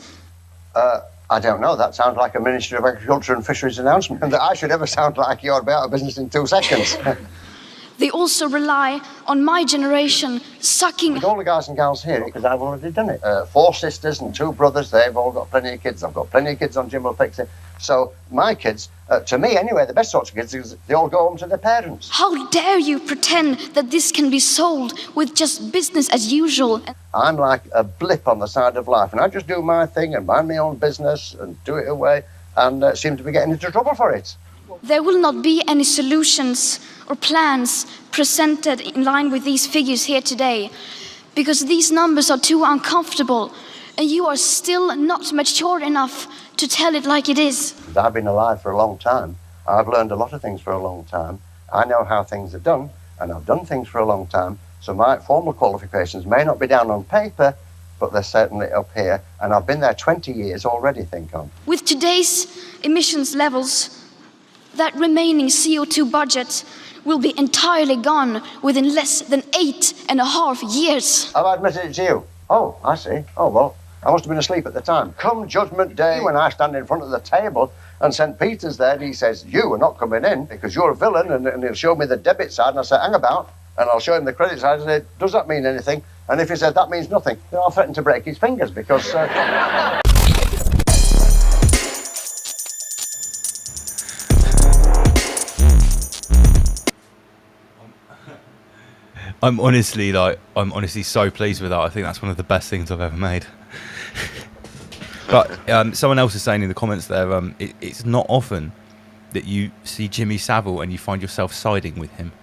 I don't know. That sounds like a Ministry of Agriculture and Fisheries announcement. And that I should ever sound like you're out of business in 2 seconds. They also rely on my generation sucking... With all the guys and gals here, because I've already done it. 4 sisters and 2 brothers, they've all got plenty of kids. I've got plenty of kids on Jim Will Fix It. So my kids, to me anyway, the best sorts of kids is they all go home to their parents. How dare you pretend that this can be sold with just business as usual? I'm like a blip on the side of life, and I just do my thing and mind my own business and do it away, and seem to be getting into trouble for it. There will not be any solutions or plans presented in line with these figures here today, because these numbers are too uncomfortable, and you are still not mature enough to tell it like it is. I've been alive for a long time. I've learned a lot of things for a long time. I know how things are done, and I've done things for a long time, so my formal qualifications may not be down on paper, but they're certainly up here, and I've been there 20 years already, think on. With today's emissions levels, that remaining CO2 budget will be entirely gone within less than 8.5 years. I've admitted it to you. Oh, I see. Oh, well, I must have been asleep at the time. Come Judgment Day, when I stand in front of the table and St. Peter's there, and he says, you are not coming in because you're a villain, and he'll show me the debit side, and I say, hang about, and I'll show him the credit side and say, does that mean anything? And if he says that means nothing, then I'll threaten to break his fingers because... I'm honestly so pleased with that. I think that's one of the best things I've ever made. But someone else is saying in the comments there, it's not often that you see Jimmy Savile and you find yourself siding with him.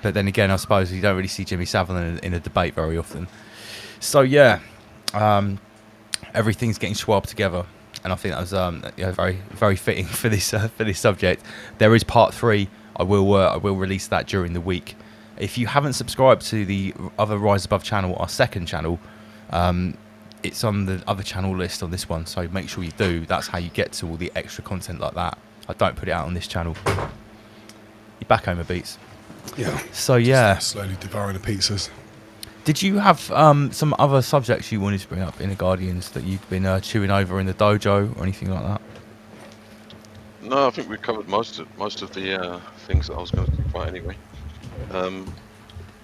But then again, I suppose you don't really see Jimmy Savile in a debate very often. So yeah, everything's getting swabbed together, and I think that was very, very fitting for this subject. There is part 3. I will release that during the week. If you haven't subscribed to the other Rise Above channel, our second channel, it's on the other channel list on this one, so make sure you do. That's how you get to all the extra content like that. I don't put it out on this channel. You're back home, Beats. Yeah. So yeah, just slowly devouring the pizzas. Did you have some other subjects you wanted to bring up in the Guardians that you've been chewing over in the dojo or anything like that? No, I think we covered most of the things that I was going to talk about anyway. Are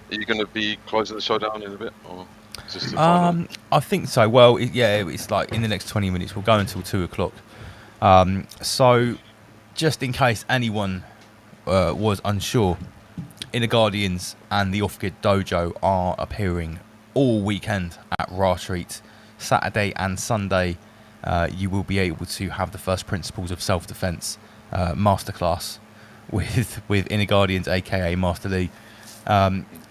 you going to be closing the show down in a bit, or is this the final? I think so. Well, it's like in the next 20 minutes. We'll go until 2 o'clock. So, just in case anyone was unsure, Inner Guardians and the Off-Grid Dojo are appearing all weekend at Raw Street. Saturday and Sunday, you will be able to have the first principles of self-defense masterclass with Inner Guardians, aka Master Lee.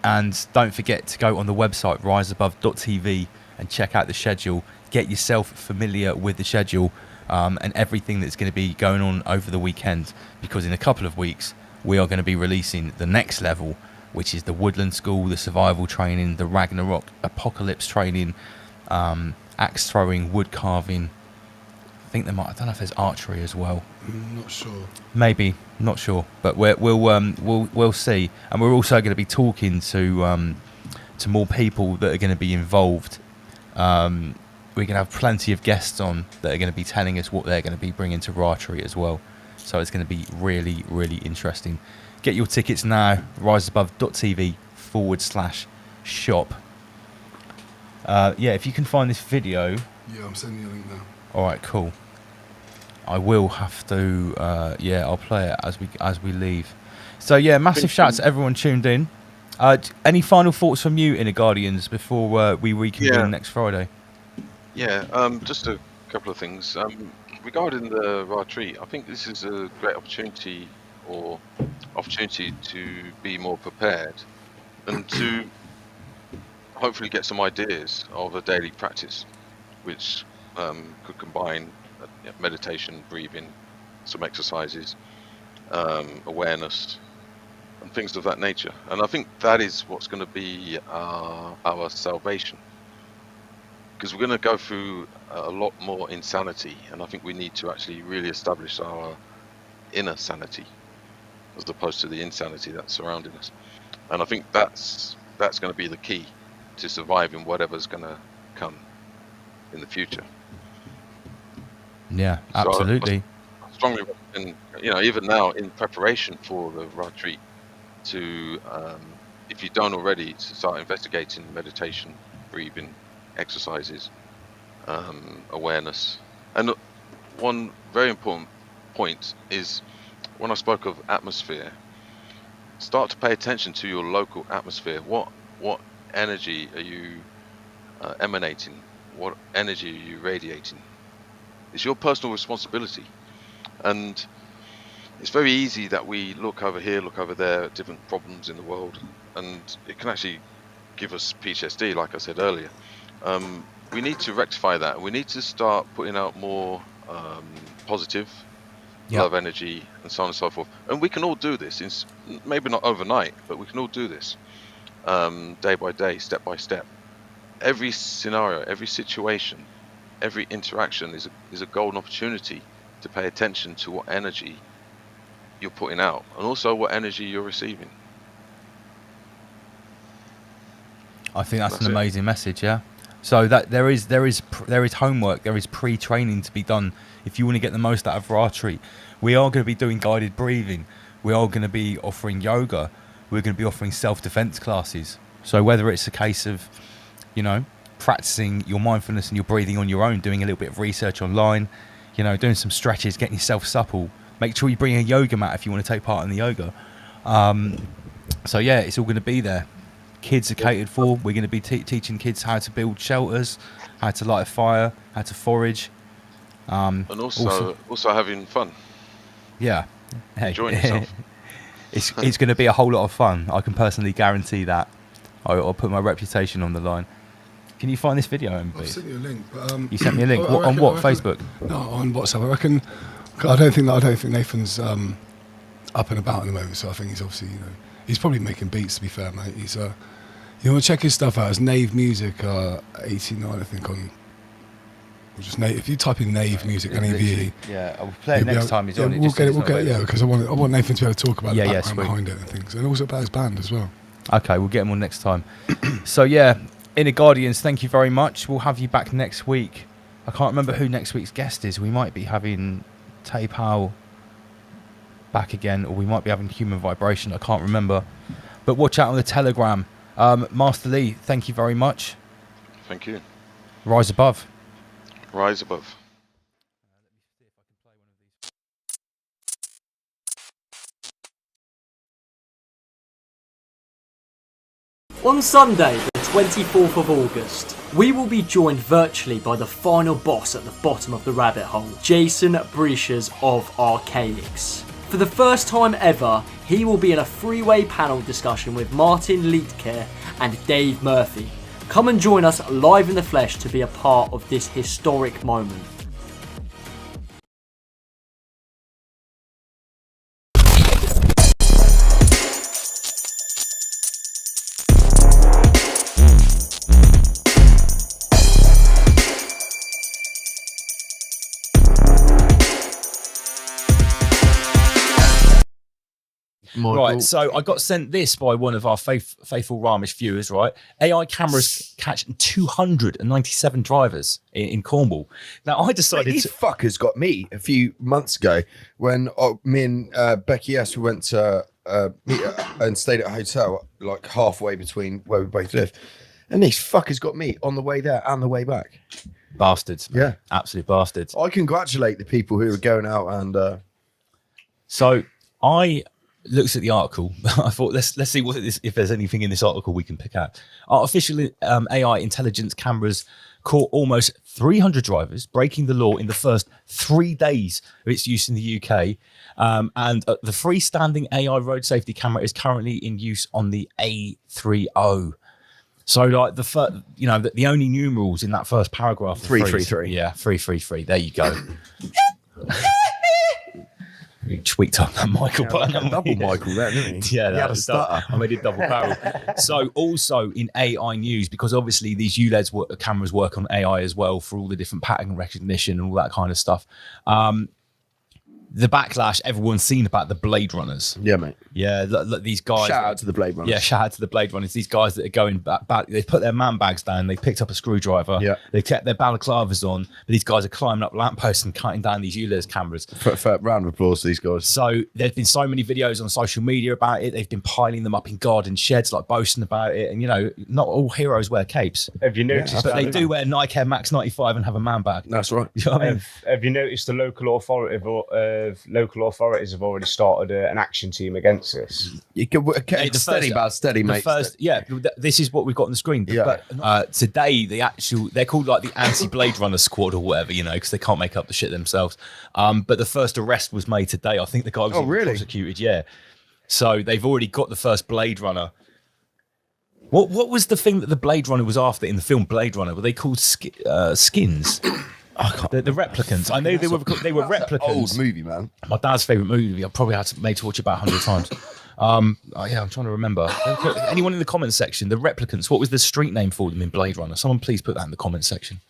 And don't forget to go on the website riseabove.tv and check out the schedule. Get yourself familiar with the schedule and everything that's going to be going on over the weekend, because in a couple of weeks we are going to be releasing the next level, which is the Woodland School, the survival training, the Ragnarok Apocalypse training, axe throwing, wood carving. I don't know if there's archery as well. Not sure. Maybe, not sure, but we'll see. And we're also going to be talking to more people that are going to be involved. We're going to have plenty of guests on that are going to be telling us what they're going to be bringing to Archery as well. So it's going to be really, really interesting. Get your tickets now, riseabove.tv/shop. If you can find this video. Yeah, I'm sending you a link now. All right, cool. I will have to. I'll play it as we leave. So yeah, massive shout out to everyone tuned in. Any final thoughts from you, Inner Guardians, before we reconvene next Friday? Yeah, just a couple of things. Regarding the retreat, I think this is a great opportunity to be more prepared and to hopefully get some ideas of a daily practice, which could combine meditation, breathing, some exercises, awareness, and things of that nature. And I think that is what's going to be our salvation, because we're going to go through a lot more insanity, and I think we need to actually really establish our inner sanity as opposed to the insanity that's surrounding us. And I think that's going to be the key to surviving whatever's going to come in the future. Yeah, absolutely. So I strongly recommend, even now in preparation for the retreat, to if you don't already, to start investigating meditation, breathing, exercises, awareness. And one very important point is, when I spoke of atmosphere, start to pay attention to your local atmosphere. What energy are you emanating? What energy are you radiating? It's your personal responsibility. And it's very easy that we look over here, look over there at different problems in the world, and it can actually give us PTSD, like I said earlier. We need to rectify that. We need to start putting out more positive love energy and so on and so forth. And we can all do this. Maybe not overnight, but we can all do this day by day, step by step. Every scenario, every situation, every interaction is a golden opportunity to pay attention to what energy you're putting out, and also what energy you're receiving. I think that's an amazing message. Yeah. So that there is homework, there is pre-training to be done if you want to get the most out of archery. We are going to be doing guided breathing. We are going to be offering yoga. We're going to be offering self-defense classes. So whether it's a case of, practicing your mindfulness and your breathing on your own, doing a little bit of research online, doing some stretches, getting yourself supple. Make sure you bring a yoga mat if you want to take part in the yoga. It's all going to be there. Kids are catered for. We're going to be teaching kids how to build shelters, how to light a fire, how to forage. And also having fun. Yeah. Enjoying yourself. It's going to be a whole lot of fun. I can personally guarantee that. I'll put my reputation on the line. Can you find this video, MB? I've sent you a link. You sent me a link. On what? Facebook? No, on WhatsApp. I reckon. I don't think Nathan's up and about at the moment. So I think he's obviously, he's probably making beats. To be fair, mate. He's you want to check his stuff out. It's Nave Music 89, I think, on Or just if you type in Nave music, NAVE. Yeah, I'll play it next time he's on. We'll get it. Yeah, because I want Nathan to be able to talk about the background sweet. behind it and things, and also about his band as well. Okay, we'll get him on next time. So yeah, Inner Guardians, thank you very much. We'll have you back next week. I can't remember who next week's guest is. We might be having Tay Powell back again, or we might be having Human Vibration. I can't remember. But watch out on the Telegram. Master Lee, thank you very much. Thank you. Rise above. Rise above. On Sunday, the 24th of August, we will be joined virtually by the final boss at the bottom of the rabbit hole, Jason Breishers of Archaix. For the first time ever, he will be in a three-way panel discussion with Martin Liedtke and Dave Murphy. Come and join us live in the flesh to be a part of this historic moment. Right, so I got sent this by one of our faithful Ramish viewers, right? AI cameras catch 297 drivers in Cornwall. Now, I decided... These fuckers got me a few months ago when me and Becky S. went to meet and stayed at a hotel like halfway between where we both live. And these fuckers got me on the way there and the way back. Bastards. Man. Yeah. Absolute bastards. I congratulate the people who are going out and... So, I... looked at the article. I thought let's see if there's anything in this article we can pick out. Artificial AI intelligence cameras caught almost 300 drivers breaking the law in the first 3 days of its use in the UK. And the freestanding AI road safety camera is currently in use on the A30. So like the only numerals in that first paragraph. 333. Yeah, 333. There you go. You tweaked up that Michael button. Double Michael there, didn't he? Yeah, he had a stutter. I made it double barrel. So also in AI news, because obviously these ULED cameras work on AI as well for all the different pattern recognition and all that kind of stuff. The backlash everyone's seen about the Blade Runners. Yeah, mate. Yeah, these guys. Shout out to the Blade Runners. Yeah, shout out to the Blade Runners. These guys that are going back. They put their man bags down. They picked up a screwdriver. Yeah. They kept their balaclavas on. But these guys are climbing up lampposts and cutting down these ULEZ cameras. For round of applause to these guys. So there's been so many videos on social media about it. They've been piling them up in garden sheds, like boasting about it. And not all heroes wear capes. Have you noticed? But they do wear Nike Air Max 95 and have a man bag. That's right. You know what I mean? Have you noticed the local authorities have already started an action team against this? You can steady, mate. This is what we've got on the screen. Yeah. But today, they're called like the anti-Blade Runner squad or whatever, because they can't make up the shit themselves. But the first arrest was made today. I think the guy was prosecuted. Yeah. So they've already got the first Blade Runner. What was the thing that the Blade Runner was after in the film Blade Runner? Were they called skins? The replicants. I know they were replicants. Old movie, man. My dad's favourite movie. I probably had made to watch it about 100 times. I'm trying to remember. Anyone in the comments section, the replicants, what was the street name for them in Blade Runner? Someone please put that in the comments section.